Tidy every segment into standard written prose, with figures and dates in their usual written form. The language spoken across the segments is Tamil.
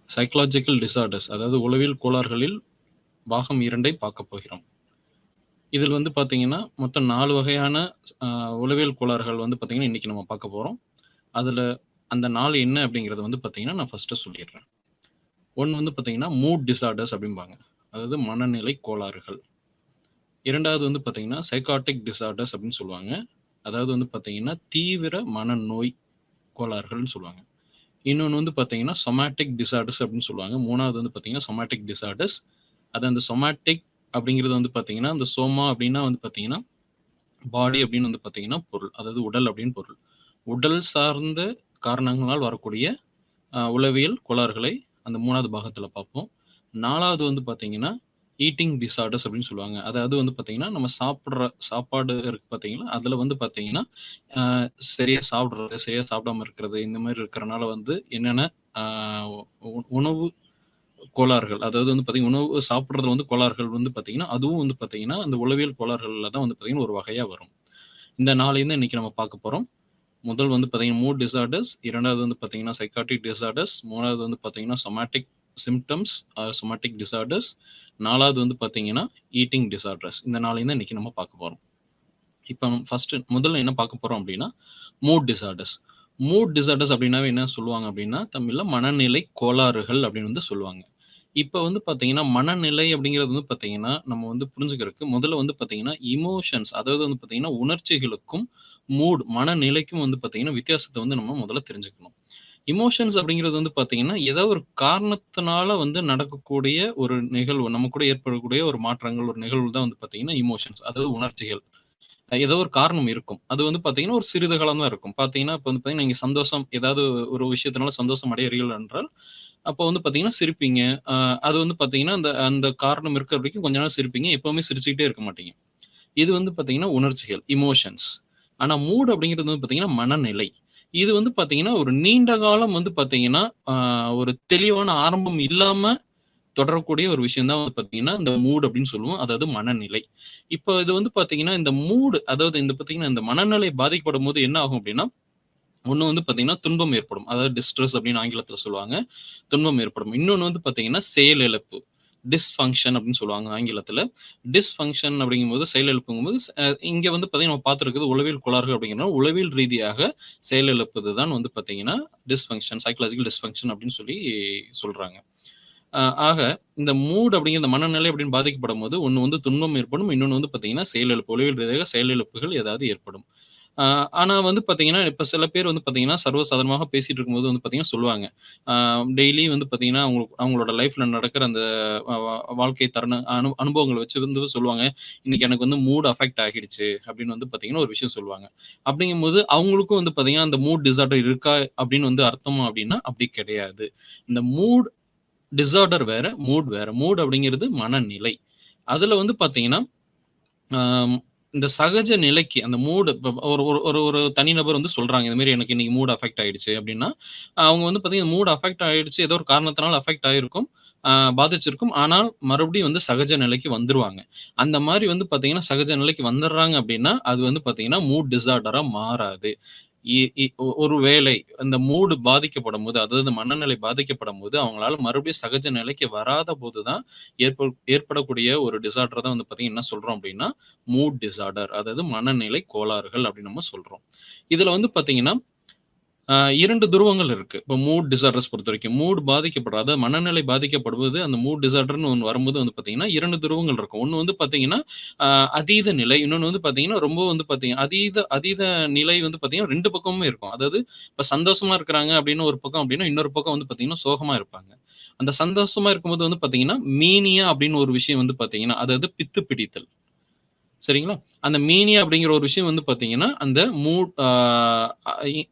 சைக்காலஜிக்கல் டிசார்டர்ஸ், அதாவது உளவியல் கோளாறுகளில் பாகம் 2 பார்க்க போகிறோம். இதில் வந்து பார்த்தீங்கன்னா, மொத்தம் 4 வகையான அ உளவியல் கோளாறுகள் வந்து பார்த்தீங்கன்னா, இன்னைக்கு நம்ம பார்க்க போறோம். அதுல அந்த 4 என்ன அப்படிங்கிறத வந்து பார்த்தீங்கன்னா, நான் ஃபர்ஸ்ட்டு சொல்லிடுறேன். 1 வந்து பார்த்தீங்கன்னா, மூட் டிசார்டர்ஸ் அப்படிம்பாங்க. அதாவது மனநிலை கோளாறுகள். 2வது வந்து பார்த்தீங்கன்னா, சைக்காட்டிக் டிசார்டர்ஸ் அப்படின்னு சொல்லுவாங்க. அதாவது வந்து பார்த்தீங்கன்னா, தீவிர மனநோய் கோளாறுகள்னு சொல்லுவாங்க. இன்னொன்னு வந்து பார்த்தீங்கன்னா, சொமாட்டிக் டிசார்டர்ஸ் அப்படின்னு சொல்லுவாங்க. 3வது வந்து பார்த்தீங்கன்னா, சொமாட்டிக் டிசார்டர்ஸ். அது அந்த சொமாட்டிக் அப்படிங்கிறது வந்து பார்த்தீங்கன்னா, அந்த சோமா அப்படின்னா வந்து பார்த்தீங்கன்னா, பாடி அப்படின்னு வந்து பார்த்தீங்கன்னா பொருள். அதாவது உடல் அப்படின்னு பொருள். உடல் சார்ந்த காரணங்களால் வரக்கூடிய உளவியல் கோளாறுகளை அந்த 3வது பாகத்தில பார்ப்போம். 4வது வந்து பார்த்தீங்கன்னா, ஈட்டிங் டிஸார்டர்ஸ் அப்படின்னு சொல்லுவாங்க. அதாவது வந்து பார்த்தீங்கன்னா, நம்ம சாப்பிடுற சாப்பாடு இருக்கு பார்த்தீங்களா, அதில வந்து பார்த்தீங்கன்னா, அ சரியா சாப்பிடுறது, சரியா சாப்பிடாம இருக்கிறது, இந்த மாரி இருக்கிறனால வந்து என்னென்ன அ உணவு கோளாறுகள், அதாவது வந்து பார்த்தீங்கன்னா, உணவு சாப்பிடுறதுல வந்து கோளாறுகள் வந்து பார்த்தீங்கன்னா, அதுவும் வந்து பார்த்தீங்கன்னா, அந்த உளவியல் கோளாறுகள்ல தான் வந்து பார்த்தீங்கன்னா, ஒரு வகையா வரும். இந்த 4யும் தான் இன்னைக்கு நம்ம பார்க்க போறோம். முதல் வந்து பார்த்தீங்கன்னா, மூட் டிஸார்டர்ஸ், 2வது வந்து பார்த்தீங்கன்னா, சைக்காட்ரிக் டிஸார்டர்ஸ், 3வது வந்து பார்த்தீங்கன்னா, சொமாட்டிக் சிம்ப்டம்ஸ் சொமாட்டிக் டிஸார்டர்ஸ், 4வது வந்து பார்த்தீங்கன்னா, ஈட்டிங் டிஸார்டர்ஸ். இந்த 4யும் தான் இன்னைக்கு நம்ம பார்க்க போறோம். இப்ப ஃபர்ஸ்ட்டு முதல்ல என்ன பார்க்க போறோம் அப்படின்னா, மூட் டிஸார்டர்ஸ். மூட் டிஸார்டர்ஸ் அப்படின்னாவே என்ன சொல்லுவாங்க அப்படின்னா, தமிழ்ல மனநிலை கோளாறுகள் அப்படின்னு வந்து சொல்லுவாங்க. இப்ப வந்து பார்த்தீங்கன்னா, மனநிலை அப்படிங்கிறது வந்து பார்த்தீங்கன்னா, நம்ம வந்து புரிஞ்சுக்கிறதுக்கு முதல்ல வந்து பார்த்தீங்கன்னா, எமோஷன்ஸ் அதாவது வந்து பார்த்தீங்கன்னா, உணர்ச்சிகளுக்கும், மனநிலைக்கும் வந்து பார்த்தீங்கன்னா, வித்தியாசத்த வந்து நம்ம முதல்ல தெரிஞ்சுக்கணும். எமோஷன்ஸ் அப்படிங்கிறது வந்து பார்த்தீங்கன்னா, ஏதோ ஒரு காரணத்தினால வந்து நடக்கக்கூடிய ஒரு நிகழ்வு, நம்ம கூட ஏற்படக்கூடிய ஒரு மாற்றங்கள், ஒரு நிகழ்வு தான் வந்து பார்த்தீங்கன்னா, எமோஷன்ஸ். அதாவது உணர்ச்சிகள். ஏதோ ஒரு காரணம் இருக்கும். அது வந்து பார்த்தீங்கன்னா, ஒரு சிறிது காலம் தான் இருக்கும். பார்த்தீங்கன்னா, இப்ப வந்து பார்த்தீங்கன்னா, நீங்க சந்தோஷம் ஏதாவது ஒரு விஷயத்தினால சந்தோஷம் அடையறீர்கள் என்றால், அப்போ வந்து பார்த்தீங்கன்னா சிரிப்பீங்க. அ அது வந்து பார்த்தீங்கன்னா, அந்த அந்த காரணம் இருக்கிற வரைக்கும் கொஞ்ச நேரம் சிரிப்பீங்க. எப்பவுமே சிரிச்சுக்கிட்டே இருக்க மாட்டீங்க. இது வந்து பார்த்தீங்கன்னா, உணர்ச்சிகள், எமோஷன்ஸ். ஆனா மூட் அப்படிங்கிறது வந்து பார்த்தீங்கன்னா, மனநிலை. இது வந்து பார்த்தீங்கன்னா, ஒரு நீண்ட காலம் வந்து பார்த்தீங்கன்னா, அ ஒரு தெளிவான ஆரம்பம் இல்லாம தொடரக்கூடிய ஒரு விஷயம் தான் வந்து பார்த்தீங்கன்னா, இந்த மூட் அப்படின்னு சொல்லுவோம். அதாவது மனநிலை. இப்போ இது வந்து பார்த்தீங்கன்னா, இந்த மூட் அதாவது இந்த பார்த்தீங்கன்னா, இந்த மனநிலை பாதிக்கப்படும்போது என்ன ஆகும் அப்படின்னா, ஒண்ணு வந்து பார்த்தீங்கன்னா, துன்பம் ஏற்படும். அதாவது டிஸ்ட்ரெஸ் அப்படின்னு ஆங்கிலத்தில சொல்லுவாங்க. துன்பம் ஏற்படும். இன்னொன்னு வந்து பார்த்தீங்கன்னா, செயலிழப்பு. டிஸ்ஃபங்ஷன் அப்படின்னு சொல்லுவாங்க ஆங்கிலத்தில. டிஸ்ஃபங்ஷன் அப்படிங்கும்போது செயலிழப்புங்கும்போது, இங்க வந்து பார்த்தீங்கன்னா, நம்ம பார்த்திருக்கிறது உளவியல் கோளாறுகள் அப்படிங்கிறனால, உளவியல் ரீதியாக செயலிழப்பது தான் வந்து பார்த்தீங்கன்னா, டிஸ்ஃபங்ஷன், சைக்காலஜிக்கல் டிஸ்ஃபங்ஷன் அப்படின்னு சொல்லி சொல்றாங்க. ஆக இந்த மூட் அப்படிங்கிற இந்த மனநிலை அப்படின்னு பாதிக்கப்படும்போது, ஒண்ணு வந்து துன்பம் ஏற்படும். இன்னொன்னு வந்து பார்த்தீங்கன்னா, செயலிழப்பு. உளவியல் ரீதியாக செயலிழப்புகள் ஏதாவது ஏற்படும். ஆ ஆனா வந்து பார்த்தீங்கன்னா, இப்ப சில பேர் வந்து பார்த்தீங்கன்னா, சர்வசாதாரணமாக பேசிட்டு இருக்கும்போது வந்து பார்த்தீங்கன்னா சொல்லுவாங்க. ஆ டெய்லி வந்து பார்த்தீங்கன்னா, அவங்களோட லைஃப்ல நடக்கிற அந்த வ வ வாழ்க்கை தருண அனுபவங்கள வச்சு வந்து சொல்லுவாங்க. "இன்னைக்கு எனக்கு வந்து மூட் அஃபெக்ட் ஆகிடுச்சு" அப்படின்னு வந்து பார்த்தீங்கன்னா, ஒரு விஷயம் சொல்லுவாங்க. அப்படிங்கும்போது அவங்களுக்கும் வந்து பார்த்தீங்கன்னா, அந்த மூட் டிஸார்டர் இருக்கா அப்படின்னு வந்து அர்த்தமா அப்படின்னா, அப்படி கிடையாது. இந்த மூட் டிஸார்டர் வேற, மூட் வேற. மூட் அப்படிங்கிறது மனநிலை. அதுல வந்து பார்த்தீங்கன்னா, ஆம் இந்த சகஜ நிலைக்கு அந்த மூட் இப்ப ஒரு ஒரு ஒரு ஒரு தனிநபர் வந்து சொல்றாங்க. இந்த மாரி எனக்கு இன்னைக்கு மூட் அஃபெக்ட் ஆயிடுச்சு அப்டின்னா, அவங்க வந்து பார்த்தீங்கன்னா, மூட் அஃபெக்ட் ஆயிடுச்சு. ஏதோ ஒரு காரணத்தினால அஃபெக்ட் ஆயிருக்கும். பாதிச்சிருக்கும். ஆனால் மறுபடியும் வந்து சகஜ நிலைக்கு வந்துருவாங்க. அந்த மாரி வந்து பார்த்தீங்கன்னா, சகஜ நிலைக்கு வந்துர்றாங்க அப்டின்னா, அது வந்து பார்த்தீங்கன்னா, மூட் டிஸார்டரா மாறாது. இ இ ஒரு வேளை அந்த மூடு பாதிக்கப்படும்போது, அதாவது மனநிலை பாதிக்கப்படும்போது, அவங்களால மறுபடியும் சகஜ நிலைக்கு வராதபோது தான் ஏற்படக்கூடிய ஒரு டிஸார்டர் தான் வந்து பார்த்தீங்கன்னா, என்ன சொல்றோம் அப்டின்னா, மூட் டிஸார்டர். அதாவது மனநிலை கோளாறுகள் அப்டின்னு நம்ம சொல்றோம். இதுல வந்து பார்த்தீங்கன்னா, 2 துருவங்கள் இருக்கு. இப்போ மூட் டிஸார்டர்ஸ் பொறுத்தவரைக்கும். மூட் பாதிக்கப்படுற அதாவது மனநிலை பாதிக்கப்படுவது, அந்த மூட் டிஸார்டர்ன்னு ஒண்ணு வரும்போது வந்து பார்த்தீங்கன்னா, 2 துருவங்கள் இருக்கும். ஒண்ணு வந்து பார்த்தீங்கன்னா, அ அதீத நிலை. இன்னொன்னு வந்து பார்த்தீங்கன்னா, ரொம்ப வந்து அதீத அதீத நிலை வந்து பார்த்தீங்கன்னா, 2 பக்கமுமே இருக்கும். அதாவது இப்ப சந்தோஷமா இருக்கிறாங்க அப்படின்னு ஒரு பக்கம் அப்படின்னா, இன்னொரு பக்கம் வந்து பார்த்தீங்கன்னா, சோகமா இருப்பாங்க. அந்த சந்தோஷமா இருக்கும்போது வந்து பார்த்தீங்கன்னா, மீனியா அப்படின்னு ஒரு விஷயம் வந்து பார்த்தீங்கன்னா, அதாவது பித்து பிடித்தல். சரிங்களா? அந்த மேனியா அப்படிங்கிற ஒரு விஷயம் வந்து பார்த்தீங்கன்னா, அந்த மூட் ஆ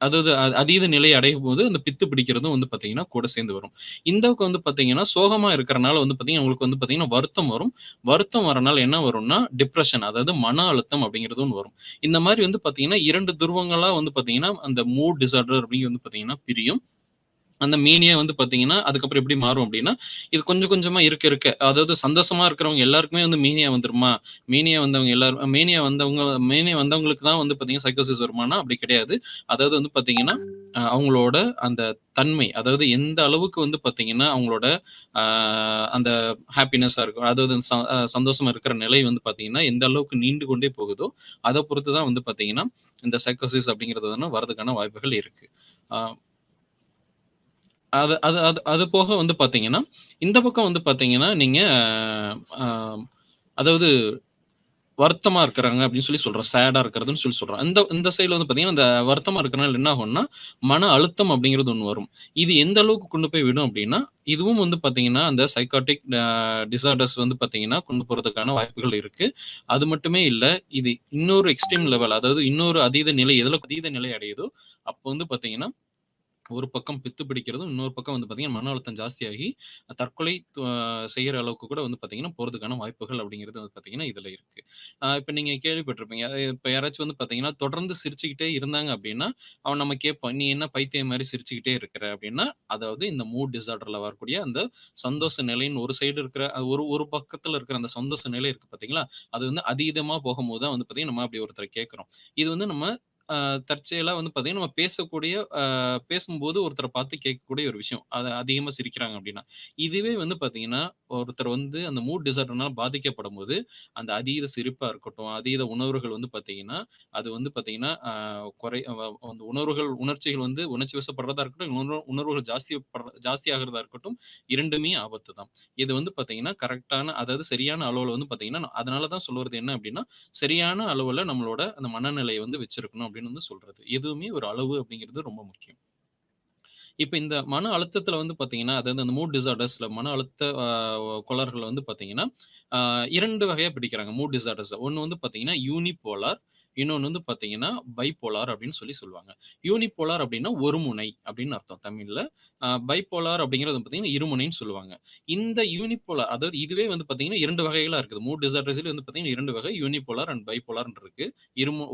அதாவது அதீத நிலை அடையும்போது, அந்த பித்து பிடிக்கிறதும் வந்து பார்த்தீங்கன்னா, கூட சேர்ந்து வரும். இந்த பக்கம் வந்து பார்த்தீங்கன்னா, சோகமா இருக்கிறனால வந்து பார்த்தீங்கன்னா, உங்களுக்கு வந்து பார்த்தீங்கன்னா, வருத்தம் வரும். வருத்தம் வரனால என்ன வரும்னா, டிப்ரஷன் அதாவது மன அழுத்தம் அப்படிங்கிறது ஒண்ணு வரும். இந்த மாரி வந்து பார்த்தீங்கன்னா, 2 துருவங்களா வந்து பார்த்தீங்கன்னா, அந்த மூட் டிஸார்டர் அப்படிங்கிறது வந்து பார்த்தீங்கன்னா பிரியும். அந்த மேனியா வந்து பார்த்தீங்கன்னா, அதுக்கப்புறம் எப்படி மாறும் அப்படின்னா, இது கொஞ்சம் கொஞ்சமா இருக்க இருக்க அதாவது சந்தோஷமா இருக்கிறவங்க எல்லாருக்குமே வந்து மேனியா வந்துருமா? மேனியா வந்தவங்க எல்லாரும் மேனியா வந்தவங்களுக்கு தான் வந்து பார்த்தீங்கன்னா, சைக்கோசிஸ் வருமான்னா, அப்படி கிடையாது. அதாவது வந்து பார்த்தீங்கன்னா, அவங்களோட அந்த தன்மை, அதாவது எந்த அளவுக்கு வந்து பார்த்தீங்கன்னா, அவங்களோட அ அந்த ஹேப்பினஸ்ஸா இருக்கும். அதாவது சந்தோஷமா இருக்கிற நிலை வந்து பார்த்தீங்கன்னா, எந்த அளவுக்கு நீண்டு கொண்டே போகுதோ, அத பொறுத்து தான் வந்து பார்த்தீங்கன்னா, இந்த சைக்கோசிஸ் அப்படிங்கிறது வந்து வரதுக்கான வாய்ப்புகள் இருக்கு. அ அது அது அது அது போக வந்து பார்த்தீங்கன்னா, இந்த பக்கம் வந்து பார்த்தீங்கன்னா, நீங்க அ அதாவது வருத்தமா இருக்கிறாங்க அப்படின்னு சொல்லி சொல்றோம். சேடா இருக்கிறதுன்னு சொல்லி சொல்றோம். இந்த இந்த சைட்ல வந்து பார்த்தீங்கன்னா, இந்த வருத்தமா இருக்கிறனால என்ன ஆகும்னா, மன அழுத்தம் அப்படிங்கிறது ஒண்ணு வரும். இது எந்த அளவுக்கு கொண்டு போய் விடும் அப்படின்னா, இதுவும் வந்து பார்த்தீங்கன்னா, அந்த சைக்காட்டிக் டிஸார்டர்ஸ் வந்து பார்த்தீங்கன்னா, கொண்டு போறதுக்கான வாய்ப்புகள் இருக்கு. அது மட்டுமே இல்ல, இது இன்னொரு எக்ஸ்ட்ரீம் லெவல், அதாவது இன்னொரு அதீத நிலை, எதுல அதீத நிலை அடையுதோ, அப்போ வந்து பார்த்தீங்கன்னா ஒரு பக்கம் பித்து பிடிக்கிறதும், இன்னொரு பக்கம் வந்து பார்த்தீங்கன்னா, மன அழுத்தம் ஜாஸ்தியாகி, தற்கொலை செய்ற அளவுக்கு கூட வந்து பார்த்தீங்கன்னா, போறதுக்கான வாய்ப்புகள் அப்படிங்கிறது வந்து பார்த்தீங்கன்னா, இதுல இருக்கு. இப்ப நீங்க கேள்விப்பட்டிருப்பீங்க. இப்ப யாராச்சும் வந்து பார்த்தீங்கன்னா, தொடர்ந்து சிரிச்சுக்கிட்டே இருந்தாங்க அப்படின்னா, அவன் நம்ம கேட்போம். "நீ என்ன பைத்தியம் மாரி சிரிச்சுக்கிட்டே இருக்கிற?" அப்படின்னா, அதாவது இந்த மூட் டிஸார்டர்ல வரக்கூடிய அந்த சந்தோஷ நிலைன்னு ஒரு சைடு இருக்கிற ஒரு ஒரு பக்கத்துல இருக்கிற அந்த சந்தோஷ நிலை இருக்கு பார்த்தீங்களா? அது வந்து அதீதமா போகும்போது தான் வந்து பார்த்தீங்கன்னா, நம்ம அப்படி ஒருத்தர கேட்கிறோம். இது வந்து நம்ம அ தற்செயலா வந்து பார்த்தீங்கன்னா, நம்ம பேசக்கூடிய பேசும்போது ஒருத்தர பார்த்து கேட்கக்கூடிய ஒரு விஷயம். அதிகமா சிரிக்கிறாங்க அப்டின்னா. இதுவே வந்து பார்த்தீங்கன்னா, ஒருத்தர் வந்து அந்த மூட் டிஸார்டர்னால பாதிக்கப்படும்போது, அந்த அதீத சிரிப்பா இருக்கட்டும், அதீத உணர்வுகள் வந்து பார்த்தீங்கன்னா, அது வந்து பார்த்தீங்கன்னா, குறை அ வ அந்த உணர்ச்சிகள் வந்து உணர்ச்சி வசப்படுறதா இருக்கட்டும், உணர்வுகள் ஜாஸ்தியாகிறதா இருக்கட்டும், 2மே ஆபத்து தான். இது வந்து பார்த்தீங்கன்னா, கரெக்ட்டான அதாவது சரியான அளவுல வந்து பார்த்தீங்கன்னா, அதனால தான் சொல்ல வரது என்ன அப்டின்னா, சரியான அளவுல நம்மளோட அந்த மனநிலைய வந்து வச்சிருக்கணும் அப்டின்னு வந்து சொல்றது. எதுவுமே ஒரு அளவு அப்டிங்கிறது ரொம்ப முக்கியம். இப்ப இந்த மன அழுத்தத்தில வந்து பார்த்தீங்கன்னா, அதாவது அந்த மூட் டிஸார்டர்ஸ்ல மன அழுத்த கோளாறுகள வந்து பார்த்தீங்கன்னா, அ 2 வகையா பிரிக்கிறாங்க மூட் டிஸார்டர்ஸ. ஒண்ணு வந்து பார்த்தீங்கன்னா, யூனிபோலார். இன்னொன்னு வந்து பார்த்தீங்கன்னா, பைபோலார் அப்படின்னு சொல்லி சொல்லுவாங்க. யூனிபோலார் அப்படின்னா ஒருமுனை அப்படின்னு அர்த்தம் தமிழ்ல. பைபோலார் அப்படிங்கிறது வந்து பார்த்தீங்கன்னா, இருமுனைன்னு சொல்லுவாங்க. இந்த யூனிபோலார் அதாவது இதுவே வந்து பார்த்தீங்கன்னா 2 வகைகளா இருக்குது. மூட் டிஸார்டர்ஸ்லயே வந்து பார்த்தீங்கன்னா 2 வகை. யூனிபோலார் அண்ட் பைபோலார்ன்னு இருக்கு.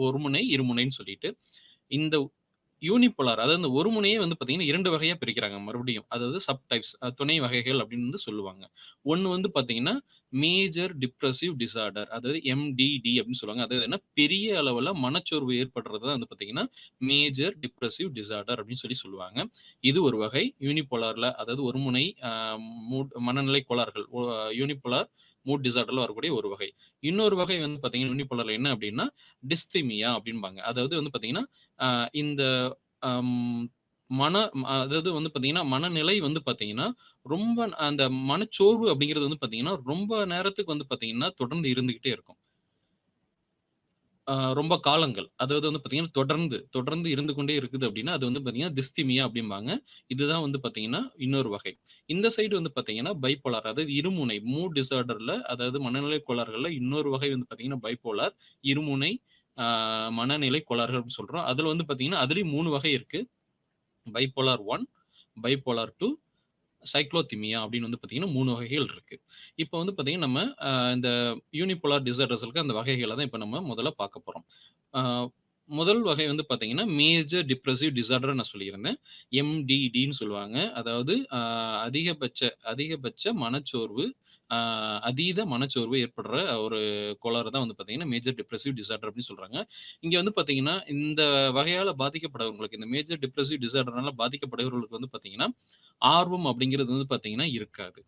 ஒருமுனை, இருமுனைன்னு சொல்லிட்டு. இந்த யூனிபோலார் அதாவது இந்த ஒரு முனையே வந்து பார்த்தீங்கன்னா 2 வகையா பிரிக்கிறாங்க மறுபடியும். அதாவது சப் டைப்ஸ் துணை வகைகள் அப்படின்னு வந்து சொல்லுவாங்க. ஒண்ணு வந்து பார்த்தீங்கன்னா, மேஜர் டிப்ரசிவ் டிஸார்டர் அதாவது எம்டிடி அப்படின்னு சொல்லுவாங்க. அதாவது என்ன பெரிய அளவுல மனச்சோர்வு ஏற்படுறது தான் வந்து பார்த்தீங்கன்னா, மேஜர் டிப்ரசிவ் டிஸார்டர் அப்படின்னு சொல்லி சொல்லுவாங்க. இது ஒரு வகை யூனிபோலார்ல அதாவது ஒரு முனை மனநிலை கோளாறுகள் யூனிபோலார் மூட் டிஸார்டர்ல வரக்கூடிய ஒரு வகை. இன்னொரு வகை வந்து பார்த்தீங்கன்னா, யூனிபோலார்ல என்ன அப்படின்னா, டிஸ்திமியா அப்படிம்பாங்க. அதாவது வந்து பார்த்தீங்கன்னா, இந்த அம் மன அதாவது வந்து பார்த்தீங்கன்னா, மனநிலை வந்து பார்த்தீங்கன்னா, ரொம்ப அந்த மனச்சோர்வு அப்படிங்கிறது வந்து பார்த்தீங்கன்னா, ரொம்ப நேரத்துக்கு வந்து பார்த்தீங்கன்னா, தொடர்ந்து இருந்துகிட்டே இருக்கும். ரொம்ப காலங்கள். அதாவது வந்து பார்த்தீங்கன்னா, தொடர்ந்து தொடர்ந்து இருந்து கொண்டே இருக்குது அப்படின்னா, அது வந்து பார்த்தீங்கன்னா, டிஸ்திமியா அப்படிம்பாங்க. இதுதான் வந்து பார்த்தீங்கன்னா, இன்னொரு வகை. இந்த சைடு வந்து பார்த்தீங்கன்னா, பைபோலார் அதாவது இருமுனை மூட் டிஸார்டர்ல அதாவது மனநிலை கோளாறுகள்ல இன்னொரு வகை வந்து பார்த்தீங்கன்னா, பைபோலார், இருமுனை ஆ மனநிலை கோளாறுகள் அப்படின்னு சொல்றோம். அதுல வந்து பார்த்தீங்கன்னா, அதிலயும் 3 வகை இருக்கு. பைபோலார் 1, பைபோலார் 2, சைக்ளோதிமியா அப்படின்னு வந்து பார்த்தீங்கன்னா 3 வகைகள் இருக்கு. இப்ப வந்து பார்த்தீங்கன்னா, நம்ம இந்த யூனிபோலார் டிஸார்டர்ஸ்க்கு அந்த வகைகள தான் இப்ப நம்ம முதல்ல பார்க்க போறோம். அ முதல் வகை வந்து பார்த்தீங்கன்னா, மேஜர் டிப்ரசிவ் டிஸார்டர் நான் சொல்லியிருந்தேன். எம்டிடின்னு சொல்லுவாங்க. அதாவது அதிகபட்ச அதிகபட்ச மனச்சோர்வு, அ அதீத மனச்சோர்வு ஏற்படுற ஒரு கோளாறு தான் வந்து பார்த்தீங்கன்னா, மேஜர் டிப்ரசிவ் டிஸார்டர் அப்படின்னு சொல்றாங்க. இங்க வந்து பார்த்தீங்கன்னா, இந்த வகையால பாதிக்கப்படுறவங்களுக்கு, இந்த மேஜர் டிப்ரசிவ் டிஸார்டர்னால பாதிக்கப்படுபவர்களுக்கு வந்து பார்த்தீங்கன்னா, ஆர்வம் அப்படிங்கிறது வந்து பார்த்தீங்கன்னா இருக்காது.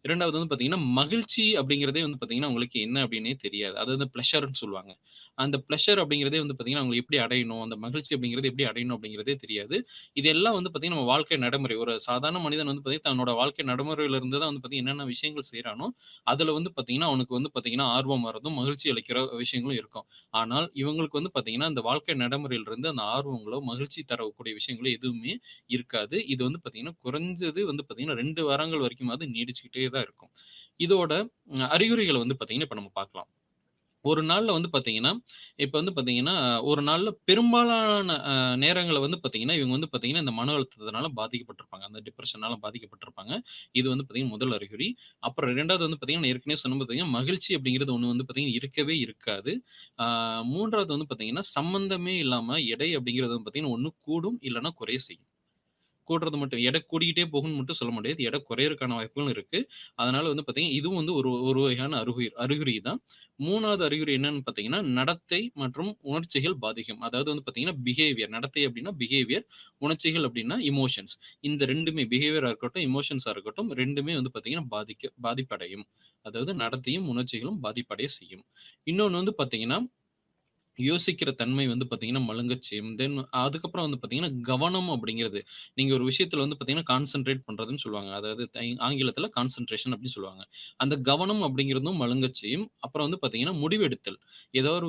2வது வந்து பார்த்தீங்கன்னா, மகிழ்ச்சி அப்படிங்கிறதே வந்து பார்த்தீங்கன்னா, உங்களுக்கு என்ன அப்படின்னே தெரியாது. அதாவது பிளஷர்ன்னு சொல்லுவாங்க. அந்த பிளஷர் அப்படிங்கிறதே வந்து பார்த்தீங்கன்னா, அவங்க எப்படி அடையணும்? அந்த மகிழ்ச்சி அப்படிங்கிறது எப்படி அடையணும் அப்படிங்கிறதே தெரியாது. இது எல்லாம் வந்து பார்த்தீங்கன்னா, நம்ம வாழ்க்கை நடைமுறை. ஒரு சாதாரண மனிதன் வந்து பார்த்தீங்கன்னா, தன்னோட வாழ்க்கை நடைமுறையில இருந்து தான் வந்து பார்த்தீங்கன்னா, என்னென்ன விஷயங்கள் செய்றானோ, அதுல வந்து பார்த்தீங்கன்னா, அவனுக்கு வந்து பார்த்தீங்கன்னா, ஆர்வம் வரதும், மகிழ்ச்சி அளிக்கிற விஷயங்களும் இருக்கும். ஆனால் இவங்களுக்கு வந்து பார்த்தீங்கன்னா, அந்த வாழ்க்கை நடைமுறையில இருந்து அந்த ஆர்வங்களோ, மகிழ்ச்சி தரக்கூடிய விஷயங்களோ எதுவுமே இருக்காது. இது வந்து பார்த்தீங்கன்னா, குறைஞ்சது வந்து பார்த்தீங்கன்னா, 2 வாரங்கள் வரைக்குமாவது நீடிச்சுக்கிட்டே தான் இருக்கும். இதோட அறிகுறிகள வந்து பார்த்தீங்கன்னா, இப்ப நம்ம பார்க்கலாம். ஒரு நாள்ல வந்து பார்த்தீங்கன்னா, இப்ப வந்து பார்த்தீங்கன்னா, ஒரு நாள்ல பெரும்பாலான நேரங்கள்ல வந்து பார்த்தீங்கன்னா, இவங்க வந்து பார்த்தீங்கன்னா, இந்த மன அழுத்தத்தினால பாதிக்கப்பட்டிருப்பாங்க. அந்த டிப்ரஷனால பாதிக்கப்பட்டிருப்பாங்க. இது வந்து பார்த்தீங்கன்னா, முதல் அறிகுறி. அப்புறம் 2வது வந்து பார்த்தீங்கன்னா, நான் ஏற்கனவே சொன்ன பார்த்தீங்கன்னா, மகிழ்ச்சி அப்படிங்கிறது ஒண்ணு வந்து பார்த்தீங்கன்னா, இருக்கவே இருக்காது. ஆ 3வது வந்து பார்த்தீங்கன்னா, சம்மந்தமே இல்லாம எடை அப்படிங்கிறது வந்து பார்த்தீங்கன்னா, ஒண்ணு கூடும், இல்லன்னா குறைய செய்யும். கூடுறது மட்டும் எடை கூடிக்கிட்டே போகும்னு மட்டும் சொல்ல முடியாது. எடை குறையறதுக்கான வாய்ப்புகளும் இருக்கு. அதனால வந்து பார்த்தீங்கன்னா, இதுவும் வந்து ஒரு ஒரு வகையான அறிகுறி தான். 3வது அறிகுறி என்னன்னு பார்த்தீங்கன்னா, நடத்தை மற்றும் உணர்ச்சிகள் பாதிக்கும். அதாவது வந்து பார்த்தீங்கன்னா, பிஹேவியர் நடத்தை அப்டின்னா பிஹேவியர், உணர்ச்சிகள் அப்டின்னா எமோஷன்ஸ். இந்த 2மே பிஹேவியரா இருக்கட்டும், எமோஷன்ஸா இருக்கட்டும் 2மே வந்து பார்த்தீங்கன்னா பாதிப்படையும். அதாவது நடத்தையும், உணர்ச்சிகளும் பாதிப்படைய செய்யும். இன்னொன்னு வந்து பார்த்தீங்கன்னா, யோசிக்கிற தன்மை வந்து பார்த்தீங்கன்னா, மழுங்கச் செய்யும். தென் அதுக்கப்புறம் வந்து பார்த்தீங்கன்னா, கவனம் அப்படிங்கிறது. நீங்க ஒரு விஷயத்துல வந்து பார்த்தீங்கன்னா, கான்சன்ட்ரேட் பண்றதுன்னு சொல்லுவாங்க. அதாவது ஆங்கிலத்துல கான்சன்ட்ரேஷன் அப்படின்னு சொல்லுவாங்க. அந்த கவனம் அப்படிங்கிறதும் மழுங்கச் செய்யும். அப்புறம் வந்து பார்த்தீங்கன்னா, முடிவெடுத்தல். ஏதோ ஒரு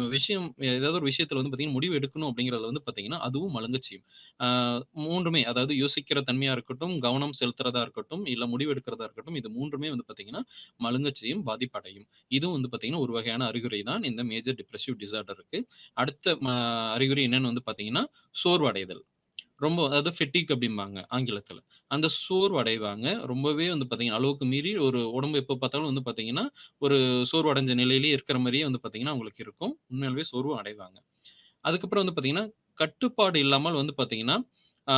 விஷயம் ஏதாவது ஒரு விஷயத்துல வந்து பார்த்தீங்கன்னா, முடிவு எடுக்கணும் அப்படிங்கிறதுல வந்து பார்த்தீங்கன்னா, அதுவும் மழுங்கச் செய்யும். ஆ 3மே அதாவது யோசிக்கிற தன்மையா இருக்கட்டும், கவனம் செலுத்துறதா இருக்கட்டும், இல்ல முடிவு எடுக்கிறதா இருக்கட்டும், இது 3மே வந்து பார்த்தீங்கன்னா, மழுங்கச் செய்யும், பாதிப்படையும். இதுவும் வந்து பார்த்தீங்கன்னா, ஒரு வகையான அறிகுறி தான் இந்த மேஜர் டிப்ரசிவ் டிஸார்டருக்கு. அடுத்த அறிகுறி என்னன்னு வந்து பார்த்தீங்கன்னா, சோர்வடைதல். ரொம்ப அதாவது ஃபெட்டிக் அப்படிம்பாங்க ஆங்கிலத்தில. அந்த சோர்வு அடைவாங்க. ரொம்பவே வந்து பார்த்தீங்கன்னா, அளவுக்கு மீறி ஒரு உடம்பு எப்ப பார்த்தாலும் வந்து பார்த்தீங்கன்னா, ஒரு சோர்வு அடைஞ்ச நிலையிலேயே இருக்கிற மாரியே வந்து பார்த்தீங்கன்னா, அவங்களுக்கு இருக்கும். உண்மையாலுமே சோர்வும் அடைவாங்க. அதுக்கப்புறம் வந்து பார்த்தீங்கன்னா, கட்டுப்பாடு இல்லாமல் வந்து பார்த்தீங்கன்னா, ஆ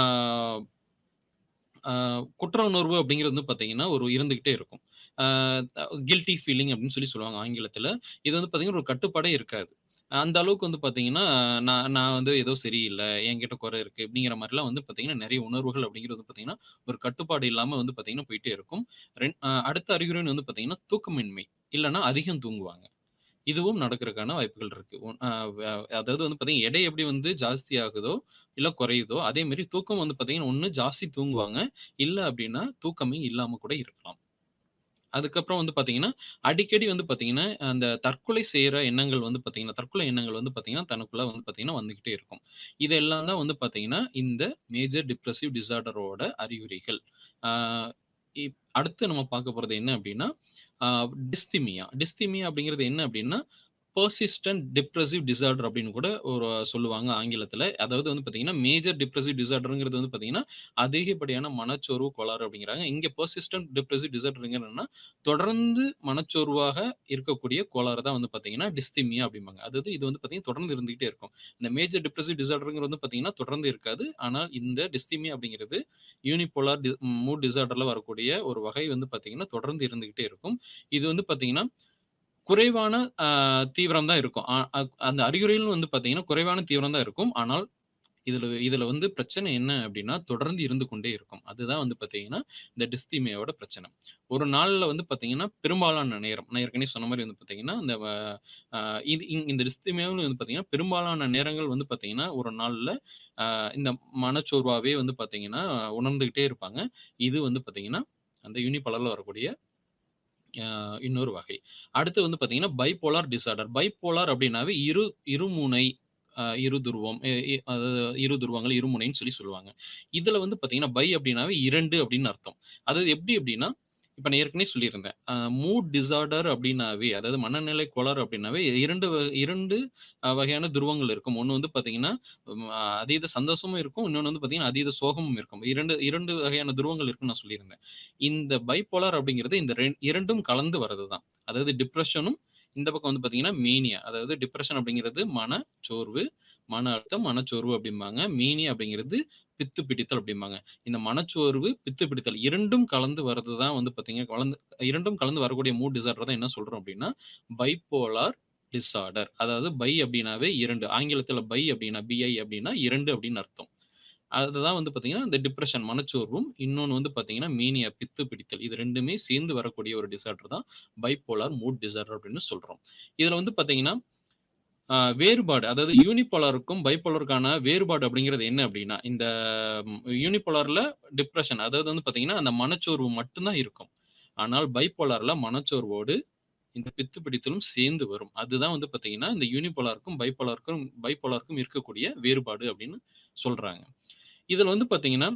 ஆ குற்ற உணர்வு அப்படிங்கிறது வந்து பார்த்தீங்கன்னா, ஒரு இருந்துகிட்டே இருக்கும். ஆ கில்டி ஃபீலிங் அப்படின்னு சொல்லுவாங்க ஆங்கிலத்தில. இது வந்து பார்த்தீங்கன்னா, ஒரு கட்டுப்பாடே இருக்காது. அந்த அளவுக்கு வந்து பார்த்தீங்கன்னா, நான் நான் வந்து ஏதோ சரியில்ல, என்கிட்ட குறை இருக்கு அப்படிங்கிற மாரிலாம் வந்து பார்த்தீங்கன்னா, நெறைய உணர்வுகள் அப்படிங்கிறது வந்து பார்த்தீங்கன்னா, ஒரு கட்டுப்பாடு இல்லாம வந்து பார்த்தீங்கன்னா, போயிட்டே இருக்கும். அடுத்த அறிகுறின்னு வந்து பார்த்தீங்கன்னா, தூக்கமின்மை. இல்லன்னா அதிகம் தூங்குவாங்க. இதுவும் நடக்கிறதுக்கான வாய்ப்புகள் இருக்கு. ஒன் அ வ அதாவது வந்து பார்த்தீங்கன்னா, எடை எப்படி வந்து ஜாஸ்தி ஆகுதோ, இல்ல குறையுதோ, அதே மாரி தூக்கம் வந்து பார்த்தீங்கன்னா, ஒண்ணு ஜாஸ்தி தூங்குவாங்க. இல்ல அப்டின்னா, தூக்கமே இல்லாம கூட இருக்கலாம். அதுக்கப்புறம் வந்து பார்த்தீங்கன்னா, அடிக்கடி வந்து பார்த்தீங்கன்னா, அந்த தற்கொலை செய்ற எண்ணங்கள் வந்து பார்த்தீங்கன்னா, தற்கொலை எண்ணங்கள் வந்து பார்த்தீங்கன்னா, தனக்குள்ள வந்து பார்த்தீங்கன்னா, வந்துகிட்டே இருக்கும். இதெல்லாம் தான் வந்து பார்த்தீங்கன்னா, இந்த மேஜர் டிப்ரசிவ் டிஸார்டரோட அறிகுறிகள். ஆ அடுத்து நம்ம பார்க்க போறது என்ன அப்டின்னா, ஆ டிஸ்திமியா. டிஸ்திமியா அப்படிங்கிறது என்ன அப்டின்னா, பெர்சிஸ்டென்ட் டிப்ரசிவ் டிஸார்டர் அப்படின்னு கூட ஒரு சொல்லுவாங்க ஆங்கிலத்தில. அதாவது வந்து பார்த்தீங்கன்னா, மேஜர் டிப்ரசிவ் டிஸார்டர்ங்கிறது வந்து பார்த்தீங்கன்னா, அதிகப்படியான மனச்சோர்வு கோளாறு அப்படிங்கிறாங்க. இங்க பெர்சிஸ்டென்ட் டிப்ரசிவ் டிஸார்டர்ங்க என்னன்னா, தொடர்ந்து மனச்சோர்வாக இருக்கக்கூடிய கோளாறு தான் வந்து பார்த்தீங்கன்னா, டிஸ்திமியா அப்படிம்பாங்க. அதாவது இது வந்து பார்த்தீங்கன்னா, தொடர்ந்து இருந்துகிட்டே இருக்கும். இந்த மேஜர் டிப்ரசிவ் டிஸார்டர்ங்கிறது வந்து பார்த்தீங்கன்னா, தொடர்ந்து இருக்காது. ஆனால் இந்த டிஸ்திமியா அப்படிங்கிறது யூனிபோலார் மூட் டிஸார்டர்ல வரக்கூடிய ஒரு வகை வந்து பார்த்தீங்கன்னா, தொடர்ந்து இருந்துகிட்டே இருக்கும். இது வந்து பார்த்தீங்கன்னா, குறைவான அ தீவிரம் தான் இருக்கும். அ அ அந்த அறிகுறிகள் வந்து பார்த்தீங்கன்னா, குறைவான தீவிரம் தான் இருக்கும். ஆனால் இதுல இதுல வந்து பிரச்சனை என்ன அப்டின்னா, தொடர்ந்து இருந்து கொண்டே இருக்கும். அதுதான் வந்து பார்த்தீங்கன்னா, இந்த டிஸ்தீமியாவோட பிரச்சனை. ஒரு நாள்ல வந்து பார்த்தீங்கன்னா, பெரும்பாலான நேரம் நான் ஏற்கனவே சொன்ன மாரி வந்து பார்த்தீங்கன்னா, இந்த வ அ இது இந்த டிஸ்தீமியாவுல வந்து பார்த்தீங்கன்னா, பெரும்பாலான நேரங்கள் வந்து பார்த்தீங்கன்னா, ஒரு நாள்ல இந்த மனச்சோர்வாவே வந்து பார்த்தீங்கன்னா, உணர்ந்துகிட்டே இருப்பாங்க. இது வந்து பார்த்தீங்கன்னா, அந்த யூனிபோலார்ல வரக்கூடிய இன்னொரு வகை. அடுத்து வந்து பார்த்தீங்கன்னா, பைபோலார் டிஸார்டர். பைபோலார் அப்டின்னாவே இருமுனை இரு துருவம். எ எ அதாவது இரு துருவங்கள், இருமுனைன்னு சொல்லுவாங்க. இதுல வந்து பார்த்தீங்கன்னா, அப்டின்னாவே 2 அப்டின்னு அர்த்தம். அதாவது எப்டி அப்டின்னா, இப்ப நான் ஏற்கனவே சொல்லியிருந்தேன். மூட் டிஸார்டர் அப்டின்னாவே, அதாவது மனநிலை கோளாறு அப்டின்னாவே 2 வகையான துருவங்கள் இருக்கும். ஒண்ணு வந்து பார்த்தீங்கன்னா, அதீத சந்தோஷமும் இருக்கும். இன்னொன்னு வந்து பார்த்தீங்கன்னா, அதீத சோகமும் இருக்கும். 2 வகையான துருவங்கள் இருக்குன்னு நான் சொல்லியிருந்தேன். இந்த பைபோலார் அப்படிங்கிறது இந்த 2ம் கலந்து வர்றது தான். அதாவது டிப்ரஷனும் இந்த பக்கம் வந்து பார்த்தீங்கன்னா, மேனியா. அதாவது டிப்ரஷன் அப்படிங்கிறது மனச்சோர்வு, மன அழுத்தம், மனச்சோர்வு அப்படிம்பாங்க. மேனியா அப்படிங்கிறது பித்து பிடித்தல் அப்படிம்பாங்க. இந்த மனச்சோர்வு, பித்து பிடித்தல் 2ம் கலந்து வர்றது தான் வந்து பார்த்தீங்க 2ம் கலந்து வரக்கூடிய மூட் டிஸார்டர் தான் என்ன சொல்றோம் அப்படின்னா, பைபோலார் டிஸார்டர். அதாவது அப்படின்னாவே 2 ஆங்கிலத்தில அப்படின்னா அப்படின்னா 2 அப்படின்னு அர்த்தம். அதுதான் வந்து பார்த்தீங்கன்னா, இந்த டிப்ரஷன் மனச்சோர்வும், இன்னொன்னு வந்து பார்த்தீங்கன்னா, மேனியா பித்து பிடித்தல். இது 2மே சேர்ந்து வரக்கூடிய ஒரு டிஸார்டர் தான் பைபோலார் மூட் டிஸார்டர் அப்படின்னு சொல்றோம். இதுல வந்து பார்த்தீங்கன்னா, வேறுபாடு அதாவது யூனிபோலாருக்கும், பைபோலாருக்கான வேறுபாடு அப்படிங்கிறது என்ன அப்படின்னா, இந்த யூனிபோலார்ல டிப்ரஷன் அதாவது வந்து பார்த்தீங்கன்னா, அந்த மனச்சோர்வு மட்டும் தான் இருக்கும். ஆனால் பைபோலார்ல மனச்சோர்வோடு இந்த பித்து பிடித்தலும் சேர்ந்து வரும். அதுதான் வந்து பார்த்தீங்கன்னா, இந்த யூனிபோலாருக்கும், பைபோலாருக்கும் இருக்கக்கூடிய வேறுபாடு அப்படின்னு சொல்றாங்க. இதுல வந்து பார்த்தீங்கன்னா,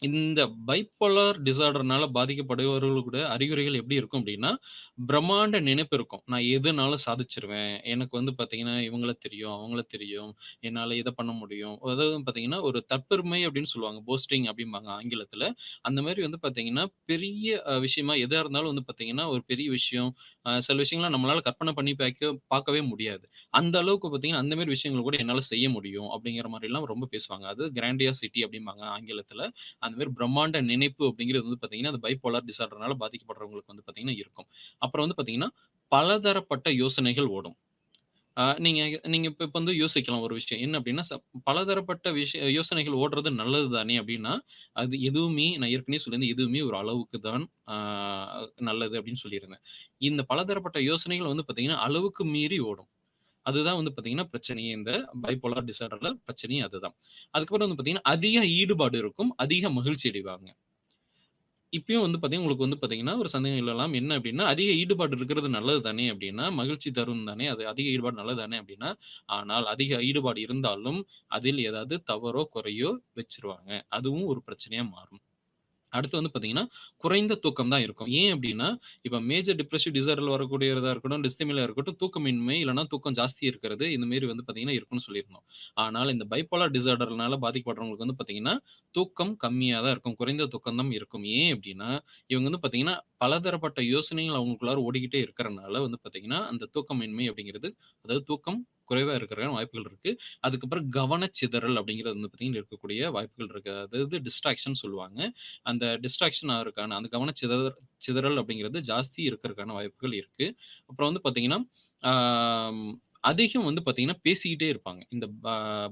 இந்த பைபோலார் டிஸார்டர்னால பாதிக்கப்படுபவர்களுக்கு கூட அறிகுறிகள் எப்படி இருக்கும் அப்படின்னா, பிரம்மாண்ட நினைப்பு இருக்கும். நான் எதுனாலும் சாதிச்சுருவேன். எனக்கு வந்து பார்த்தீங்கன்னா, இவங்கள தெரியும், அவங்கள தெரியும். என்னால இத பண்ண முடியும். அதாவது பார்த்தீங்கன்னா, ஒரு தற்பெருமை அப்படின்னு சொல்லுவாங்க. போஸ்டிங் அப்படிம்பாங்க ஆங்கிலத்தில. அந்த மாரி வந்து பார்த்தீங்கன்னா, பெரிய விஷயமா எதா இருந்தாலும் வந்து பார்த்தீங்கன்னா, ஒரு பெரிய விஷயம். சில விஷயங்கள நம்மளால கற்பனை பண்ணி பார்க்கவே முடியாது. அந்த அளவுக்கு பார்த்தீங்கன்னா, அந்த மாரி விஷயங்கள் கூட என்னால செய்ய முடியும் அப்படிங்கிற மாரிலாம் ரொம்ப பேசுவாங்க. அது கிராண்டியாசிட்டி அப்படிம்பாங்க ஆங்கிலத்தில. அந்த மாரி பிரம்மாண்ட நினைப்பு அப்படிங்கிறது வந்து பார்த்தீங்கன்னா, அந்த பைபோலார் டிஸார்டர்னால பாதிக்கப்படுறவங்களுக்கு வந்து பார்த்தீங்கன்னா இருக்கும். அப்புறம் வந்து பார்த்தீங்கன்னா, பலதரப்பட்ட யோசனைகள் ஓடும். நீங்க நீங்க இப்ப இப்ப வந்து யோசிக்கலாம் ஒரு விஷயம். என்ன அப்டின்னா, பலதரப்பட்ட யோசனைகள் ஓடுறது நல்லது தானே அப்டின்னா, அது எதுவுமே நான் ஏற்கனவே சொல்லியிருந்தேன். எதுவுமே ஒரு அளவுக்கு தான் ஆ நல்லது அப்டின்னு சொல்லியிருந்தேன். இந்த பலதரப்பட்ட யோசனைகள் வந்து பார்த்தீங்கன்னா, அளவுக்கு மீறி ஓடும். அதுதான் வந்து பார்த்தீங்கன்னா பிரச்சனையே. இந்த பைபோலார் டிஸார்டர்ல பிரச்சனையே அதுதான். அதுக்கப்புறம் வந்து பார்த்தீங்கன்னா, அதிக ஈடுபாடு இருக்கும். அதிக மகிழ்ச்சி அடைவாங்க. இப்பயும் வந்து பார்த்தீங்கன்னா, உங்களுக்கு வந்து பார்த்தீங்கன்னா, ஒரு சந்தேகம் எழலாம். என்ன அப்டின்னா, அதிக ஈடுபாடு இருக்கிறது நல்லது தானே அப்டின்னா, மகிழ்ச்சி தரும் தானே, அது அதிக ஈடுபாடு நல்லது தானே அப்டின்னா, ஆனால் அதிக ஈடுபாடு இருந்தாலும், அதில் ஏதாவது தவறோ, குறையோ வச்சுருவாங்க. அதுவும் ஒரு பிரச்சனையா மாறும். அடுத்து வந்து பார்த்தீங்கன்னா, குறைந்த தூக்கம் தான் இருக்கும். ஏன் அப்டின்னா, இப்ப மேஜர் டிப்ரசிவ் டிஸார்டர்ல வரக்கூடியதா இருக்கட்டும், டிஸ்திமியா இருக்கட்டும், தூக்கமின்மை இல்லன்னா தூக்கம் ஜாஸ்தி இருக்கிறது, இந்த மாரி வந்து பார்த்தீங்கன்னா இருக்குன்னு சொல்லியிருந்தோம். ஆனால் இந்த பைபோலார் டிஸார்டர்னால பாதிக்கப்படுறவங்களுக்கு வந்து பார்த்தீங்கன்னா, தூக்கம் கம்மியா தான் இருக்கும். குறைந்த தூக்கம் தான் இருக்கும். ஏன் அப்டின்னா, இவங்க வந்து பார்த்தீங்கன்னா, பலதரப்பட்ட யோசனைகள் அவங்களுக்குள்ளார ஓடிக்கிட்டே இருக்கிறனால வந்து பார்த்தீங்கன்னா, அந்த தூக்கமின்மை அப்டிங்கிறது அதாவது தூக்கம் குறைவா இருக்கிறக்கான வாய்ப்புகள் இருக்கு. அதுக்கப்புறம் கவனச்சிதறல் அப்டிங்கிறது வந்து பார்த்தீங்கன்னா இருக்கக்கூடிய வாய்ப்புகள் இருக்கு. அதாவது டிஸ்ட்ராக்ஷன் சொல்லுவாங்க. அந்த டிஸ்ட்ராக்ஷன் ஆகுறதுக்கான அந்த சிதறல் அப்படிங்கிறது ஜாஸ்தி இருக்கறதுக்கான வாய்ப்புகள் இருக்கு. அப்புறம் வந்து பார்த்தீங்கன்னா, ஆம் அதிகம் வந்து பார்த்தீங்கன்னா, பேசிக்கிட்டே இருப்பாங்க. இந்த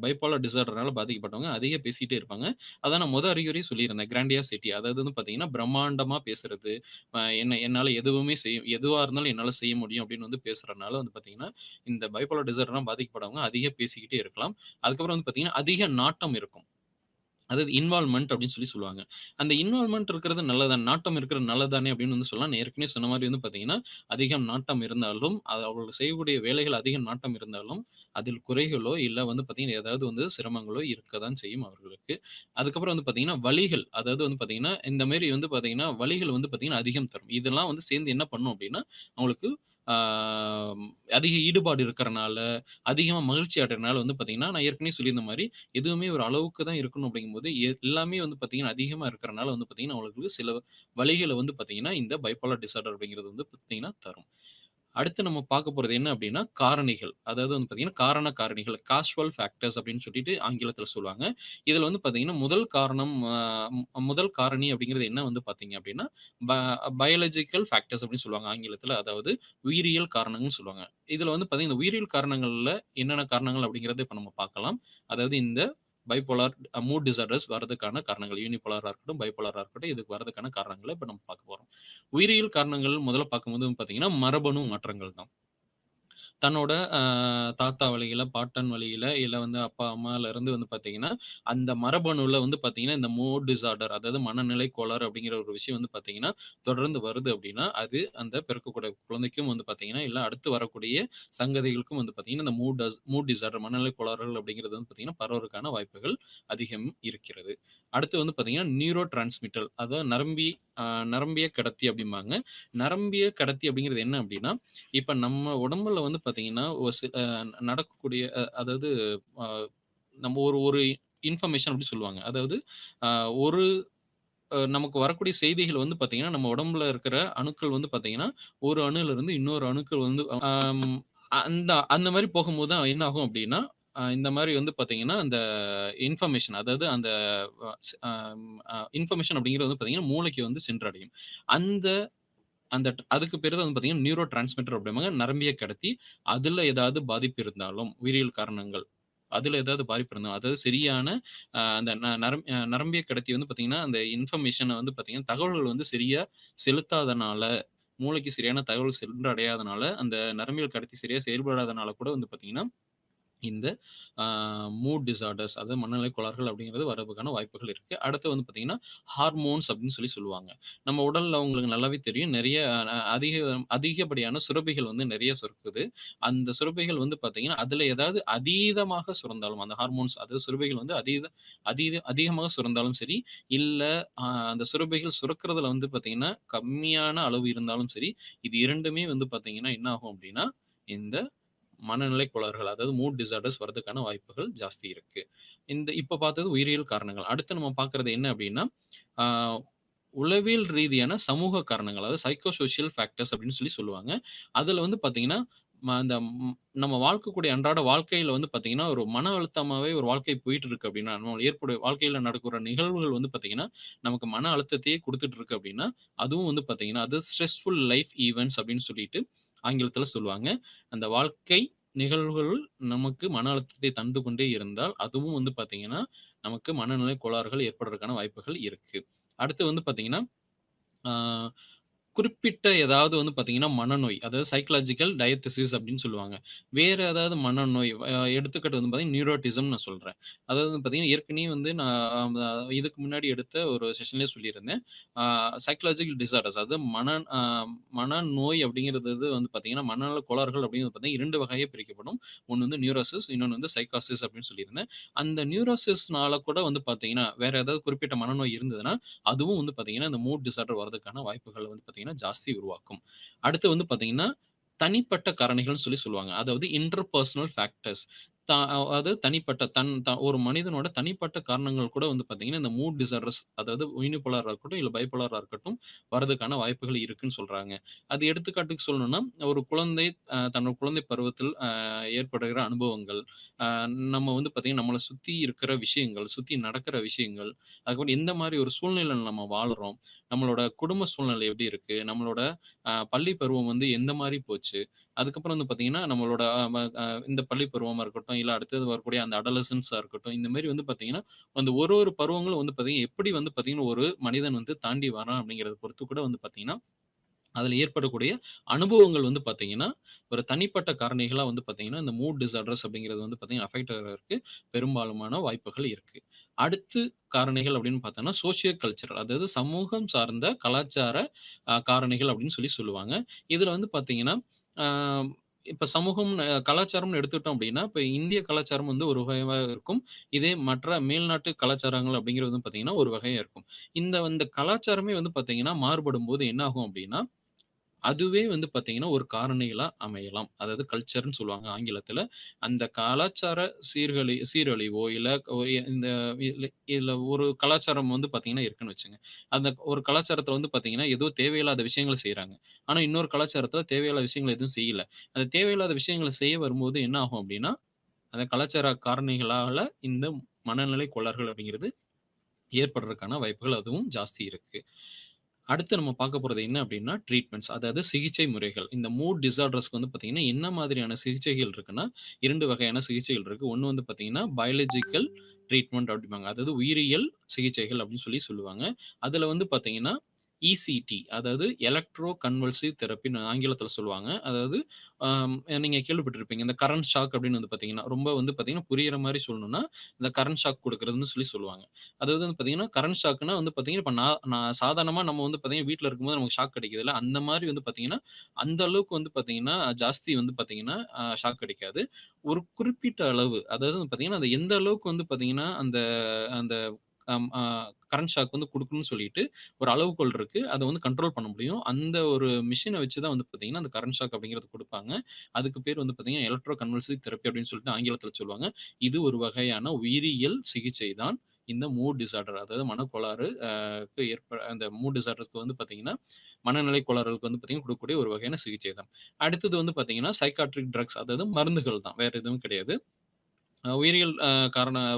பைபோலார் டிஸார்டர்னால பாதிக்கப்பட்டவங்க அதிகம் பேசிட்டே இருப்பாங்க. அதான் நான் அறிகுறியே சொல்லியிருந்தேன். கிராண்டியாசிட்டி அதாவது வந்து பார்த்தீங்கன்னா, பிரம்மாண்டமா பேசுறது. என்னால எதுவா இருந்தாலும் என்னால செய்ய முடியும் அப்படின்னு வந்து பேசுறனால வந்து பார்த்தீங்கன்னா, இந்த பைபோலார் டிஸார்டர்னால பாதிக்கப்பட்டவங்க அதிகம் பேசிக்கிட்டே இருக்கலாம். அதுக்கப்புறம் வந்து பார்த்தீங்கன்னா, அதிக நாட்டம் இருக்கும். அதாவது இன்வால்வ்மென்ட் அப்படின்னு சொல்லுவாங்க. அந்த இன்வால்வ்மென்ட் இருக்கிறது நல்லதுதான். நாட்டம் இருக்கிறது நல்லதுதானே அப்படின்னு வந்து சொல்லலாம். நான் ஏற்கனவே சொன்ன மாரி வந்து பார்த்தீங்கன்னா, அதிகம் நாட்டம் இருந்தாலும், அது அவர்கள் செய்யக்கூடிய வேலைகள் அதிக நாட்டம் இருந்தாலும், அதில் குறைகளோ, இல்ல வந்து பார்த்தீங்கன்னா, ஏதாவது வந்து சிரமங்களோ இருக்க தான் செய்யும் அவர்களுக்கு. அதுக்கப்புறம் வந்து பார்த்தீங்கன்னா, வலிகள் அதாவது வந்து பார்த்தீங்கன்னா, இந்த மாரி வந்து பார்த்தீங்கன்னா, வலிகள் வந்து பார்த்தீங்கன்னா அதிகம் தரும். இதெல்லாம் வந்து சேர்ந்து என்ன பண்ணும் அப்படின்னா, அவங்களுக்கு ஆ அதிக ஈடுபாடு இருக்கிறனால, அதிகமா மகிழ்ச்சி அடைறனால வந்து பார்த்தீங்கன்னா, நான் ஏற்கனவே சொல்லியிருந்த மாரி எதுவுமே ஒரு அளவுக்கு தான் இருக்கணும் அப்படிங்கும்போது, எல்லாமே வந்து பார்த்தீங்கன்னா, அதிகமா இருக்கிறனால வந்து பார்த்தீங்கன்னா, அவங்களுக்கு சில வலிகள வந்து பார்த்தீங்கன்னா, இந்த பைபோலார் டிஸார்டர் அப்படிங்கிறது வந்து பார்த்தீங்கன்னா தரும். அடுத்து நம்ம பார்க்க போறது என்ன அப்படின்னா, காரணிகள். அதாவது வந்து பார்த்தீங்கன்னா, காரண காரணிகள் காசுவல் ஃபேக்டர்ஸ் அப்படின்னு சொல்லிட்டு ஆங்கிலத்தில சொல்லுவாங்க. இதில வந்து பார்த்தீங்கன்னா, முதல் காரணம் முதல் காரணி அப்படிங்கிறது என்ன வந்து பார்த்தீங்க அப்படின்னா, ப பயாலஜிக்கல் ஃபேக்டர்ஸ் அப்படின்னு சொல்லுவாங்க ஆங்கிலத்தில. அதாவது உயிரியல் காரணங்கள்னு சொல்லுவாங்க. இதில வந்து பார்த்தீங்கன்னா, இந்த உயிரியல் காரணங்கள்ல என்னென்ன காரணங்கள் அப்படிங்கிறத இப்ப நம்ம பார்க்கலாம். அதாவது இந்த பைபோலார் மூட் டிஸார்டர்ஸ் வரதுக்கான காரணங்கள். யூனிபோலாரா இருக்கட்டும், பைபோலாரா இருக்கட்டும், இதுக்கு வரதுக்கான காரணங்கள இப்ப நம்ம பார்க்க போறோம். உயிரியல் காரணங்கள் முதல்ல பார்க்கும்போது பார்த்தீங்கன்னா, மரபணு மாற்றங்கள் தான். தன்னோட தாத்தா வழியில, பாட்டன் வழியில, இல்ல வந்து அப்பா, அம்மாலருந்து வந்து பார்த்தீங்கன்னா, அந்த மரபணுல வந்து பார்த்தீங்கன்னா, இந்த மூட் டிஸார்டர் அதாவது மனநிலை கோளாறு அப்படிங்கிற ஒரு விஷயம் வந்து பார்த்தீங்கன்னா, தொடர்ந்து வருது அப்படின்னா, அது அந்த பிறக்கக்கூடிய குழந்தைக்கும் வந்து பார்த்தீங்கன்னா, இல்ல அடுத்து வரக்கூடிய சங்கதிகளுக்கும் வந்து பார்த்தீங்கன்னா, இந்த மூட் டிஸார்டர் மனநிலை கோளாறுகள் அப்படிங்கிறது வந்து பார்த்தீங்கன்னா, பரவறதுக்கான வாய்ப்புகள் அதிகம் இருக்கிறது. அடுத்து வந்து பார்த்தீங்கன்னா, நியூரோ டிரான்ஸ்மிட்டர் அதாவது நரம்பிய கடத்தி அப்படிம்பாங்க. நரம்பிய கடத்தி அப்படிங்கிறது என்ன அப்படின்னா, இப்ப நம்ம உடம்புல வந்து பார்த்தீங்கன்னா, ஒரு நடக்கக்கூடிய அதாவது அ நம்ம ஒரு ஒரு இன்ஃபர்மேஷன் அப்படி சொல்லுவாங்க. அதாவது அ ஒரு நமக்கு வரக்கூடிய செய்திகள் வந்து பார்த்தீங்கன்னா, நம்ம உடம்புல இருக்கிற அணுக்கள் வந்து பார்த்தீங்கன்னா, ஒரு அணுவிலிருந்து இன்னொரு அணுக்கள் வந்து அந்த அந்த மாரி போகும்போது தான் என்ன ஆகும் அப்படின்னா, இந்த மாரி வந்து பார்த்தீங்கன்னா, அந்த இன்ஃபர்மேஷன் அதாவது அந்த அ ஸ் அம் அ இன்ஃபர்மேஷன் அப்படிங்கிறது வந்து பார்த்தீங்கன்னா, மூளைக்கு வந்து சென்றடையும். அந்த அந்த அதுக்கு பேரு தான் வந்து பார்த்தீங்கன்னா, நியூரோ டிரான்ஸ்மிட்டர் அப்படிம்பாங்க. நரம்பிய கடத்தி. அதுல ஏதாவது பாதிப்பு இருந்தாலும், உயிரியல் காரணங்கள். அதுல ஏதாவது பாதிப்பு இருந்தாலும், அதாவது சரியான அந்த நரம்பிய கடத்தி வந்து பார்த்தீங்கன்னா, அந்த இன்ஃபர்மேஷன வந்து பார்த்தீங்கன்னா, தகவல்கள் வந்து சரியா செலுத்தாதனால, மூளைக்கு சரியான தகவல் சென்றடையாதனால, அந்த நரம்பியல் கடத்தி சரியா செயல்படாதனால கூட வந்து பார்த்தீங்கன்னா இந்த ஆ மூட் டிஸார்டர்ஸ் அதாவது மனநிலை கோளாறுகள் அப்படிங்கிறது வரதுக்கான வாய்ப்புகள் இருக்கு. அடுத்து வந்து பார்த்தீங்கன்னா, ஹார்மோன்ஸ் அப்படின்னு சொல்லுவாங்க. நம்ம உடல்ல உங்களுக்கு நல்லாவே தெரியும். நெறைய அதிகப்படியான சுரப்பிகள் வந்து நெறைய சுரக்குது. அந்த சுரப்பிகள் வந்து பார்த்தீங்கன்னா, அதில ஏதாவது அதீதமாக சுரந்தாலும் அந்த ஹார்மோன்ஸ் அதாவது சுரப்பிகள் வந்து அதிகமாக சுரந்தாலும் சரி, இல்ல அந்த சுரப்பிகள் சுரக்கிறதுல வந்து பார்த்தீங்கன்னா, கம்மியான அளவு இருந்தாலும் சரி, இது 2மே வந்து பார்த்தீங்கன்னா என்ன ஆகும் அப்படின்னா, இந்த மனநிலை கோளாறுகள், அதாவது மூட் டிஸார்டர்ஸ் வரதுக்கான வாய்ப்புகள் ஜாஸ்தி இருக்கு. இப்ப பார்த்தது உயிரியல் காரணங்கள். அடுத்து நம்ம பார்க்கிறது என்ன அப்டின்னா, ஆ உளவியல் ரீதியான சமூக காரணங்கள், அதாவது சைக்கோ சோசியல் ஃபேக்டர்ஸ் அப்படின்னு சொல்லுவாங்க. அதுல வந்து பார்த்தீங்கன்னா, அந்த நம்ம வாழ்க்கக்கூடிய அன்றாட வாழ்க்கையில வந்து பார்த்தீங்கன்னா, ஒரு மன அழுத்தமாவே ஒரு வாழ்க்கை போயிட்டு இருக்கு அப்படின்னா, நம்ம வாழ்க்கையில நடக்கிற நிகழ்வுகள் வந்து பார்த்தீங்கன்னா, நமக்கு மன அழுத்தத்தையே குடுத்துட்டு இருக்கு அப்படின்னா, அதுவும் வந்து பார்த்தீங்கன்னா, அது ஸ்ட்ரெஸ்ஃபுல் லைஃப் ஈவென்ட்ஸ் அப்படின்னு சொல்லிட்டு ஆங்கிலத்தில சொல்லுவாங்க. அந்த வாழ்க்கை நிகழ்வுகள் நமக்கு மன அழுத்தத்தை தந்து கொண்டே இருந்தால், அதுவும் வந்து பார்த்தீங்கன்னா, நமக்கு மனநிலை கோளாறுகள் ஏற்படுறதுக்கான வாய்ப்புகள் இருக்கு. அடுத்து வந்து பார்த்தீங்கன்னா, ஆ குறிப்பிட்ட ஏதாவது வந்து பார்த்தீங்கன்னா, மனநோய். அதாவது சைக்காலஜிக்கல் டயத்தசிஸ் அப்படின்னு சொல்லுவாங்க. வேற ஏதாவது மனநோய் எடுத்துக்காட்டு வந்து பார்த்தீங்கன்னா, நியூரோட்டிசம் நான் சொல்றேன். அதாவது வந்து பார்த்தீங்கன்னா, ஏற்கனவே வந்து நான் இதுக்கு முன்னாடி எடுத்த ஒரு செஷன்லயே சொல்லியிருந்தேன். ஆ சைக்காலஜிக்கல் டிஸார்டர்ஸ் அதாவது மனநோய் அப்படிங்கிறது வந்து பார்த்தீங்கன்னா, மனநல கோளாறுகள் அப்படிங்கிறது பார்த்தீங்கன்னா 2 வகையா பிரிக்கப்படும். ஒண்ணு வந்து நியூரோசிஸ், இன்னொன்னு வந்து சைக்காசிஸ் அப்படின்னு சொல்லியிருந்தேன். அந்த நியூரோசிஸ்னால கூட வந்து பார்த்தீங்கன்னா, வேற ஏதாவது குறிப்பிட்ட மனநோய் இருந்ததுன்னா, அதுவும் வந்து பார்த்தீங்கன்னா, இந்த மூட் டிஸார்டர் வரதுக்கான வாய்ப்புகள் வந்து பார்த்தீங்கன்னா, ஜாஸ்தி உருவாக்கும். அடுத்து வந்து பார்த்தீங்கன்னா, தனிப்பட்ட காரணிகள்னு சொல்லுவாங்க. அதாவது இன்டர்பர்சனல் ஃபேக்டர்ஸ். அதாவது தனிப்பட்ட ஒரு மனிதனோட தனிப்பட்ட காரணங்கள் கூட வந்து பார்த்தீங்கன்னா, இந்த மூட் டிஸார்டர்ஸ் அதாவது யூனிபோலாரா இருக்கட்டும், இல்ல பைபோலாரா இருக்கட்டும், வரதுக்கான வாய்ப்புகள் இருக்குன்னு சொல்றாங்க. அது எடுத்துக்காட்டுக்கு சொல்லணும்னா, ஒரு குழந்தை தன்னோட குழந்தை பருவத்தில் ஏற்படுகிற அனுபவங்கள், அ நம்ம வந்து பார்த்தீங்கன்னா, நம்மள சுத்தி இருக்கிற விஷயங்கள், சுத்தி நடக்கிற விஷயங்கள், அதுக்கப்புறம் எந்த மாரி ஒரு சூழ்நிலையில நம்ம வாழுறோம், நம்மளோட குடும்ப சூழ்நிலை எப்படி இருக்கு, நம்மளோட பள்ளி பருவம் வந்து எந்த மாரி போச்சு, அதுக்கப்புறம் வந்து பார்த்தீங்கன்னா, நம்மளோட அ ம அ இந்த பள்ளி பருவமா இருக்கட்டும், இல்ல அடுத்தது வரக்கூடிய அந்த அடாலசன்ஸா இருக்கட்டும், இந்த மாரி வந்து பார்த்தீங்கன்னா, அந்த ஒரு பருவங்களும் வந்து பார்த்தீங்கன்னா, எப்படி வந்து பார்த்தீங்கன்னா, ஒரு மனிதன் வந்து தாண்டி வரான் அப்படிங்கிறத பொறுத்து கூட வந்து பார்த்தீங்கன்னா, அதில ஏற்படக்கூடிய அனுபவங்கள் வந்து பார்த்தீங்கன்னா, ஒரு தனிப்பட்ட காரணிகளா வந்து பார்த்தீங்கன்னா, இந்த மூட் டிஸார்டர்ஸ் அப்படிங்கிறது வந்து பார்த்தீங்கன்னா, அஃபெக்ட் ஆகுறதற்கு பெரும்பாலுமான வாய்ப்புகள் இருக்கு. அடுத்து காரணிகள் அப்படின்னு பார்த்தோம்னா, சோசியோ கல்ச்சரல் அதாவது சமூகம் சார்ந்த கலாச்சார காரணிகள் அப்படின்னு சொல்லுவாங்க. இதில வந்து பார்த்தீங்கன்னா, ஆ இப்ப சமூகம் கலாச்சாரம்னு எடுத்துக்கிட்டோம் அப்படின்னா, இப்ப இந்திய கலாச்சாரம் வந்து ஒரு வகையா இருக்கும். இதே மற்ற மேல்நாட்டு கலாச்சாரங்கள் அப்படிங்கிறது வந்து பார்த்தீங்கன்னா, ஒரு வகையா இருக்கும். இந்த கலாச்சாரமே வந்து பார்த்தீங்கன்னா, மாறுபடும்போது என்ன ஆகும் அப்படின்னா, அதுவே வந்து பார்த்தீங்கன்னா, ஒரு காரணிகளா அமையலாம். அதாவது கல்ச்சர்ன்னு சொல்லுவாங்க ஆங்கிலத்தில. அந்த கலாச்சார சீரழிவோ, இல்ல இந்த இல்ல இதுல ஒரு கலாச்சாரம் வந்து பார்த்தீங்கன்னா இருக்குன்னு வச்சுங்க. அந்த ஒரு கலாச்சாரத்தில வந்து பார்த்தீங்கன்னா, ஏதோ தேவையில்லாத விஷயங்கள செய்றாங்க. ஆனா, இன்னொரு கலாச்சாரத்தில தேவையில்லாத விஷயங்கள எதுவும் செய்யல. அந்த தேவையில்லாத விஷயங்கள செய்ய வரும்போது என்ன ஆகும் அப்டின்னா, அந்த கலாச்சார காரணிகளால இந்த மனநிலை கோளாறுகள் அப்படிங்கிறது ஏற்படுறதுக்கான வாய்ப்புகள் அதுவும் ஜாஸ்தி இருக்கு. அடுத்து நம்ம பார்க்க போறது என்ன அப்டின்னா, ட்ரீட்மெண்ட்ஸ் அதாவது சிகிச்சை முறைகள். இந்த மூட் டிஸார்டர்ஸ்க்கு வந்து பார்த்தீங்கன்னா, என்ன மாதிரியான சிகிச்சைகள் இருக்குன்னா, 2 வகையான சிகிச்சைகள் இருக்கு. ஒண்ணு வந்து பார்த்தீங்கன்னா, பயாலஜிக்கல் ட்ரீட்மெண்ட் அப்டிம்பாங்க. அதாவது உயிரியல் சிகிச்சைகள் அப்டின்னு சொல்லுவாங்க. அதுல வந்து பார்த்தீங்கன்னா, இசிடி அதாவது எலக்ட்ரோ கன்வல்சிவ் தெரப்பின்னு ஆங்கிலத்தில சொல்லுவாங்க. அதாவது நீங்க கேள்விப்பட்டிருப்பீங்க. இந்த கரண்ட் ஷாக் அப்டின்னு வந்து பார்த்தீங்கன்னா, ரொம்ப வந்து பார்த்தீங்கன்னா, புரியிற மாரி சொல்லணும்னா, இந்த கரண்ட் ஷாக் குடுக்குறதுன்னு சொல்லுவாங்க. அதாவது வந்து பார்த்தீங்கன்னா, கரண்ட் ஷாக்ன்னா வந்து பார்த்தீங்கன்னா, இப்ப நான் நான் சாதாரணமா நம்ம வந்து பார்த்தீங்கன்னா, வீட்ல இருக்கும்போது நமக்கு ஷாக் அடிக்குதுல்ல, அந்த மாரி வந்து பார்த்தீங்கன்னா, அந்த அளவுக்கு வந்து பார்த்தீங்கன்னா, ஜாஸ்தி வந்து பார்த்தீங்கன்னா, ஷாக் அடிக்காது. ஒரு குறிப்பிட்ட அளவு, அதாவது வந்து பார்த்தீங்கன்னா, அது எந்த அளவுக்கு வந்து பார்த்தீங்கன்னா, அந்த அந்த அம் அ கரண்ட் ஷாக் வந்து குடுக்கணும்னு சொல்லிட்டு, ஒரு அளவுகோல் இருக்கு. அத வந்து கண்ட்ரோல் பண்ண முடியும். அந்த ஒரு மெஷின வச்சு தான் வந்து பார்த்தீங்கன்னா, அந்த கரண்ட் ஷாக் அப்படிங்கிறது குடுப்பாங்க. அதுக்கு பேர் வந்து பார்த்தீங்கன்னா, எலக்ட்ரோ கன்வல்சிவ் தெரப்பி அப்படின்னு சொல்லிட்டு ஆங்கிலத்தில சொல்லுவாங்க. இது ஒரு வகையான உயிரியல் சிகிச்சை தான். இந்த மூட் டிஸார்டர் அதாவது மனக்கோளாறு அந்த மூட் டிஸார்டர்ஸ்க்கு வந்து பார்த்தீங்கன்னா, மனநிலை கோளாறுகளுக்கு வந்து பார்த்தீங்கன்னா குடுக்கக்கூடிய ஒரு வகையான சிகிச்சை தான். அடுத்தது வந்து பார்த்தீங்கன்னா, சைக்காட்ரிக் ட்ரக்ஸ் அதாவது மருந்துகள் தான். வேற எதுவும் கிடையாது.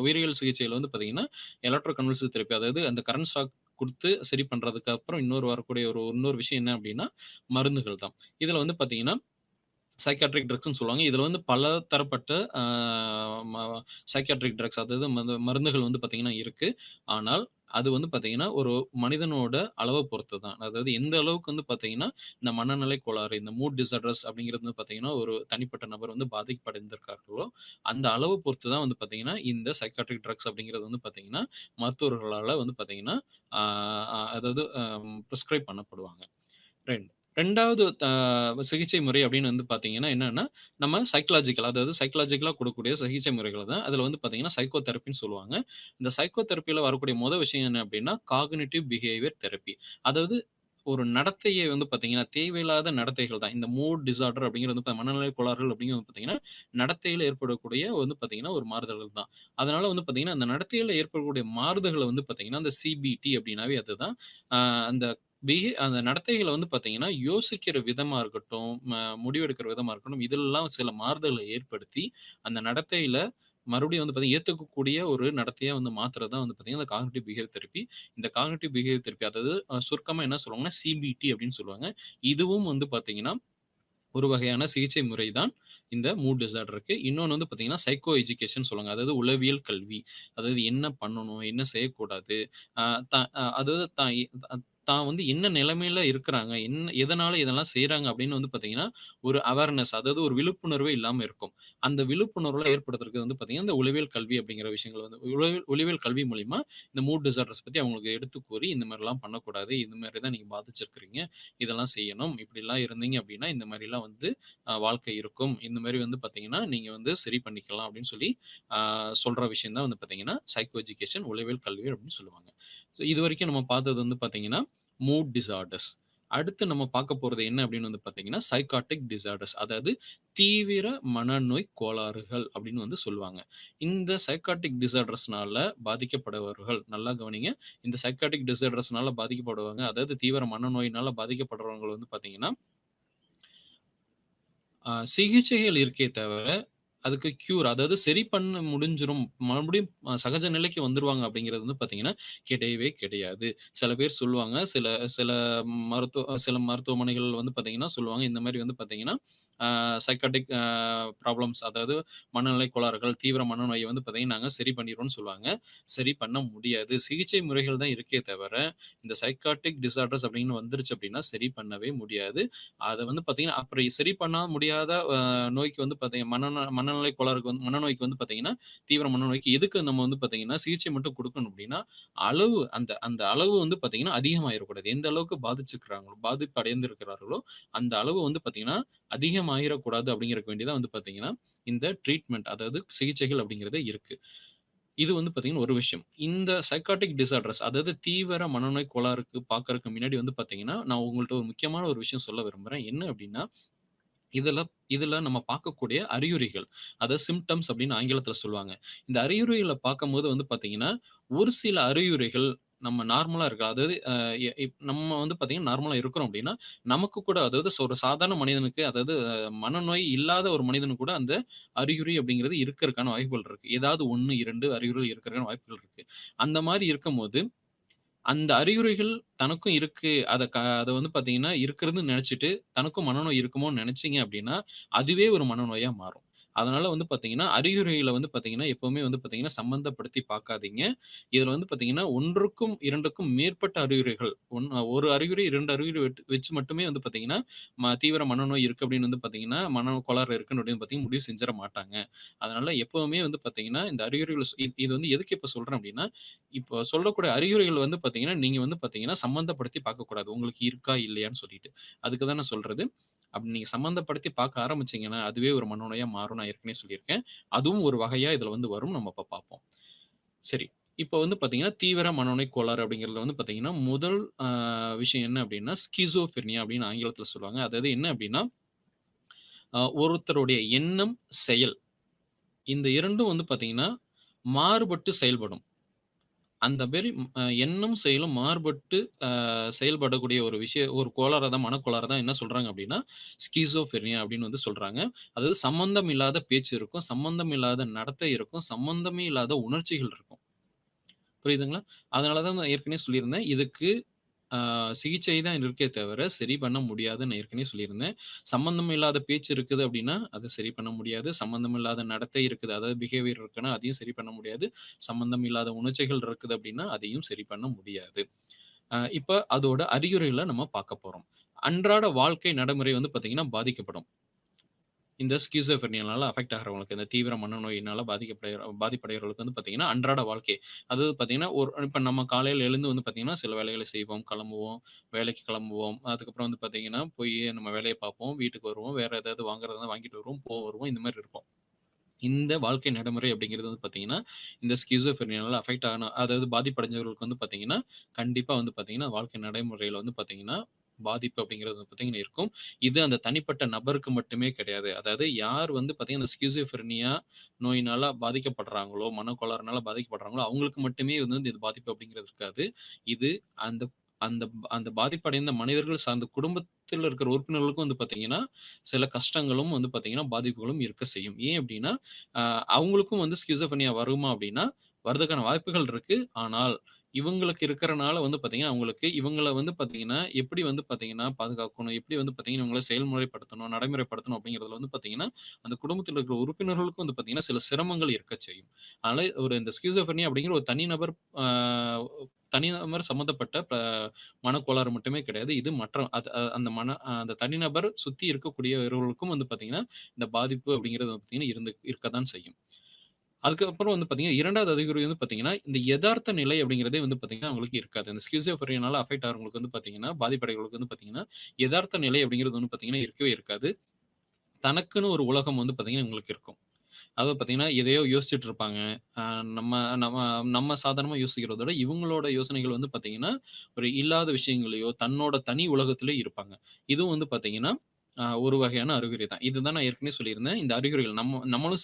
உயிரியல் சிகிச்சையில வந்து பார்த்தீங்கன்னா, எலக்ட்ரோ கன்வல்சிவ் தெரப்பி அதாவது அந்த கரண்ட் ஷாக் குடுத்து சரி பண்றதுக்கு அப்புறம் வரக்கூடிய இன்னொரு விஷயம் என்ன அப்டின்னா, மருந்துகள் தான். இதுல வந்து பார்த்தீங்கன்னா சைக்கியாட்ரிக் ட்ரக்ஸ்ன்னு சொல்லுவாங்க. இதுல வந்து பல தரப்பட்ட அ ம சைக்கியாட்ரிக் ட்ரக்ஸ் அதாவது மருந்துகள் வந்து பார்த்தீங்கன்னா இருக்கு. ஆனால், அது வந்து பார்த்தீங்கன்னா, ஒரு மனிதனோட அளவ பொறுத்து தான். அதாவது எந்த அளவுக்கு வந்து பார்த்தீங்கன்னா, இந்த மனநிலை கோளாறு, இந்த மூட் டிஸார்டர்ஸ் அப்படிங்கிறது வந்து பார்த்தீங்கன்னா, ஒரு தனிப்பட்ட நபர் வந்து பாதிப்படைந்திருக்கார்களோ, அந்த அளவு பொறுத்து தான் வந்து பார்த்தீங்கன்னா, இந்த சைக்கியாட்ரிக் ட்ரக்ஸ் அப்படிங்கிறது வந்து பார்த்தீங்கன்னா, மருத்துவர்களால வந்து பார்த்தீங்கன்னா, ஆ அதாவது பிரிஸ்கிரைப் பண்ணப்படுவாங்க. 2வது சிகிச்சை முறை அப்படின்னு வந்து பார்த்தீங்கன்னா என்னன்னா, நம்ம சைக்காலஜிக்கல் அதாவது சைக்காலஜிக்கலா கொடுக்கக்கூடிய சிகிச்சை முறைகள் தான். அதில வந்து பார்த்தீங்கன்னா, சைக்கோ தெரப்பின்னு சொல்லுவாங்க. இந்த சைக்கோ தெரப்பில வரக்கூடிய விஷயம் என்ன அப்படின்னா, காக்னிட்டிவ் பிஹேவியர் தெரப்பி. அதாவது ஒரு நடத்தையே வந்து பார்த்தீங்கன்னா, தேவையில்லாத நடத்தைகள் தான். இந்த மூட் டிஸார்டர் அப்படிங்கிறது வந்து மனநிலை கோளாறுகள் அப்படிங்கிறது வந்து பார்த்தீங்கன்னா, நடத்தையில ஏற்படக்கூடிய வந்து பார்த்தீங்கன்னா, ஒரு மாறுதல்கள் தான். அதனால வந்து பார்த்தீங்கன்னா, அந்த நடத்தையில ஏற்படக்கூடிய மாறுதல்கள வந்து பார்த்தீங்கன்னா, அந்த சிபிடி அப்படின்னாவே அதுதான். அ அந்த அந்த நடத்தைகள வந்து பார்த்தீங்கன்னா, யோசிக்கிற விதமா இருக்கட்டும், முடிவெடுக்கிற விதமா இருக்கட்டும், இதெல்லாம் சில மாறுதல்கள ஏற்படுத்தி, அந்த நடத்தையில மறுபடியும் வந்து பார்த்தீங்கன்னா, ஏத்துக்கக்கூடிய ஒரு நடத்தையா வந்து மாத்துறது தான் வந்து பார்த்தீங்கன்னா, இந்த காக்னிட்டிவ் பிஹேவியர் தெரப்பி. இந்த காக்னிட்டிவ் பிஹேவியர் தெரப்பி அதாவது சுருக்கமா என்ன சொல்லுவாங்கன்னா, சிபிடி அப்படின்னு சொல்லுவாங்க. இதுவும் வந்து பார்த்தீங்கன்னா, ஒரு வகையான சிகிச்சை முறை தான் இந்த மூட் டிஸார்டருக்கு. இன்னொன்னு வந்து பார்த்தீங்கன்னா, சைக்கோ எஜுகேஷன் சொல்லுவாங்க. அதாவது உளவியல் கல்வி. அதாவது என்ன பண்ணணும்? என்ன செய்யக்கூடாது? அ த அதாவது தான் வந்து என்ன நிலைமையில இருக்கிறாங்க? எதனால இதெல்லாம் செய்றாங்க? அப்படின்னு வந்து பார்த்தீங்கன்னா, ஒரு அவேர்னஸ் அதாவது ஒரு விழிப்புணர்வே இல்லாம இருக்கும். அந்த விழிப்புணர்வுல ஏற்படுத்துறதுக்கு வந்து பார்த்தீங்கன்னா, இந்த உளவியல் கல்வி அப்படிங்கிற விஷயங்கள் வந்து உளவியல் கல்வி மூலியமா இந்த மூட் டிஸார்டர்ஸ் பத்தி அவங்களுக்கு எடுத்து கூறி, இந்த மாரிலாம் பண்ணக்கூடாது. இந்த மாரி தான் நீங்க பாதிச்சிருக்கிறீங்க. இதெல்லாம் செய்யணும். இப்படிலாம் இருந்தீங்க அப்படின்னா, இந்த மாரிலாம் வந்து வாழ்க்கை இருக்கும். இந்த மாரி வந்து பார்த்தீங்கன்னா, நீங்க வந்து சரி பண்ணிக்கலாம் அப்படின்னு சொல்லி சொல்ற விஷயம் தான் வந்து பார்த்தீங்கன்னா, சைக்கோ எஜுகேஷன் உளவியல் கல்வி அப்படின்னு சொல்லுவாங்க. ஸோ இதுவரைக்கும் நம்ம பார்த்தது வந்து பார்த்தீங்கன்னா, மூட் டிஸார்டர்ஸ். அடுத்து நம்ம பார்க்க போறது என்ன அப்படின்னு வந்து பார்த்தீங்கன்னா, சைக்காட்டிக் டிஸார்டர்ஸ். அதாவது தீவிர மனநோய் கோளாறுகள் அப்படின்னு வந்து சொல்லுவாங்க. இந்த சைக்காட்டிக் டிஸார்டர்ஸ்னால பாதிக்கப்படுபவர்கள் நல்லா கவனிங்க. இந்த சைக்காட்டிக் டிஸார்டர்ஸ்னால பாதிக்கப்படுவாங்க. அதாவது தீவிர மனநோயினால பாதிக்கப்படுறவங்க வந்து பார்த்தீங்கன்னா, சிகிச்சைகள் இருக்கே தவிர அதுக்கு க்யூர் அதாவது சரி பண்ண முடிஞ்சிரும். மறுபடியும் சகஜ நிலைக்கு வந்துருவாங்க அப்படிங்கிறது வந்து பார்த்தீங்கன்னா, கிடையவே கிடையாது. சில பேர் சொல்லுவாங்க. சில சில சில மருத்துவமனைகள் வந்து பார்த்தீங்கன்னா சொல்லுவாங்க. இந்த மாரி வந்து பார்த்தீங்கன்னா, சைக்காட்டிக் ப்ராப்ளம்ஸ் அதாவது மனநிலை கோளாறுகள், தீவிர மனநோய வந்து பார்த்தீங்கன்னா, நாங்க சரி பண்ணிருவோம்னு சொல்லுவாங்க. சரி பண்ண முடியாது. சிகிச்சை முறைகள் தான் இருக்கே தவிர, இந்த சைக்காட்டிக் டிஸார்டர்ஸ் அப்படின்னு வந்துருச்சு அப்படின்னா, சரி பண்ணவே முடியாது. அத வந்து பார்த்தீங்கன்னா, அப்புறம் சரி பண்ண முடியாத நோய்க்கு வந்து மனநிலை கோளாறுக்கு வந்து மனநோய்க்கு வந்து பார்த்தீங்கன்னா, தீவிர மனநோய்க்கு எதுக்கு நம்ம வந்து பார்த்தீங்கன்னா, சிகிச்சை மட்டும் குடுக்கணும் அப்டின்னா, அந்த அந்த அளவு வந்து பார்த்தீங்கன்னா, அதிகமாயிறக்கூடாது. எந்த அளவுக்கு பாதிச்சுக்கிறாங்களோ, பாதிப்பு அடைந்திருக்கிறார்களோ, அந்த அளவு வந்து பார்த்தீங்கன்னா, அதிகமாயிறக்கூடாது அப்டிங்கிறதுக்கு வேண்டி தான் வந்து பார்த்தீங்கன்னா, இந்த ட்ரீட்மெண்ட் அதாவது சிகிச்சைகள் அப்டிங்கிறது இருக்கு. இது வந்து பார்த்தீங்கன்னா ஒரு விஷயம். இந்த சைக்காட்டிக் டிஸார்டர்ஸ் அதாவது தீவிர மனநோய் கோளாறுக்கு பார்க்கறக்கு முன்னாடி வந்து பார்த்தீங்கன்னா, நான் உங்கள்ட்ட ஒரு முக்கியமான ஒரு விஷயம் சொல்ல விரும்புறேன். என்ன அப்டின்னா, இதுல இதுல நம்ம பார்க்கக்கூடிய அறிகுறிகள். அதாவது சிம்ப்டம்ஸ் அப்படின்னு ஆங்கிலத்தில சொல்லுவாங்க. இந்த அறிகுறிகள பார்க்கும்போது வந்து பார்த்தீங்கன்னா, ஒரு சில அறிகுறிகள் நம்ம நார்மலா இருக்கா அதாவது அ எ இப் நம்ம வந்து பார்த்தீங்கன்னா, நார்மலா இருக்கிறோம் அப்படின்னா, நமக்கு கூட அதாவது ஒரு சாதாரண மனிதனுக்கு அதாவது மனநோய் இல்லாத ஒரு மனிதனுக்கு கூட அந்த அறிகுறி அப்படிங்கிறது இருக்கறக்கான வாய்ப்புகள் இருக்கு. ஏதாவது 1, 2 அறிகுறிகள் இருக்கறக்கான வாய்ப்புகள் இருக்கு. அந்த மாரி இருக்கும்போது அந்த அறிகுறிகள் தனக்கும் இருக்கு. அத வந்து பார்த்தீங்கன்னா, இருக்கிறதுன்னு நெனச்சுட்டு, தனக்கும் மனநோய் இருக்குமோன்னு நெனச்சீங்க அப்டின்னா, அதுவே ஒரு மனநோயா மாறும். அதனால வந்து பார்த்தீங்கன்னா, அறிகுறிகள வந்து பார்த்தீங்கன்னா, எப்பவுமே வந்து பார்த்தீங்கன்னா, சம்மந்தப்படுத்தி பார்க்காதீங்க. இதுல வந்து பார்த்தீங்கன்னா, 1க்கும் 2க்கும் மேற்பட்ட அறிகுறிகள், ஒரு அறிகுறி, 2 அறிகுறி வச்சு மட்டுமே வந்து பார்த்தீங்கன்னா, தீவிர மனநோய் இருக்கு அப்டின்னு வந்து பார்த்தீங்கன்னா, மன கோளாறு இருக்குன்னு அப்டின்னு பார்த்தீங்கன்னா, முடிவு செஞ்சிற மாட்டாங்க. அதனால எப்பவுமே வந்து பார்த்தீங்கன்னா, இந்த அறிகுறிகள் இது வந்து எதுக்கு இப்ப சொல்றேன் அப்டின்னா, இப்போ சொல்லக்கூடிய அறிகுறிகள் வந்து பார்த்தீங்கன்னா, நீங்க வந்து பார்த்தீங்கன்னா, சம்மந்தப்படுத்தி பார்க்கக்கூடாது. உங்களுக்கு இருக்கா? இல்லையான்னு சொல்லிட்டு. அதுக்கு தான் நான் சொல்றது. அப்படி நீங்க சம்மந்தப்படுத்தி பார்க்க ஆரம்பிச்சீங்கன்னா, அதுவே ஒரு மனநோயா மாறும். நான் ஏற்கனவே சொல்லியிருக்கேன். அதுவும் ஒரு வகையா இதுல வந்து வரும். நம்ம இப்ப பார்ப்போம். சரி. இப்போ வந்து பார்த்தீங்கன்னா, தீவிர மனநோய் கோளாறு அப்படிங்கிறதுல வந்து பார்த்தீங்கன்னா, முதல் விஷயம் என்ன அப்படின்னா, ஸ்கிசோஃப்ரெனியா அப்படின்னு ஆங்கிலத்தில சொல்லுவாங்க. அதாவது என்ன அப்படின்னா, ஒருத்தருடைய எண்ணம், செயல் இந்த 2ம் வந்து பார்த்தீங்கன்னா, மாறுபட்டு செயல்படும். அந்த மாரி எண்ணம், செயலும் மாறுபட்டு செயல்படக்கூடிய ஒரு கோளாற தான் மனக்கோளாற தான் என்ன சொல்றாங்க அப்டின்னா, ஸ்கிசோஃப்ரெனியா அப்டின்னு வந்து சொல்றாங்க. அதாவது சம்மந்தம் இல்லாத பேச்சு இருக்கும், சம்மந்தம் இல்லாத நடத்தை இருக்கும், சம்மந்தமே இல்லாத உணர்ச்சிகள் இருக்கும். புரியுதுங்களா? அதனால தான் நான் ஏற்கனவே சொல்லியிருந்தேன். இதுக்கு சிகிச்சை தான் இருக்கே தவிர, சரி பண்ண முடியாதுன்னு நான் ஏற்கனவே சொல்லியிருந்தேன். சம்மந்தம் இல்லாத பேச்சு இருக்குது அப்டின்னா, அத சரி பண்ண முடியாது. சம்மந்தம் இல்லாத நடத்தை இருக்குது, அதாவது பிஹேவியர் இருக்குன்னா, அதையும் சரி பண்ண முடியாது. சம்மந்தம் இல்லாத உணர்ச்சிகள் இருக்குது அப்டின்னா, அதையும் சரி பண்ண முடியாது. இப்ப அதோட அறிகுறிகள நம்ம பார்க்க போறோம். அன்றாட வாழ்க்கை நடைமுறை வந்து பார்த்தீங்கன்னா பாதிக்கப்படும். இந்த ஸ்கிசோஃப்ரெனியானால அஃபெக்ட் ஆகுறவங்களுக்கு, இந்த தீவிர மனநோயினால பாதிப்படைகிறவர்களுக்கு வந்து பார்த்தீங்கன்னா, அன்றாட வாழ்க்கை. அதாவது பார்த்தீங்கன்னா, இப்ப நம்ம காலையில எழுந்து வந்து பார்த்தீங்கன்னா, சில வேலைகள செய்வோம், கிளம்புவோம், வேலைக்கு கிளம்புவோம். அதுக்கப்புறம் வந்து பார்த்தீங்கன்னா, போய் நம்ம வேலைய பார்ப்போம், வீட்டுக்கு வருவோம், வேற ஏதாவது வாங்குறதா வாங்கிட்டு வருவோம், வருவோம். இந்த மாரி இருப்போம். இந்த வாழ்க்கை நடைமுறை அப்படிங்கிறது வந்து பார்த்தீங்கன்னா, இந்த ஸ்கிசோஃப்ரெனியால அஃபெக்ட் ஆன அதாவது பாதிப்படைஞ்சவர்களுக்கு வந்து பார்த்தீங்கன்னா, கண்டிப்பா வந்து பார்த்தீங்கன்னா, வாழ்க்கை நடைமுறையில வந்து பார்த்தீங்கன்னா, பாதிப்பு அப்படிங்கிறது வந்து பார்த்தீங்கன்னா இருக்கும். இது அந்த தனிப்பட்ட நபருக்கு மட்டுமே கிடையாது. அதாவது யார் வந்து பார்த்தீங்கன்னா, இந்த ஸ்கிசோஃப்ரெனியா நோயினால பாதிக்கப்படுறாங்களோ, மனக்கோளாறுனால பாதிக்கப்படுறாங்களோ, அவங்களுக்கு மட்டுமே வந்து இது பாதிப்பு அப்படிங்கிறது இருக்காது. இது அந்த அந்த அந்த பாதிப்படைந்த மனிதர்கள் சார்ந்த குடும்பத்தில இருக்கிற உறுப்பினர்களுக்கும் வந்து பார்த்தீங்கன்னா, சில கஷ்டங்களும் வந்து பார்த்தீங்கன்னா, பாதிப்புகளும் இருக்க செய்யும். ஏன் அப்படின்னா, அவங்களுக்கும் வந்து ஸ்கிசோஃப்ரெனியா வருமா அப்படின்னா, வரதுக்கான வாய்ப்புகள் இருக்கு. ஆனால், இவங்களுக்கு இருக்கறனால வந்து பார்த்தீங்கன்னா, அவங்களுக்கு இவங்கள வந்து பார்த்தீங்கன்னா, எப்படி வந்து பார்த்தீங்கன்னா பாதுகாக்கணும், எப்படி வந்து பார்த்தீங்கன்னா, இவங்கள செயல்முறைப்படுத்தணும், நடைமுறைப்படுத்தணும் அப்படிங்கிறதுல வந்து பார்த்தீங்கன்னா, அந்த குடும்பத்தில இருக்கிற உறுப்பினர்களுக்கும் வந்து பார்த்தீங்கன்னா, சில சிரமங்கள் இருக்க செய்யும். அதனால ஒரு இந்த ஸ்கிசோஃப்ரெனியா அப்படிங்கிற ஒரு தனிநபர் தனிநபர் சம்மந்தப்பட்ட மனக்கோளாறு மட்டுமே கிடையாது. இது மற்ற அது அந்த அந்த தனிநபர் சுத்தி இருக்கக்கூடியவர்களுக்கும் வந்து பார்த்தீங்கன்னா, இந்த பாதிப்பு அப்படிங்கிறது வந்து பார்த்தீங்கன்னா, இருக்கத்தான் செய்யும். அதுக்கப்புறம் வந்து பார்த்தீங்கன்னா, 2வது அறிகுறி வந்து பார்த்தீங்கன்னா, இந்த எதார்த்த நிலை அப்படிங்கிறதே வந்து பார்த்தீங்கன்னா, அவங்களுக்கு இருக்காது. இந்த ஸ்கிசோஃப்ரெனியானால அஃபெக்ட் ஆகுறவங்களுக்கு வந்து பார்த்தீங்கன்னா, பாதிப்படைறவங்களுக்கு வந்து பார்த்தீங்கன்னா, எதார்த்த நிலை அப்படிங்கிறது வந்து பார்த்தீங்கன்னா, இருக்கவே இருக்காது. தனக்குன்னு ஒரு உலகம் வந்து பார்த்தீங்கன்னா, இவங்களுக்கு இருக்கும். அதாவது பார்த்தீங்கன்னா, எதையோ யோசிச்சுட்டு இருப்பாங்க. அ நம்ம நம்ம நம்ம சாதாரணமா யோசிக்கிறத விட, இவங்களோட யோசனைகள் வந்து பார்த்தீங்கன்னா, ஒரு இல்லாத விஷயங்களையோ, தன்னோட தனி உலகத்திலே இருப்பாங்க. இதுவும் வந்து பார்த்தீங்கன்னா, ஒரு வகையான அறிகுறி தான். இதுதான் நான் ஏற்கனவே சொல்லியிருந்தேன். இந்த அறிகுறிகள் நம்மளும்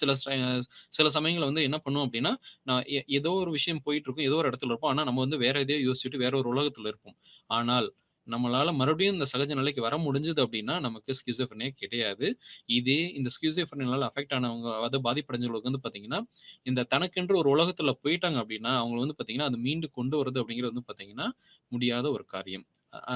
சில சமயங்கள்ல வந்து என்ன பண்ணுவோம் அப்டின்னா, நான் ஏதோ ஒரு விஷயம் போயிட்டுருக்கும். ஏதோ ஒரு இடத்துல இருப்போம். ஆனா, நம்ம வந்து வேற எதையோ யோசிச்சுட்டு வேற ஒரு உலகத்துல இருப்போம். ஆனால், நம்மளால மறுபடியும் இந்த சகஜ நிலைக்கு வர முடிஞ்சது அப்டின்னா, நமக்கு ஸ்கிசோஃப்ரெனியா கிடையாது. இதே இந்த ஸ்கிசோஃப்ரெனியால அஃபெக்ட் ஆனவங்க, அதாவது பாதிப்படைஞ்சவங்களுக்கு வந்து பார்த்தீங்கன்னா, இந்த தனக்கென்று ஒரு உலகத்துல போயிட்டாங்க அப்டின்னா, அவங்கள வந்து பார்த்தீங்கன்னா, அது மீண்டு கொண்டு வரது அப்டிங்கிறது வந்து பார்த்தீங்கன்னா, முடியாத ஒரு காரியம்.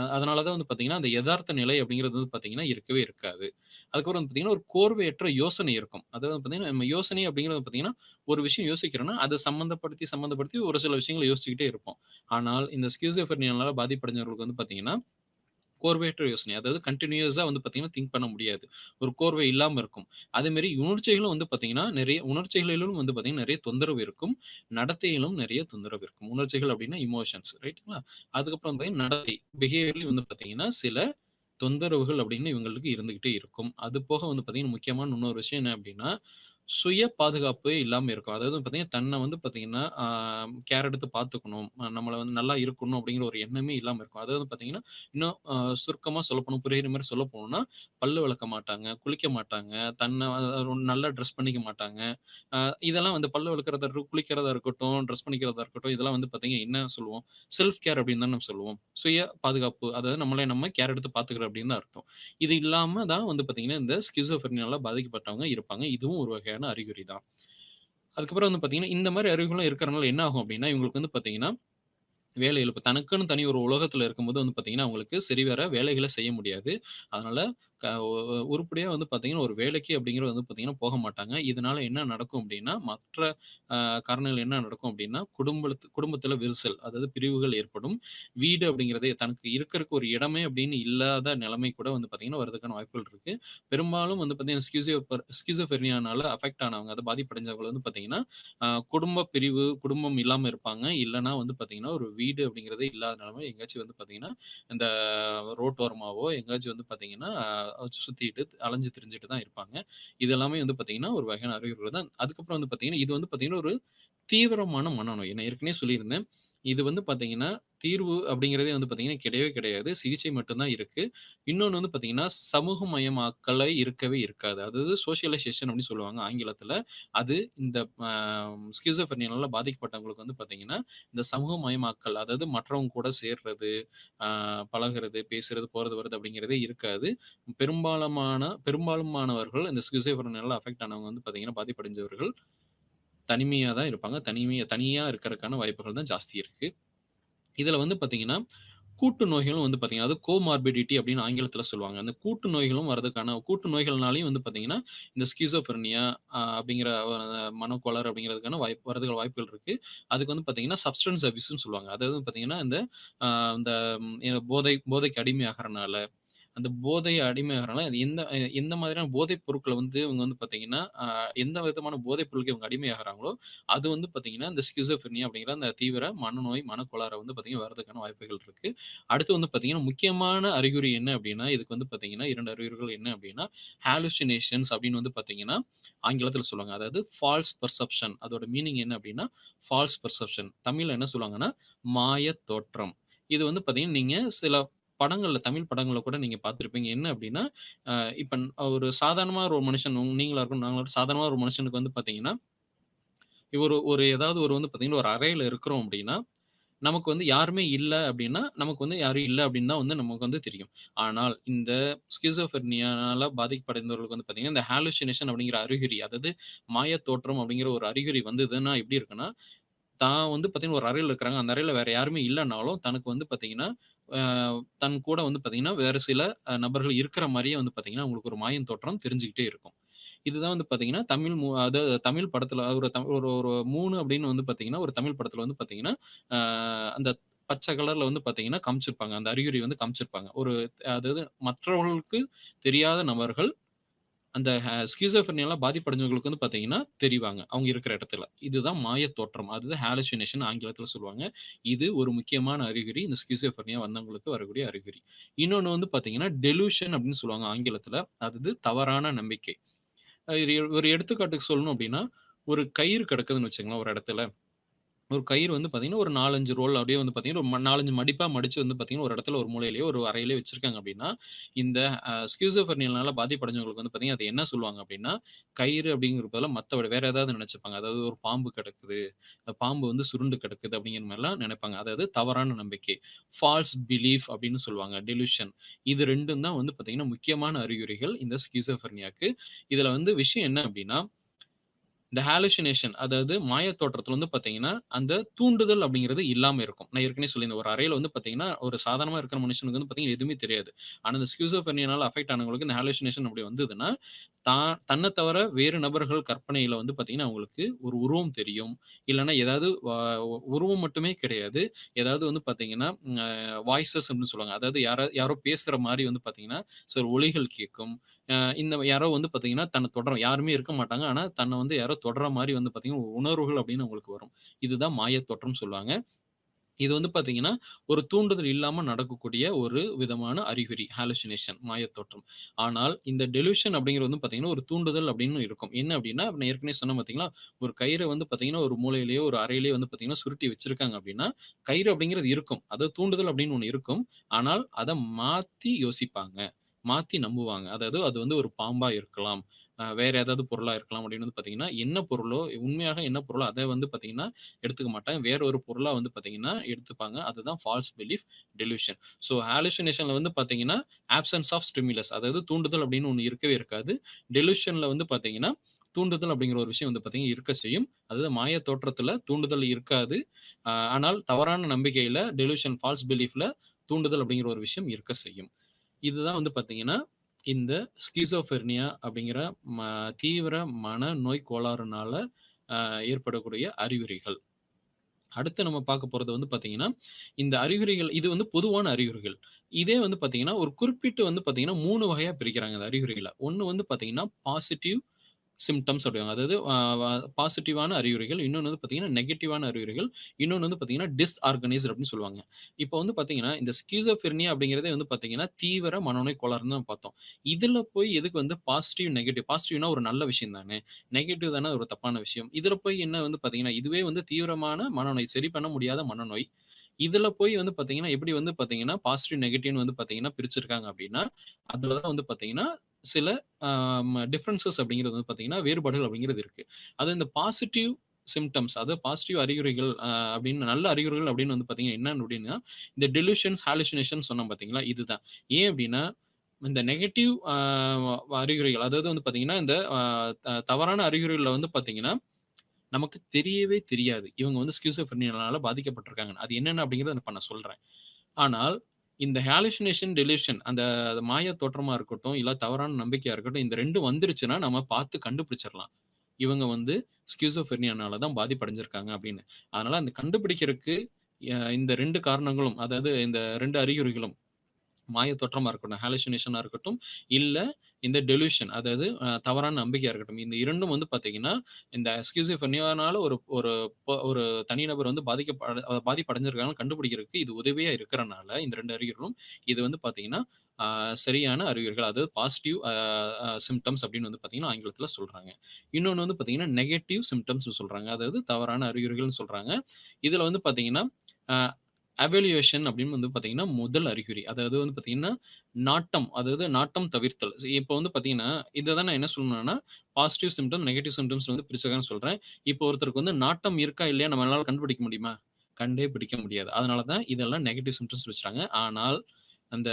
அதனால தான் வந்து பார்த்தீங்கன்னா, அந்த எதார்த்த நிலை அப்டிங்கிறது வந்து பார்த்தீங்கன்னா, இருக்கவே இருக்காது. அதுக்கப்புறம் வந்து பார்த்தீங்கன்னா, ஒரு கோர்வையற்ற யோசனை இருக்கும். அதாவது பார்த்தீங்கன்னா, நம்ம யோசனை அப்டிங்கிறது பார்த்தீங்கன்னா, ஒரு விஷயம் யோசிக்கிறோம்னா, அத சம்மந்தப்படுத்தி ஒரு சில விஷயங்கள யோசிச்சுக்கிட்டே இருப்போம். ஆனால் இந்த ஸ்கிசோஃப்ரெனியானால பாதிப்படைஞ்சவர்களுக்கு வந்து பார்த்தீங்கன்னா, கோர்வையற்ற யோசனை. அதாவது கன்டினியூயஸா வந்து பார்த்தீங்கன்னா, திங்க் பண்ண முடியாது. ஒரு கோர்வை இல்லாம இருக்கும். அதேமாரி உணர்ச்சிகளும் வந்து பார்த்தீங்கன்னா, நெறைய உணர்ச்சிகளிலும் வந்து பார்த்தீங்கன்னா, நெறைய தொந்தரவு இருக்கும். நடத்தையிலும் நெறைய தொந்தரவு இருக்கும். உணர்ச்சிகள் அப்டின்னா எமோஷன்ஸ் ரைட்டுங்களா? அதுக்கப்புறம் பார்த்தீங்கன்னா, நடத்தை பிஹேவியர்லயும் வந்து பார்த்தீங்கன்னா, சில தொந்தரவுகள் அப்படின்னு இவங்களுக்கு இருந்துகிட்டே இருக்கும். அது போக வந்து பார்த்தீங்கன்னா, முக்கியமான இன்னொரு விஷயம் என்ன அப்படின்னா, சுய பாதுகாப்பு இல்லாம இருக்கும். அதாவது பார்த்தீங்கன்னா, தன்னை வந்து பார்த்தீங்கன்னா, கேர் எடுத்து பார்த்துக்கணும். நம்மள வந்து நல்லா இருக்கணும் அப்படிங்கிற ஒரு எண்ணமே இல்லாம இருக்கும். அதாவது பார்த்தீங்கன்னா, இன்னும் சுருக்கமா சொல்லப்போனா புரியிற மாரி சொல்ல போணும்னா, பல்லு விளக்க மாட்டாங்க, குளிக்க மாட்டாங்க, தன்னை நல்லா ட்ரெஸ் பண்ணிக்க மாட்டாங்க. அ இதெல்லாம் வந்து பல்லு விளக்குறதா இருக்கட்டும், குளிக்கிறதா இருக்கட்டும், ட்ரெஸ் பண்ணிக்கிறதா இருக்கட்டும், இதெல்லாம் வந்து பார்த்தீங்கன்னா என்ன சொல்லுவோம்? செல்ஃப் கேர் அப்படின்னு தான் நம்ம சொல்லுவோம். சுய பாதுகாப்பு. அதாவது நம்மள நம்ம கேர் எடுத்து பார்த்துக்கிறோம் அப்படின்னு தான் அர்த்தம். இது இல்லாம தான் வந்து பார்த்தீங்கன்னா, இந்த ஸ்கிசோஃப்ரெனியால பாதிக்கப்பட்டவங்க இருப்பாங்க. இதுவும் ஒரு வகையான அறிகுறி தான். அதுக்கப்புறம் வந்து பார்த்தீங்கன்னா, இந்த மாரி அறிகுறிலாம் இருக்கிறனால என்ன ஆகும் அப்படின்னா, இவங்களுக்கு வந்து பார்த்தீங்கன்னா வேலை இழப்பு. தனக்குன்னு தனி ஒரு உலகத்துல இருக்கும்போது வந்து பார்த்தீங்கன்னா, அவங்களுக்கு சரிவர வேலைகள செய்ய முடியாது. அதனால க ஒ உருப்படியா வந்து பார்த்தீங்கன்னா, ஒரு வேலைக்கு அப்படிங்கிறது வந்து பார்த்தீங்கன்னா, போக மாட்டாங்க. இதனால என்ன நடக்கும் அப்படின்னா, மற்ற காரணங்கள் என்ன நடக்கும் அப்படின்னா, குடும்பத்தில விரிசல், அதாவது பிரிவுகள் ஏற்படும். வீடு அப்படிங்கிறதே தனக்கு இருக்கறக்கு ஒரு இடமே அப்படின்னு இல்லாத நிலைமை கூட வந்து பார்த்தீங்கன்னா, வரதுக்கான வாய்ப்புகள் இருக்கு. பெரும்பாலும் வந்து பார்த்தீங்கன்னா, ஸ்கிசோஃப்ரெனியானால அஃபெக்ட் ஆனவங்க, அதாவது பாதிப்படைஞ்சவங்க வந்து பார்த்தீங்கன்னா, குடும்ப பிரிவு, குடும்பம் இல்லாம இருப்பாங்க. இல்லன்னா வந்து பார்த்தீங்கன்னா, ஒரு வீடு அப்படிங்கிறதே இல்லாத நிலைமை எங்கேயாச்சும் வந்து பார்த்தீங்கன்னா, இந்த ரோட்டோரமாவோ எங்கேயாச்சும் வந்து பார்த்தீங்கன்னா, சுத்திட்டு அலைஞ்சு திரிஞ்சுட்டு தான் இருப்பாங்க. இது எல்லாமே வந்து பார்த்தீங்கன்னா, ஒரு வகையான அறிகுறிகள் தான். அதுக்கப்புறம் வந்து பார்த்தீங்கன்னா, இது வந்து பார்த்தீங்கன்னா, ஒரு தீவிரமான மனநோய். நான் ஏற்கனவே சொல்லியிருந்தேன். இது வந்து பார்த்தீங்கன்னா, தீர்வு அப்படிங்கிறதே வந்து பார்த்தீங்கன்னா, கிடையவே கிடையாது. சிகிச்சை மட்டும் தான் இருக்கு. இன்னொன்னு வந்து பார்த்தீங்கன்னா, சமூகமயமாக்கலே இருக்கவே இருக்காது. அதாவது சோசியலைசேஷன் அப்படின்னு சொல்லுவாங்க ஆங்கிலத்தில. அது இந்த அ ஸ்கிசோஃப்ரெனியால பாதிக்கப்பட்டவங்களுக்கு வந்து பார்த்தீங்கன்னா, இந்த சமூகமயமாக்கல் அதாவது மற்றவங்க கூட சேர்றது, பழகுறது, பேசுறது, போறது, வரது அப்படிங்கிறதே இருக்காது. பெரும்பாலுமானவர்கள் இந்த ஸ்கிசோஃப்ரெனியால அஃபெக்ட் ஆனவங்க வந்து பார்த்தீங்கன்னா, பாதிப்படைஞ்சவர்கள் தனிமையா தான் இருப்பாங்க. தனியா இருக்கறதுக்கான வாய்ப்புகள் தான் ஜாஸ்தி இருக்கு. இதுல வந்து பார்த்தீங்கன்னா, கூட்டு நோய்களும் வந்து பார்த்தீங்கன்னா, அது கோமார்பிடிட்டி அப்படின்னு ஆங்கிலத்தில சொல்லுவாங்க. அந்த கூட்டு நோய்களும் வரதுக்கான கூட்டு நோய்கள்னாலயும் வந்து பார்த்தீங்கன்னா, இந்த ஸ்கிசோஃப்ரெனியா அப்படிங்கிற மனக்கோளாறு அப்படிங்கிறதுக்கான வரதுக்கான வாய்ப்புகள் இருக்கு. அதுக்கு வந்து பார்த்தீங்கன்னா, சப்ஸ்டன்ஸ் அபியூஸ்ன்னு சொல்லுவாங்க. அதாவது பார்த்தீங்கன்னா, இந்த அ இந்த போதைக்கு அடிமையாகறனால, அந்த போதை அடிமையாகுறாங்களா, அது எந்த மாதிரியான போதைப் பொருட்கள வந்து இவங்க வந்து பார்த்தீங்கன்னா, எந்த விதமான போதைப் பொருளுக்கு இவங்க அடிமையாகுறாங்களோ, அது வந்து பார்த்தீங்கன்னா, இந்த ஸ்கிசோஃப்ரெனியா அப்படிங்கிற அந்த தீவிர மனநோய், மனக்கோளாறு வந்து பார்த்தீங்கன்னா வரதுக்கான வாய்ப்புகள் இருக்கு. அடுத்து வந்து பார்த்தீங்கன்னா, முக்கியமான அறிகுறி என்ன அப்படின்னா, இதுக்கு வந்து பார்த்தீங்கன்னா 2 அறிகுறிகள் என்ன அப்படின்னா, ஹாலுசினேஷன்ஸ் அப்படின்னு வந்து பார்த்தீங்கன்னா, ஆங்கிலத்தில சொல்லுவாங்க. அதாவது ஃபால்ஸ் பெர்செப்ஷன் அதோட மீனிங் என்ன அப்படின்னா, ஃபால்ஸ் பெர்செப்ஷன் தமிழ்ல என்ன சொல்லுவாங்கன்னா, மாயத் தோற்றம். இது வந்து பார்த்தீங்கன்னா, நீங்க சில படங்கள்ல தமிழ் படங்கள்ல கூட நீங்க பார்த்திருப்பீங்க. என்ன அப்டின்னா, அ இப்ப ஒரு சாதாரணமா ஒரு மனுஷன் நீங்களா இருக்கட்டும், நாங்களா இருக்கட்டும் சாதாரணமா ஒரு மனுஷனுக்கு வந்து பார்த்தீங்கன்னா, ஒரு ஒரு ஏதாவது ஒரு வந்து பார்த்தீங்கன்னா, ஒரு அறையில இருக்கிறோம் அப்டின்னா, நமக்கு வந்து யாருமே இல்ல அப்டின்னா, நமக்கு வந்து யாரும் இல்ல அப்டின்னு தான் வந்து நமக்கு வந்து தெரியும். ஆனால் இந்த ஸ்கிசோஃப்ரெனியானால பாதிக்கப்படைந்தவர்களுக்கு வந்து பார்த்தீங்கன்னா, இந்த ஹாலுசினேஷன் அப்டிங்கிற அறிகுறி, அதாவது மாயத் தோற்றம் அப்டிங்கிற ஒரு அறிகுறி வந்ததுன்னா எப்டி இருக்குன்னா, தான் வந்து பார்த்தீங்கன்னா, ஒரு அறையில இருக்கிறாங்க. அந்த அறையில வேற யாருமே இல்லனாலும், தனக்கு வந்து பார்த்தீங்கன்னா, அ தன் கூட வந்து பார்த்தீங்கன்னா, வேறு சில நபர்கள் இருக்கிற மாரியே வந்து பார்த்தீங்கன்னா, அவங்களுக்கு ஒரு மாயம் தோற்றம் தெரிஞ்சுகிட்டே இருக்கும். இதுதான் வந்து பார்த்தீங்கன்னா, அதாவது தமிழ் படத்துல ஒரு ஒரு 3 அப்படின்னு வந்து பார்த்தீங்கன்னா, ஒரு தமிழ் படத்துல வந்து பார்த்தீங்கன்னா, அ அந்த பச்சை கலர்ல வந்து பார்த்தீங்கன்னா, காமிச்சிருப்பாங்க. அந்த அறிகுறி வந்து காமிச்சிருப்பாங்க. அதாவது மற்றவர்களுக்கு தெரியாத நபர்கள் அந்த ஸ்கிசோஃப்ரெனியால பாதிப்படைஞ்சவங்களுக்கு வந்து பார்த்தீங்கன்னா, தெரிவாங்க. அவங்க இருக்கிற இடத்துல. இதுதான் மாயத் தோற்றம். அதுதான் ஹாலுசினேஷன் ஆங்கிலத்தில சொல்லுவாங்க. இது ஒரு முக்கியமான அறிகுறி. இந்த ஸ்கிசோஃப்ரெனியா வந்தவங்களுக்கு வரக்கூடிய அறிகுறி. இன்னொன்னு வந்து பார்த்தீங்கன்னா, டெலூஷன் அப்படின்னு சொல்லுவாங்க ஆங்கிலத்தில. அது தவறான நம்பிக்கை. ஒரு எடுத்துக்காட்டுக்கு சொல்லணும் அப்படின்னா, ஒரு கயிறு கிடக்குதுன்னு வச்சுக்கங்களேன் ஒரு இடத்துல. ஒரு கயிறு வந்து பார்த்தீங்கன்னா, ஒரு 4, 5 ரோல் அப்படியே வந்து பார்த்தீங்கன்னா, ஒரு 4, 5 மடிப்பா மடிச்சு வந்து பார்த்தீங்கன்னா, ஒரு இடத்துல ஒரு மூலையிலயோ, ஒரு அறையிலயோ வச்சிருக்காங்க அப்படின்னா, இந்த ஸ்கிசோஃப்ரெனியானால பாதிப்படைஞ்சவங்களுக்கு வந்து பார்த்தீங்கன்னா, அது என்ன சொல்லுவாங்க அப்படின்னா, கயிறு அப்படிங்கிறதுக்கு பதிலா வேற ஏதாவது நெனச்சுப்பாங்க. அதாவது ஒரு பாம்பு கிடக்குது, பாம்பு வந்து சுருண்டு கிடக்குது அப்படிங்கிற மாரிலாம் நெனைப்பாங்க. அதாவது தவறான நம்பிக்கை. ஃபால்ஸ் பிலீஃப் அப்படின்னு சொல்லுவாங்க. டெலூஷன். இது 2ம் தான் வந்து பார்த்தீங்கன்னா, முக்கியமான அறிகுறிகள் இந்த ஸ்கிசோஃப்ரெனியாக்கு. இதுல வந்து விஷயம் என்ன அப்படின்னா இந்த ஹாலுசினேஷன் அதாவது மாயத் தோற்றத்துல வந்து பார்த்தீங்கன்னா, அந்த தூண்டுதல் அப்படிங்கிறது இல்லாம இருக்கும். நான் ஏற்கனவே சொல்லியிருந்தேன். ஒரு அறையில வந்து பார்த்தீங்கன்னா, ஒரு சாதாரணமா இருக்கிற மனுஷனுக்கு வந்து பார்த்தீங்கன்னா, எதுவுமே தெரியாது. ஆனா, இந்த ஸ்கிசோஃப்ரெனியானால அஃபெக்ட் ஆனவங்களுக்கு இந்த ஹாலுசினேஷன் அப்படி வந்ததுன்னா, தன்ன தவிர வேறு நபர்கள் கற்பனையில வந்து பார்த்தீங்கன்னா, அவங்களுக்கு ஒரு உருவம் தெரியும். இல்லன்னா ஏதாவது உருவம் மட்டுமே கிடையாது. ஏதாவது வந்து பார்த்தீங்கன்னா, வாய்ஸஸ் அப்படின்னு சொல்லுவாங்க. அதாவது யாரோ பேசுற மாரி வந்து பார்த்தீங்கன்னா, சில ஒலிகள் கேட்கும். இந்த யாரோ வந்து பார்த்தீங்கன்னா, தன்ன யாருமே இருக்க மாட்டாங்க. ஆனா, தன்ன வந்து யாரோ தொடர மாரி வந்து பார்த்தீங்கன்னா, உணர்வுகள் அப்படின்னு உங்களுக்கு வரும். இதுதான் மாயத் தோற்றம்னு சொல்லுவாங்க. இது வந்து பார்த்தீங்கன்னா, ஒரு தூண்டுதல் இல்லாம நடக்கக்கூடிய ஒரு விதமான அறிகுறி. ஹாலுசினேஷன் மாயத் தோற்றம். ஆனால், இந்த டெலூஷன் அப்படிங்கிறது வந்து பார்த்தீங்கன்னா, ஒரு தூண்டுதல் அப்படின்னு இருக்கும். என்ன அப்படின்னா, நான் ஏற்கனவே சொன்னேன் பார்த்தீங்களா, ஒரு கயிற வந்து பார்த்தீங்கன்னா, ஒரு மூலையிலேயோ, ஒரு அறையிலேயோ வந்து பார்த்தீங்கன்னா, சுருட்டி வச்சிருக்காங்க அப்படின்னா, கயிறு அப்படிங்கிறது இருக்கும். அதாவது தூண்டுதல் அப்படின்னு ஒண்ணு இருக்கும். ஆனால், அத மாத்தி யோசிப்பாங்க. மாத்தி நம்புவாங்க. அதாவது அது வந்து ஒரு பாம்பா இருக்கலாம். வேற ஏதாவது பொருளா இருக்கலாம் அப்படின்னு வந்து பார்த்தீங்கன்னா, என்ன பொருளோ உண்மையாக என்ன பொருளோ அத வந்து பார்த்தீங்கன்னா, எடுத்துக்க மாட்டாங்க. வேற ஒரு பொருளா வந்து பார்த்தீங்கன்னா, எடுத்துப்பாங்க. அதுதான் ஃபால்ஸ் பிலீஃப், டெலூஷன். ஸோ ஹாலுசினேஷன்ல வந்து பார்த்தீங்கன்னா, ஆப்சென்ஸ் ஆஃப் ஸ்டிமுலஸ் அதாவது தூண்டுதல் அப்படின்னு ஒண்ணு இருக்கவே இருக்காது. டெலூஷன்ல வந்து பார்த்தீங்கன்னா, தூண்டுதல் அப்படிங்கிற ஒரு விஷயம் வந்து பார்த்தீங்கன்னா, இருக்க செய்யும். அதாவது மாய தோற்றத்துல தூண்டுதல் இருக்காது. ஆனால் தவறான நம்பிக்கையில டெலூஷன், ஃபால்ஸ் பிலீஃப்ல தூண்டுதல் அப்படிங்கிற ஒரு விஷயம் இருக்க செய்யும். இதுதான் வந்து பார்த்தீங்கன்னா, இந்த ஸ்கிசோஃப்ரெனியா அப்படிங்கிற ம தீவிர மனநோய் கோளாறுனால ஏற்படக்கூடிய அறிகுறிகள். அடுத்து நம்ம பார்க்க போறது வந்து பார்த்தீங்கன்னா, இந்த அறிகுறிகள் இது வந்து பொதுவான அறிகுறிகள். இதே வந்து பார்த்தீங்கன்னா, ஒரு குறிப்பிட்டு வந்து பார்த்தீங்கன்னா 3 வகையா பிரிக்கிறாங்க இந்த அறிகுறிகள. ஒண்ணு வந்து பார்த்தீங்கன்னா, பாசிட்டிவ் சிம்ப்டம்ஸ் அப்படிவாங்க. அதாவது அ வ பாசிட்டிவான அறிகுறிகள். இன்னொன்னு வந்து பார்த்தீங்கன்னா, நெகட்டிவான அறிகுறிகள். இன்னொன்னு வந்து பார்த்தீங்கன்னா, டிஸ்ஆர்கனைஸ்ட் அப்படின்னு சொல்லுவாங்க. இப்போ வந்து பார்த்தீங்கன்னா, இந்த ஸ்கிசோஃப்ரெனியா அப்படிங்கிறதே வந்து பார்த்தீங்கன்னா, தீவிர மனநோய் கோளாறுன்னு தான் பார்த்தோம். இதுல போய் எதுக்கு வந்து பாசிட்டிவ், நெகட்டிவ் பாசிட்டிவ்னா ஒரு நல்ல விஷயம் தானே. நெகட்டிவ் தானே ஒரு தப்பான விஷயம். இதுல போய் என்ன வந்து பார்த்தீங்கன்னா, இதுவே வந்து தீவிரமான மனநோய். சரி பண்ண முடியாத மனநோய். இதுல போய் வந்து பார்த்தீங்கன்னா, எப்படி வந்து பார்த்தீங்கன்னா, பாசிட்டிவ், நெகட்டிவ்ன்னு வந்து பார்த்தீங்கன்னா பிரிச்சிருக்காங்க அப்படின்னா, அதுல தான் வந்து பார்த்தீங்கன்னா, சில டிஃபரன்ஸஸ் அப்படிங்கிறது வந்து பார்த்தீங்கன்னா, வேறுபாடுகள் அப்படிங்கிறது இருக்கு. அது இந்த பாசிட்டிவ் சிம்ப்டம்ஸ் அதாவது பாசிட்டிவ் அறிகுறிகள் அப்படின்னு நல்ல அறிகுறிகள் அப்படின்னு வந்து பார்த்தீங்கன்னா, என்னன்னு அப்படின்னா, இந்த டெலூஷன்ஸ், ஹாலுசினேஷன் சொன்னோம் பார்த்தீங்களா? இதுதான். ஏன் அப்படின்னா, இந்த நெகட்டிவ் அறிகுறிகள் அதாவது வந்து பார்த்தீங்கன்னா, இந்த அ த தவறான அறிகுறிகள்ல வந்து பார்த்தீங்கன்னா, நமக்கு தெரியவே தெரியாது. இவங்க வந்து ஸ்கிசோஃப்ரெனியானால பாதிக்கப்பட்டிருக்காங்கன்னு. அது என்னென்ன அப்படிங்கிறத இப்ப நான் சொல்றேன். ஆனால் இந்த ஹாலுசினேஷன், டெலூஷன் அந்த மாய தோற்றமா இருக்கட்டும், இல்ல தவறான நம்பிக்கையா இருக்கட்டும், இந்த 2 வந்துருச்சுன்னா நம்ம பார்த்து கண்டுபிடிச்சிரலாம். இவங்க வந்து ஸ்கிசோஃப்ரெனியானால தான் பாதிப்படைஞ்சிருக்காங்க அப்படின்னு. அதனால அந்த கண்டுபிடிக்கிறதுக்கு இந்த 2 காரணங்களும், அதாவது இந்த 2 அறிகுறிகளும் மாய தோற்றமா இருக்கட்டும், ஹாலுசினேஷனா இருக்கட்டும், இல்ல இந்த டெலூஷன் அதாவது தவறான நம்பிக்கையா இருக்கட்டும். இந்த 2ம் வந்து பார்த்தீங்கன்னா, இந்த ஸ்கிசோஃப்ரெனியானால ஒரு ஒரு ஒரு தனிநபர் வந்து பாதிப்படைஞ்சிருக்காங்கன்னு கண்டுபிடிக்கிறதுக்கு இது உதவியா இருக்கிறனால, இந்த 2 அறிகுறிகளும் இது வந்து பார்த்தீங்கன்னா, சரியான அறிகுறிகள். அதாவது பாசிட்டிவ் சிம்ப்டம்ஸ் அப்படின்னு வந்து பார்த்தீங்கன்னா, ஆங்கிலத்தில சொல்றாங்க. இன்னொன்னு வந்து பார்த்தீங்கன்னா, நெகட்டிவ் சிம்ப்டம்ஸ்னு சொல்றாங்க. அதாவது தவறான அறிகுறிகள்னு சொல்றாங்க. இதுல வந்து பார்த்தீங்கன்னா, அ அவலுயேஷன் அப்படின்னு வந்து பார்த்தீங்கன்னா, முதல் அறிகுறி. அதாவது வந்து பார்த்தீங்கன்னா, நாட்டம் தவிர்த்தல். இப்போ வந்து பார்த்தீங்கன்னா, இத தான் நான் என்ன சொல்லணும்னா, பாசிட்டிவ் சிம்ப்டம், நெகட்டிவ் சிம்ப்டம்ஸ் வந்து பிரிச்சுக்கன்னு சொல்றேன். இப்போ ஒருத்தருக்கு வந்து நாட்டம் இருக்கா, இல்லையா நம்மளால கண்டுபிடிக்க முடியுமா? கண்டே பிடிக்க முடியாது. அதனால தான் இதெல்லாம் நெகட்டிவ் சிம்ப்டம்ஸ் வச்சுட்டாங்க. ஆனால், அந்த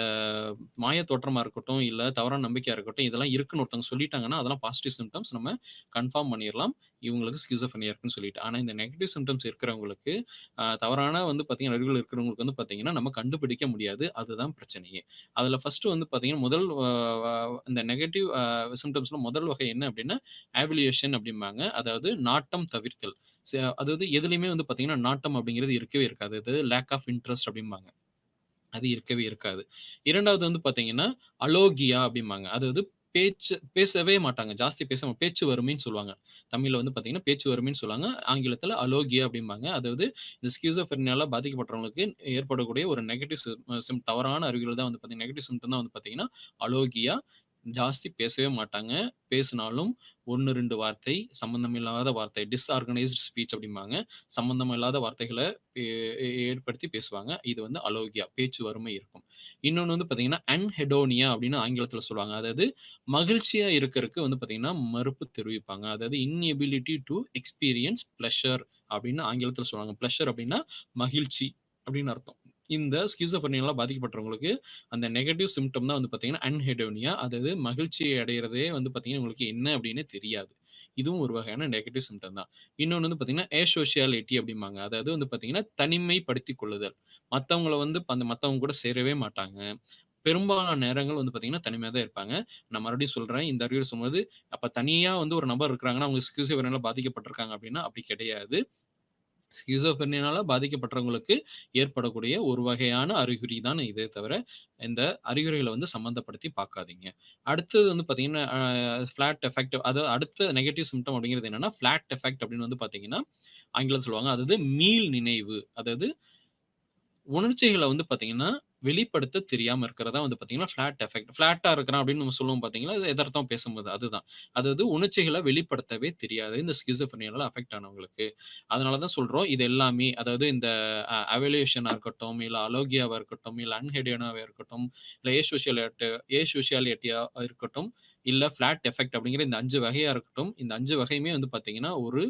மாய தோற்றமா இருக்கட்டும், இல்ல தவறான நம்பிக்கையா இருக்கட்டும், இதெல்லாம் இருக்குன்னு ஒருத்தவங்க சொல்லிட்டாங்கன்னா, அதெல்லாம் பாசிட்டிவ் சிம்ப்டம்ஸ் நம்ம கன்ஃபார்ம் பண்ணிறலாம். இவங்களுக்கு ஸ்கிசோஃப்ரெனியா இருக்குன்னு சொல்லிட்டு. ஆனா இந்த நெகட்டிவ் சிம்ப்டம்ஸ் இருக்கிறவங்களுக்கு, தவறான வந்து பார்த்தீங்கன்னா, அறிகுறிகள் இருக்கிறவங்களுக்கு வந்து பார்த்தீங்கன்னா, நம்ம கண்டுபிடிக்க முடியாது. அதுதான் பிரச்சனையே. அதுல ஃபர்ஸ்ட்டு வந்து பார்த்தீங்கன்னா, முதல் இந்த நெகட்டிவ் சிம்ப்டம்ஸ்ல முதல் வகை என்ன அப்டின்னா, ஆவிலியேஷன் அப்டிம்பாங்க. அதாவது நாட்டம் தவிர்த்தல். அதாவது எதுலயுமே வந்து பார்த்தீங்கன்னா, நாட்டம் அப்டிங்கிறது இருக்கவே இருக்காது. அது லேக் ஆஃப் இன்ட்ரெஸ்ட் அப்டிம்பாங்க. அது இருக்கவே இருக்காது. 2வது வந்து பார்த்தீங்கன்னா, அலோகியா அப்டிம்பாங்க. அதாவது பேசவே மாட்டாங்க. ஜாஸ்தி பேச்சு வறுமைன்னு சொல்லுவாங்க. தமிழ்ல வந்து பார்த்தீங்கன்னா, பேச்சு வறுமைன்னு சொல்லுவாங்க. ஆங்கிலத்தில அலோகியா அப்டிம்பாங்க. அதாவது இந்த ஸ்கிசோஃப்ரெனியால பாதிக்கப்பட்டவங்களுக்கு ஏற்படக்கூடிய ஒரு நெகட்டிவ் தவறான அறிகுறிகள் தான் வந்து பார்த்தீங்கன்னா, நெகட்டிவ் சிம்ப்டம் தான் வந்து பார்த்தீங்கன்னா, அலோகியா. ஜாஸ்தி பேசவே மாட்டாங்க. பேசினாலும் 1, 2 வார்த்தை, சம்மந்தம் இல்லாத வார்த்தை, டிஸ்ஆர்கனைஸ்ட் ஸ்பீச் அப்டிம்பாங்க. சம்மந்தம் இல்லாத வார்த்தைகள எ ஏற்படுத்தி பேசுவாங்க. இது வந்து அலோகியா, பேச்சு வறுமை இருக்கும். இன்னொன்னு வந்து பார்த்தீங்கன்னா, அன்ஹெடோனியா அப்படின்னு ஆங்கிலத்தில சொல்லுவாங்க. அதாவது மகிழ்ச்சியா இருக்கறக்கு வந்து பார்த்தீங்கன்னா, மறுப்பு தெரிவிப்பாங்க. அதாவது இன்எபிலிட்டி டூ எக்ஸ்பீரியன்ஸ் பிளஷர் அப்படின்னு ஆங்கிலத்தில சொல்லுவாங்க. பிளஷர் அப்படின்னா மகிழ்ச்சி அப்படின்னு அர்த்தம். இந்த ஸ்கிசோஃப்ரெனியால பாதிக்கப்பட்டவங்களுக்கு அந்த நெகட்டிவ் சிம்ப்டம் தான் வந்து பார்த்தீங்கன்னா, அன்ஹெடோனியா. அதாவது மகிழ்ச்சி அடையறதே வந்து பார்த்தீங்கன்னா, உங்களுக்கு என்ன அப்படின்னே தெரியாது. இதுவும் ஒரு வகையான நெகட்டிவ் சிம்ப்டம் தான். இன்னொன்னு வந்து பார்த்தீங்கன்னா, ஏசோஷியாலிட்டி அப்படிம்பாங்க. அதாவது வந்து பார்த்தீங்கன்னா, தனிமைப்படுத்திக் கொள்ளுதல். மத்தவங்கள வந்து மத்தவங்க கூட சேரவே மாட்டாங்க. பெரும்பாலான நேரங்கள் வந்து பார்த்தீங்கன்னா, தனிமையா தான் இருப்பாங்க. நான் மறுபடியும் சொல்றேன், இந்த அறிகுறி சொல்லும்போது, அப்ப தனியா வந்து ஒரு நபர் இருக்கிறாங்கன்னா, அவங்க ஸ்கிசோஃப்ரெனியால பாதிக்கப்பட்டிருக்காங்க அப்படின்னா, அப்படி கிடையாது. ஸ்கிசோஃப்ரெனியால பாதிக்கப்பட்டவங்களுக்கு ஏற்படக்கூடிய ஒரு வகையான அறிகுறி தான் இதே தவிர, இந்த அறிகுறிகள வந்து சம்மந்தப்படுத்தி பார்க்காதீங்க. அடுத்தது வந்து பார்த்தீங்கன்னா, ஃப்ளாட் எஃபெக்ட் அதாவது அடுத்த நெகட்டிவ் சிம்ப்டம் அப்படிங்கிறது என்னன்னா, ஃப்ளாட் எஃபெக்ட் அப்படின்னு வந்து பார்த்தீங்கன்னா, ஆங்கிலத்தில சொல்லுவாங்க. அதாவது மீள் நினைவு. அதாவது உணர்ச்சிகள வந்து பார்த்தீங்கன்னா, வெளிப்படுத்த தெரியாம இருக்கிறது தான் வந்து பார்த்தீங்கன்னா, ஃப்ளாட் எஃபெக்ட். ஃப்ளாட்டா இருக்கிறான் அப்படின்னு நம்ம சொல்லுவோம் பார்த்தீங்களா, எதார்த்தமா பேசும்போது அதுதான். அதாவது உணர்ச்சிகள வெளிப்படுத்தவே தெரியாது. இந்த ஸ்கிசோஃப்ரெனியால அஃபெக்ட் ஆனவங்களுக்கு. அதனால தான் சொல்றோம், இது எல்லாமே அதாவது இந்த அவலுயேஷனா இருக்கட்டும், இல்ல அலோகியாவா இருக்கட்டும், இல்ல அன்ஹெடோனாவா இருக்கட்டும், இல்ல ஏசோஷியாலிட்டியா இருக்கட்டும், இல்ல ஃப்ளாட் எஃபெக்ட் அப்படிங்கிற இந்த 5 வகையா இருக்கட்டும், இந்த 5 வகையுமே வந்து பார்த்தீங்கன்னா, ஒரு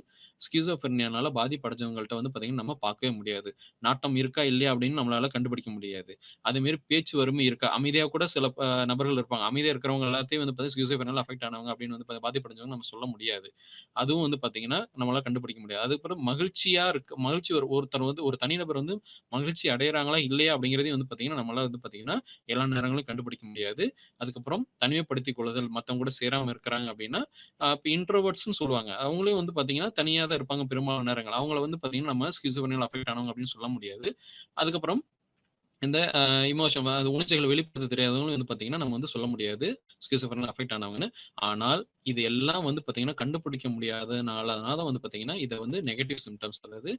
ஸ்கிசோஃப்ரெனியானால பாதிப்படைஞ்சவங்கள்ட்ட வந்து பார்த்தீங்கன்னா, நம்ம பார்க்கவே முடியாது. நாட்டம் இருக்கா, இல்லையா அப்படின்னு நம்மளால கண்டுபிடிக்க முடியாது. அதேமாரி பேச்சு வறுமை இருக்கா, அமைதியா கூட சில நபர்கள் இருப்பாங்க. அமைதியா இருக்கிறவங்க எல்லாத்தையும் வந்து பார்த்தீங்கன்னா, ஸ்கிசோஃப்ரெனியால அஃபெக்ட் ஆனவங்க அப்படின்னு வந்து பாதிப்படைஞ்சவங்க நம்ம சொல்ல முடியாது. அதுவும் வந்து பார்த்தீங்கன்னா, நம்மளால கண்டுபிடிக்க முடியாது. அதுக்கப்புறம் மகிழ்ச்சி ஒருத்தர் வந்து ஒரு தனிநபர் வந்து மகிழ்ச்சி அடையறாங்களா, இல்லையா அப்படிங்கிறதையும் வந்து பார்த்தீங்கன்னா, நம்மளால வந்து பார்த்தீங்கன்னா, எல்லா நேரங்களையும் கண்டுபிடிக்க முடியாது. அதுக்கப்புறம் தனிமைப்படுத்திக் கொள்ளுதல், மத்தவங்க கூட சேராம இருக்கிறாங்க அப்படின்னா, இப்ப இன்ட்ரோவர்ட்ஸ்ன்னு சொல்லுவாங்க. அவங்களும் வந்து பார்த்தீங்கன்னா, தனியா தான் இருப்பாங்க பெரும்பாலான நேரங்கள். அவங்கள வந்து பார்த்தீங்கன்னா, நம்ம ஸ்கிசோஃப்ரெனியால அஃபெக்ட் ஆனவங்க அப்படின்னு சொல்ல முடியாது. அதுக்கப்புறம் இந்த அது உணர்ச்சிகள வெளிப்படுத்த தெரியாதவங்களும் வந்து பார்த்தீங்கன்னா, நம்ம வந்து சொல்ல முடியாது. ஸ்கிசோஃப்ரெனியால அஃபெக்ட் ஆனவங்கன்னு. ஆனால், இது எல்லாம் வந்து பார்த்தீங்கன்னா, கண்டுபிடிக்க முடியாதனால தான் வந்து பார்த்தீங்கன்னா, இத வந்து நெகட்டிவ் சிம்ப்டம்ஸ் அதாவது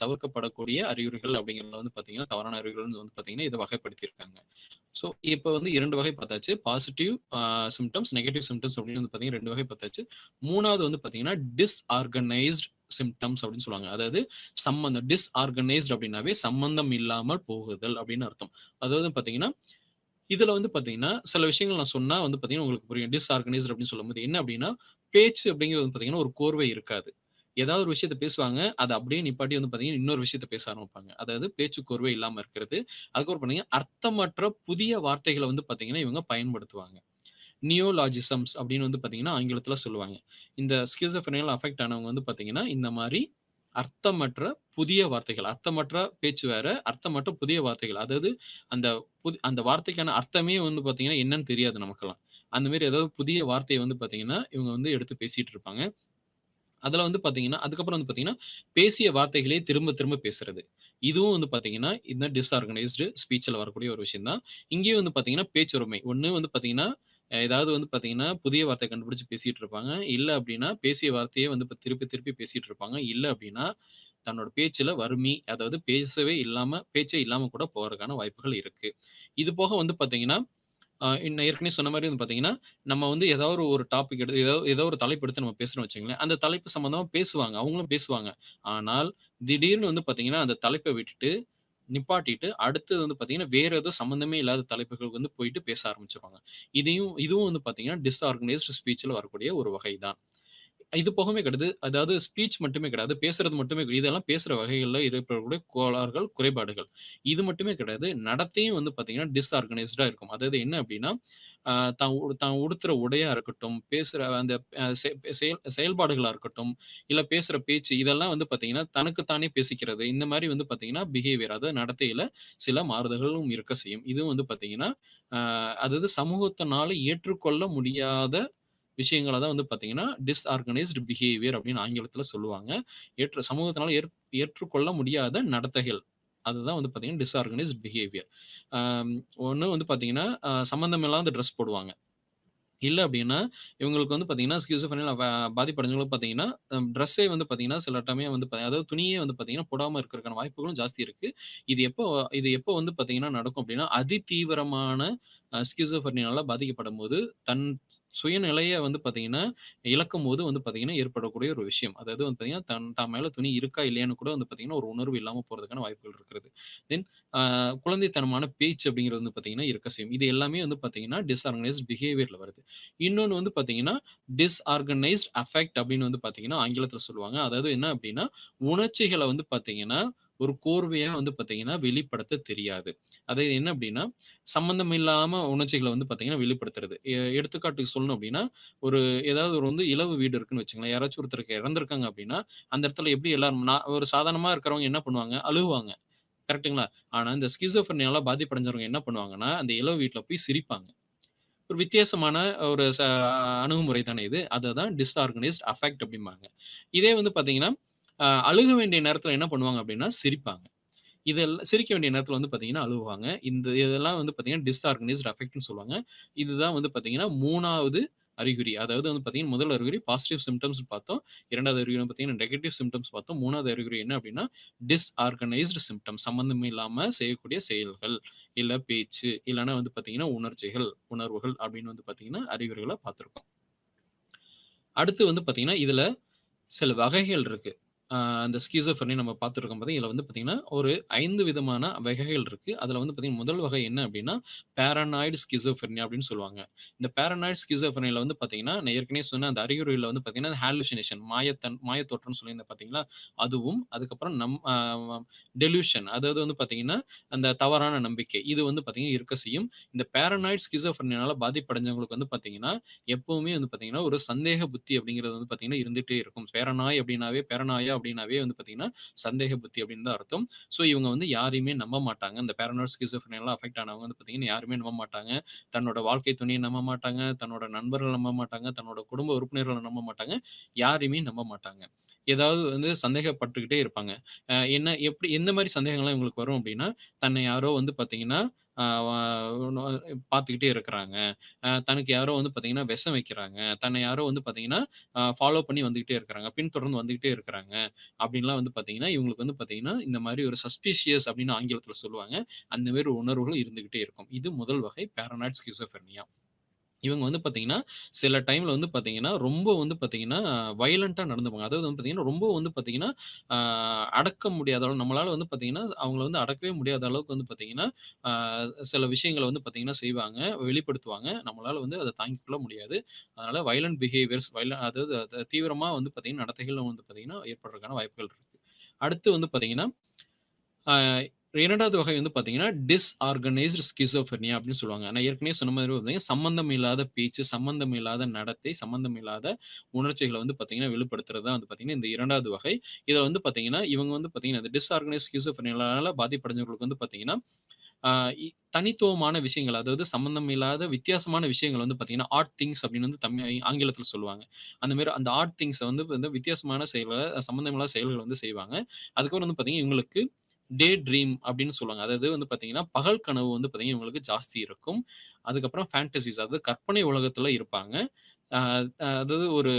தவிர்க்கப்படக்கூடிய அறிகுறிகள் அப்படிங்கிறதுல வந்து பார்த்தீங்கன்னா, தவறான அறிகுறிகள்னு வந்து பார்த்தீங்கன்னா, இத வகைப்படுத்தியிருக்காங்க. ஸோ, இப்ப வந்து 2 வகை பார்த்தாச்சு. பாசிட்டிவ் சிம்ப்டம்ஸ், நெகட்டிவ் சிம்ப்டம்ஸ் அப்படின்னு வந்து பார்த்தீங்கன்னா 2 வகை பார்த்தாச்சு. 3வது வந்து பார்த்தீங்கன்னா, டிஸ்ஆர்கனைஸ்ட் சிம்ப்டம்ஸ் அப்படின்னு சொல்லுவாங்க. அதாவது டிஸ்ஆர்கனைஸ்ட் அப்படின்னாவே சம்மந்தம் இல்லாமல் போகுதல் அப்படின்னு அர்த்தம். அதாவது பார்த்தீங்கன்னா, இதுல வந்து பார்த்தீங்கன்னா, சில விஷயங்கள் நான் சொன்னா வந்து பார்த்தீங்கன்னா, உங்களுக்கு புரியும். டிஸ்ஆர்கனைஸ்ட் அப்படின்னு சொல்லும்போது என்ன அப்படின்னா, பேச்சு அப்படிங்கிறது வந்து பார்த்தீங்கன்னா, ஒரு கோர்வை இருக்காது. ஏதாவது ஒரு விஷயத்த பேசுவாங்க. அத அப்படியே நிப்பாட்டி வந்து பார்த்தீங்கன்னா, இன்னொரு விஷயத்த பேச ஆரம்பிப்பாங்க. அதாவது பேச்சு கோர்வை இல்லாம இருக்கிறது. அதுக்கப்புறம் பார்த்தீங்கன்னா, அர்த்தமற்ற புதிய வார்த்தைகள வந்து பார்த்தீங்கன்னா, இவங்க பயன்படுத்துவாங்க. நியோலாஜிசம்ஸ் அப்படின்னு வந்து பார்த்தீங்கன்னா, ஆங்கிலத்தில சொல்லுவாங்க. இந்த ஸ்கிசோஃப்ரெனியால அஃபெக்ட் ஆனவங்க வந்து பார்த்தீங்கன்னா, இந்த மாரி அர்த்தமற்ற புதிய வார்த்தைகள். அர்த்தமற்ற பேச்சு வேற, அர்த்தமற்ற புதிய வார்த்தைகள். அதாவது அந்த அந்த வார்த்தைக்கான அர்த்தமே வந்து பார்த்தீங்கன்னா, என்னன்னு தெரியாது நமக்கெல்லாம். அந்த மாரி ஏதாவது புதிய வார்த்தைய வந்து பார்த்தீங்கன்னா, இவங்க வந்து எடுத்து பேசிட்டு இருப்பாங்க. அதுல வந்து பார்த்தீங்கன்னா, அதுக்கப்புறம் வந்து பார்த்தீங்கன்னா, பேசிய வார்த்தைகளே திரும்ப திரும்ப பேசுறது. இதுவும் வந்து பார்த்தீங்கன்னா, இந்த டிஸ்ஆர்கனைஸ்டு ஸ்பீச்ல வரக்கூடிய ஒரு விஷயம் தான். இங்கேயும் வந்து பார்த்தீங்கன்னா, பேச்சுரிமை. ஒண்ணு வந்து பார்த்தீங்கன்னா, ஏதாவது வந்து பார்த்தீங்கன்னா, புதிய வார்த்தை கண்டுபிடிச்சு பேசிட்டு இருப்பாங்க. இல்ல அப்டின்னா, பேசிய வார்த்தையே வந்து இப்ப திருப்பி திருப்பி பேசிட்டு இருப்பாங்க. இல்ல அப்டின்னா, தன்னோட பேச்சுல வறுமை, அதாவது பேசவே இல்லாம பேச்சே இல்லாம கூட போறதுக்கான வாய்ப்புகள் இருக்கு. இது போக வந்து பார்த்தீங்கன்னா, நான் ஏற்கனவே சொன்ன மாரி வந்து பார்த்தீங்கன்னா, நம்ம வந்து ஏதாவது ஒரு டாபிக் எடுத்து ஏதோ ஏதோ ஒரு தலைப்பு எடுத்து நம்ம பேசுறோம்னு வச்சுக்கங்களேன், அந்த தலைப்பு சம்மந்தமா பேசுவாங்க. அவங்களும் பேசுவாங்க. ஆனால், திடீர்னு வந்து பார்த்தீங்கன்னா, அந்த தலைப்ப விட்டுட்டு, நிப்பாட்டிட்டு, அடுத்தது வந்து பார்த்தீங்கன்னா, வேற ஏதோ சம்மந்தமே இல்லாத தலைப்புகளுக்கு வந்து போயிட்டு பேச ஆரம்பிச்சுருவாங்க. இதுவும் வந்து பார்த்தீங்கன்னா, டிஸ்ஆர்கனைஸ்டு ஸ்பீச்ல வரக்கூடிய ஒரு வகை தான். இது போகவே கிடையாது. அதாவது ஸ்பீச் மட்டுமே கிடையாது. பேசுறது மட்டுமே இதெல்லாம் பேசுற வகைகள்ல இருக்கக்கூடிய கோளாறுகள், குறைபாடுகள். இது மட்டுமே கிடையாது. நடத்தையும் வந்து பார்த்தீங்கன்னா, டிஸ்ஆர்கனைஸ்டா இருக்கும். அதாவது என்ன அப்டின்னா, அ தான் உடுத்துற உடையா இருக்கட்டும், பேசுற அந்த அ செ செயல்பாடுகளா இருக்கட்டும், இல்ல பேசுற பேச்சு இதெல்லாம் வந்து பார்த்தீங்கன்னா, தனக்கு தானே பேசிக்கிறது. இந்த மாரி வந்து பார்த்தீங்கன்னா, பிஹேவியர் அதாவது நடத்தையில சில மாறுதல்களும் இருக்க செய்யும். இதுவும் வந்து பார்த்தீங்கன்னா, அதாவது சமூகத்தினால ஏற்றுக்கொள்ள முடியாத விஷயங்கள தான் வந்து பார்த்தீங்கன்னா, டிஸ்ஆர்கனைஸ்டு பிஹேவியர் அப்படின்னு ஆங்கிலத்தில சொல்லுவாங்க. சமூகத்தினால ஏற்றுக்கொள்ள முடியாத நடத்தைகள். அதுதான் வந்து பார்த்தீங்கன்னா, டிஸ்ஆர்கனைஸ்டு பிஹேவியர். அம் ஒண்ணு வந்து பார்த்தீங்கன்னா, சம்மந்தம் இல்லாத ட்ரெஸ் போடுவாங்க. இல்ல அப்படின்னா, இவங்களுக்கு வந்து பார்த்தீங்கன்னா, ஸ்கிசோஃப்ரெனியா பாதிப்படைஞ்சவங்களுக்கு பார்த்தீங்கன்னா, ட்ரெஸ்ஸே வந்து பார்த்தீங்கன்னா, சில டைமே வந்து அதாவது துணியே வந்து பார்த்தீங்கன்னா, போடாம இருக்கிறதுக்கான வாய்ப்புகளும் ஜாஸ்தி இருக்கு. இது எப்போ வந்து பார்த்தீங்கன்னா நடக்கும் அப்படின்னா, அதிதீவிரமான ஸ்கிசோஃப்ரெனியால பாதிக்கப்படும்போது, தன் சுயநிலைய வந்து பார்த்தீங்கன்னா, இழக்கும்போது வந்து பார்த்தீங்கன்னா, ஏற்படக்கூடிய ஒரு விஷயம். அதாவது வந்து பார்த்தீங்கன்னா, தான் மேல துணி இருக்கா இல்லையான்னு கூட வந்து பார்த்தீங்கன்னா, ஒரு உணர்வு இல்லாம போறதுக்கான வாய்ப்புகள் இருக்கிறது. தென் அ குழந்தைத்தனமான பேச்சு அப்படிங்கிறது வந்து பார்த்தீங்கன்னா, இருக்க செய்யும். இது எல்லாமே வந்து பார்த்தீங்கன்னா, டிஸ்ஆர்கனைஸ்ட் பிஹேவியர்ல வருது. இன்னொன்னு வந்து பார்த்தீங்கன்னா, டிஸ்ஆர்கனைஸ்ட் அஃபெக்ட் அப்படின்னு வந்து பார்த்தீங்கன்னா, ஆங்கிலத்தில சொல்லுவாங்க. அதாவது என்ன அப்படின்னா, உணர்ச்சிகள வந்து பார்த்தீங்கன்னா, ஒரு கோர்வையா வந்து பார்த்தீங்கன்னா, வெளிப்படுத்த தெரியாது. அதாவது என்ன அப்படின்னா, சம்மந்தம் இல்லாம உணர்ச்சிகள வந்து பார்த்தீங்கன்னா, வெளிப்படுத்துறது. எடுத்துக்காட்டுக்கு சொல்லணும் அப்படின்னா, ஒரு ஏதாவது ஒரு வந்து இலவு வீடு இருக்குன்னு வச்சுக்கங்களேன். யாராச்சும் ஒருத்தருக்கு இறந்திருக்காங்க அப்படின்னா, அந்த இடத்துல எப்படி எல்லாரும் ஒரு சாதாரணமா இருக்கிறவங்க என்ன பண்ணுவாங்க? அழுவாங்க. கரெக்ட்டுங்களா? ஆனா, இந்த ஸ்கிசோஃப்ரெனியால பாதிப்படைஞ்சவங்க என்ன பண்ணுவாங்கன்னா, அந்த இலவு வீட்ல போய் சிரிப்பாங்க. ஒரு வித்தியாசமான ஒரு அணுகுமுறை தானே இது. அததான் டிஸ்ஆர்கனைஸ்ட் அஃபெக்ட் அப்டிம்பாங்க. இதே வந்து பார்த்தீங்கன்னா, அழுக வேண்டிய நேரத்தில என்ன பண்ணுவாங்க அப்டின்னா, சிரிப்பாங்க. சிரிக்க வேண்டிய நேரத்தில வந்து பார்த்தீங்கன்னா, அழுவாங்க. இதெல்லாம் வந்து பார்த்தீங்கன்னா, டிஸ்ஆர்கனைஸ்ட் அஃபெக்ட்ன்னு சொல்லுவாங்க. இதுதான் வந்து பார்த்தீங்கன்னா, 3வது அறிகுறி. அதாவது வந்து பார்த்தீங்கன்னா, முதல் அறிகுறி பாசிட்டிவ் சிம்ப்டம்ஸ்ன்னு பார்த்தோம். 2வது அறிகுறி வந்து பார்த்தீங்கன்னா, நெகட்டிவ் சிம்ப்டம்ஸ் பார்த்தோம். 3வது அறிகுறி என்ன அப்டின்னா, டிஸ்ஆர்கனைஸ்டு சிம்ப்டம்ஸ் சம்மந்தமே இல்லாம செய்யக்கூடிய செயல்கள், இல்ல பேச்சு, இல்லன்னா வந்து பார்த்தீங்கன்னா, உணர்ச்சிகள், உணர்வுகள் அப்டின்னு வந்து பார்த்தீங்கன்னா, அறிகுறிகள பார்த்திருக்கோம். அடுத்து வந்து பார்த்தீங்கன்னா, இதுல சில வகைகள் இருக்கு. அ அந்த ஸ்கிசோஃப்ரெனியா நம்ம பார்த்துருக்கோம் பார்த்தீங்க. இதுல வந்து பார்த்தீங்கன்னா, ஒரு 5 விதமான வகைகள் இருக்கு. அதுல வந்து பார்த்தீங்கன்னா, முதல் வகை என்ன அப்டின்னா, பாரனாய்டு ஸ்கிசோஃப்ரெனியா அப்டின்னு சொல்லுவாங்க. இந்த பாரனாய்டு ஸ்கிசோஃப்ரெனியால வந்து பார்த்தீங்கன்னா, நான் ஏற்கனவே சொன்ன அந்த அறிகுறியில வந்து பார்த்தீங்கன்னா, ஹாலுசினேஷன் மாயத்தோற்றம்னு சொல்லியிருந்தேன் பார்த்தீங்களா? அதுவும், அதுக்கப்புறம் டெலூஷன் அதாவது வந்து பார்த்தீங்கன்னா, அந்த தவறான நம்பிக்கை. இது வந்து பார்த்தீங்கன்னா இருக்க செய்யும். இந்த பாரனாய்டு ஸ்கிசோஃப்ரெனியால பாதிப்படைஞ்சவங்களுக்கு வந்து பார்த்தீங்கன்னா, எப்பவுமே வந்து பார்த்தீங்கன்னா, ஒரு சந்தேக புத்தி அப்படிங்கிறது வந்து பார்த்தீங்கன்னா இருந்துட்டே இருக்கும். பேரனாயா அப்படின்னாவே வந்து பார்த்தீங்கன்னா, சந்தேக புத்தி அப்படின்னு தான் அர்த்தம். ஸோ இவங்க வந்து யாரையுமே நம்ப மாட்டாங்க. இந்த பாரனாய்டு ஸ்கிசோஃப்ரெனியால அஃபெக்ட் ஆனவங்க வந்து பார்த்தீங்கன்னா, யாருமே நம்ப மாட்டாங்க. தன்னோட வாழ்க்கை துணைய நம்ப மாட்டாங்க. தன்னோட நண்பர்கள நம்ப மாட்டாங்க. தன்னோட குடும்ப உறுப்பினர்கள நம்ப மாட்டாங்க. யாரையுமே நம்ப மாட்டாங்க. ஏதாவது வந்து சந்தேகப்பட்டுக்கிட்டே இருப்பாங்க. எந்த மாரி சந்தேகங்கள்லாம் இவங்களுக்கு வரும் அப்டின்னா, தன்னை யாரோ வந்து பார்த்தீங்கன்னா, அ வ நொ பார்த்துக்கிட்டே இருக்கிறாங்க. தனக்கு யாரோ வந்து பார்த்தீங்கன்னா, விஷம் வைக்கிறாங்க. தன்னை யாரோ வந்து பார்த்தீங்கன்னா, ஃபாலோ பண்ணி வந்துகிட்டே இருக்கிறாங்க. பின்தொடர்ந்து வந்துகிட்டே இருக்கிறாங்க. அப்டின்லாம் வந்து பார்த்தீங்கன்னா, இவங்களுக்கு வந்து பார்த்தீங்கன்னா, இந்த மாரி ஒரு சஸ்பீஷியஸ் அப்டின்னு ஆங்கிலத்தில சொல்லுவாங்க. அந்த மாரி உணர்வுகள் இருந்துகிட்டே இருக்கும். இது முதல் வகை பாரனாய்டு ஸ்கிசோஃப்ரெனியா. இவங்க வந்து பார்த்தீங்கன்னா, சில டைம்ல வந்து பார்த்தீங்கன்னா, ரொம்ப வந்து பார்த்தீங்கன்னா, வயலன்ட்டா நடந்துப்பாங்க. அதாவது வந்து பார்த்தீங்கன்னா, ரொம்ப வந்து பார்த்தீங்கன்னா, ஆ அடக்க முடியாத அளவு நம்மளால வந்து பார்த்தீங்கன்னா, அவங்கள வந்து அடக்கவே முடியாத அளவுக்கு வந்து பார்த்தீங்கன்னா, ஆ சில விஷயங்கள வந்து பார்த்தீங்கன்னா செய்வாங்க, வெளிப்படுத்துவாங்க. நம்மளால வந்து அத தாங்கிக் கொள்ள முடியாது. அதனால வயலன்ட் பிஹேவியர்ஸ் அதாவது தீவிரமா வந்து பார்த்தீங்கன்னா, நடத்தைகள் வந்து பார்த்தீங்கன்னா, ஏற்படுறதுக்கான வாய்ப்புகள் இருக்கு. அடுத்து வந்து பார்த்தீங்கன்னா, ஆ 2வது வகை வந்து பார்த்தீங்கன்னா, டிஸ்ஆர்கனைஸ்டு ஸ்கிசோஃப்ரெனியா அப்படின்னு சொல்லுவாங்க. நான் ஏற்கனவே சொன்ன மாதிரி பார்த்தீங்கன்னா, சம்மந்தம் இல்லாத பேச்சு, சம்மந்தம் இல்லாத நடத்தை, சம்மந்தம் இல்லாத உணர்ச்சிகள வந்து பார்த்தீங்கன்னா, வெளிப்படுத்துறது தான் வந்து பார்த்தீங்கன்னா, இந்த 2வது வகை. இத வந்து பார்த்தீங்கன்னா, இவங்க வந்து பார்த்தீங்கன்னா, இந்த டிஸ்ஆர்கனைஸ்டு ஸ்கிசோஃப்ரெனியால பாதிப்படைஞ்சவங்களுக்கு வந்து பார்த்தீங்கன்னா, ஆ இ தனித்துவமான விஷயங்கள், அதாவது சம்மந்தம் இல்லாத வித்தியாசமான விஷயங்கள் வந்து பார்த்தீங்கன்னா, ஆட் திங்ஸ் அப்படின்னு வந்து ஆங்கிலத்தில சொல்லுவாங்க. அந்த மாரி அந்த ஆட் திங்ஸ வந்து வித்தியாசமான செயல்கள சம்மந்தமில்லாத செயல்கள வந்து செய்வாங்க. அதுக்கப்புறம் வந்து பார்த்தீங்கன்னா, இவங்களுக்கு டே ட்ரீம் அப்படின்னு சொல்லுவாங்க. அதாவது வந்து பார்த்தீங்கன்னா, பகல் கனவு வந்து பார்த்தீங்கன்னா, இவங்களுக்கு ஜாஸ்தி இருக்கும். அதுக்கப்புறம் ஃபேண்டஸீஸ் அதாவது கற்பனை உலகத்தில இருப்பாங்க. அ அதாவது ஒரு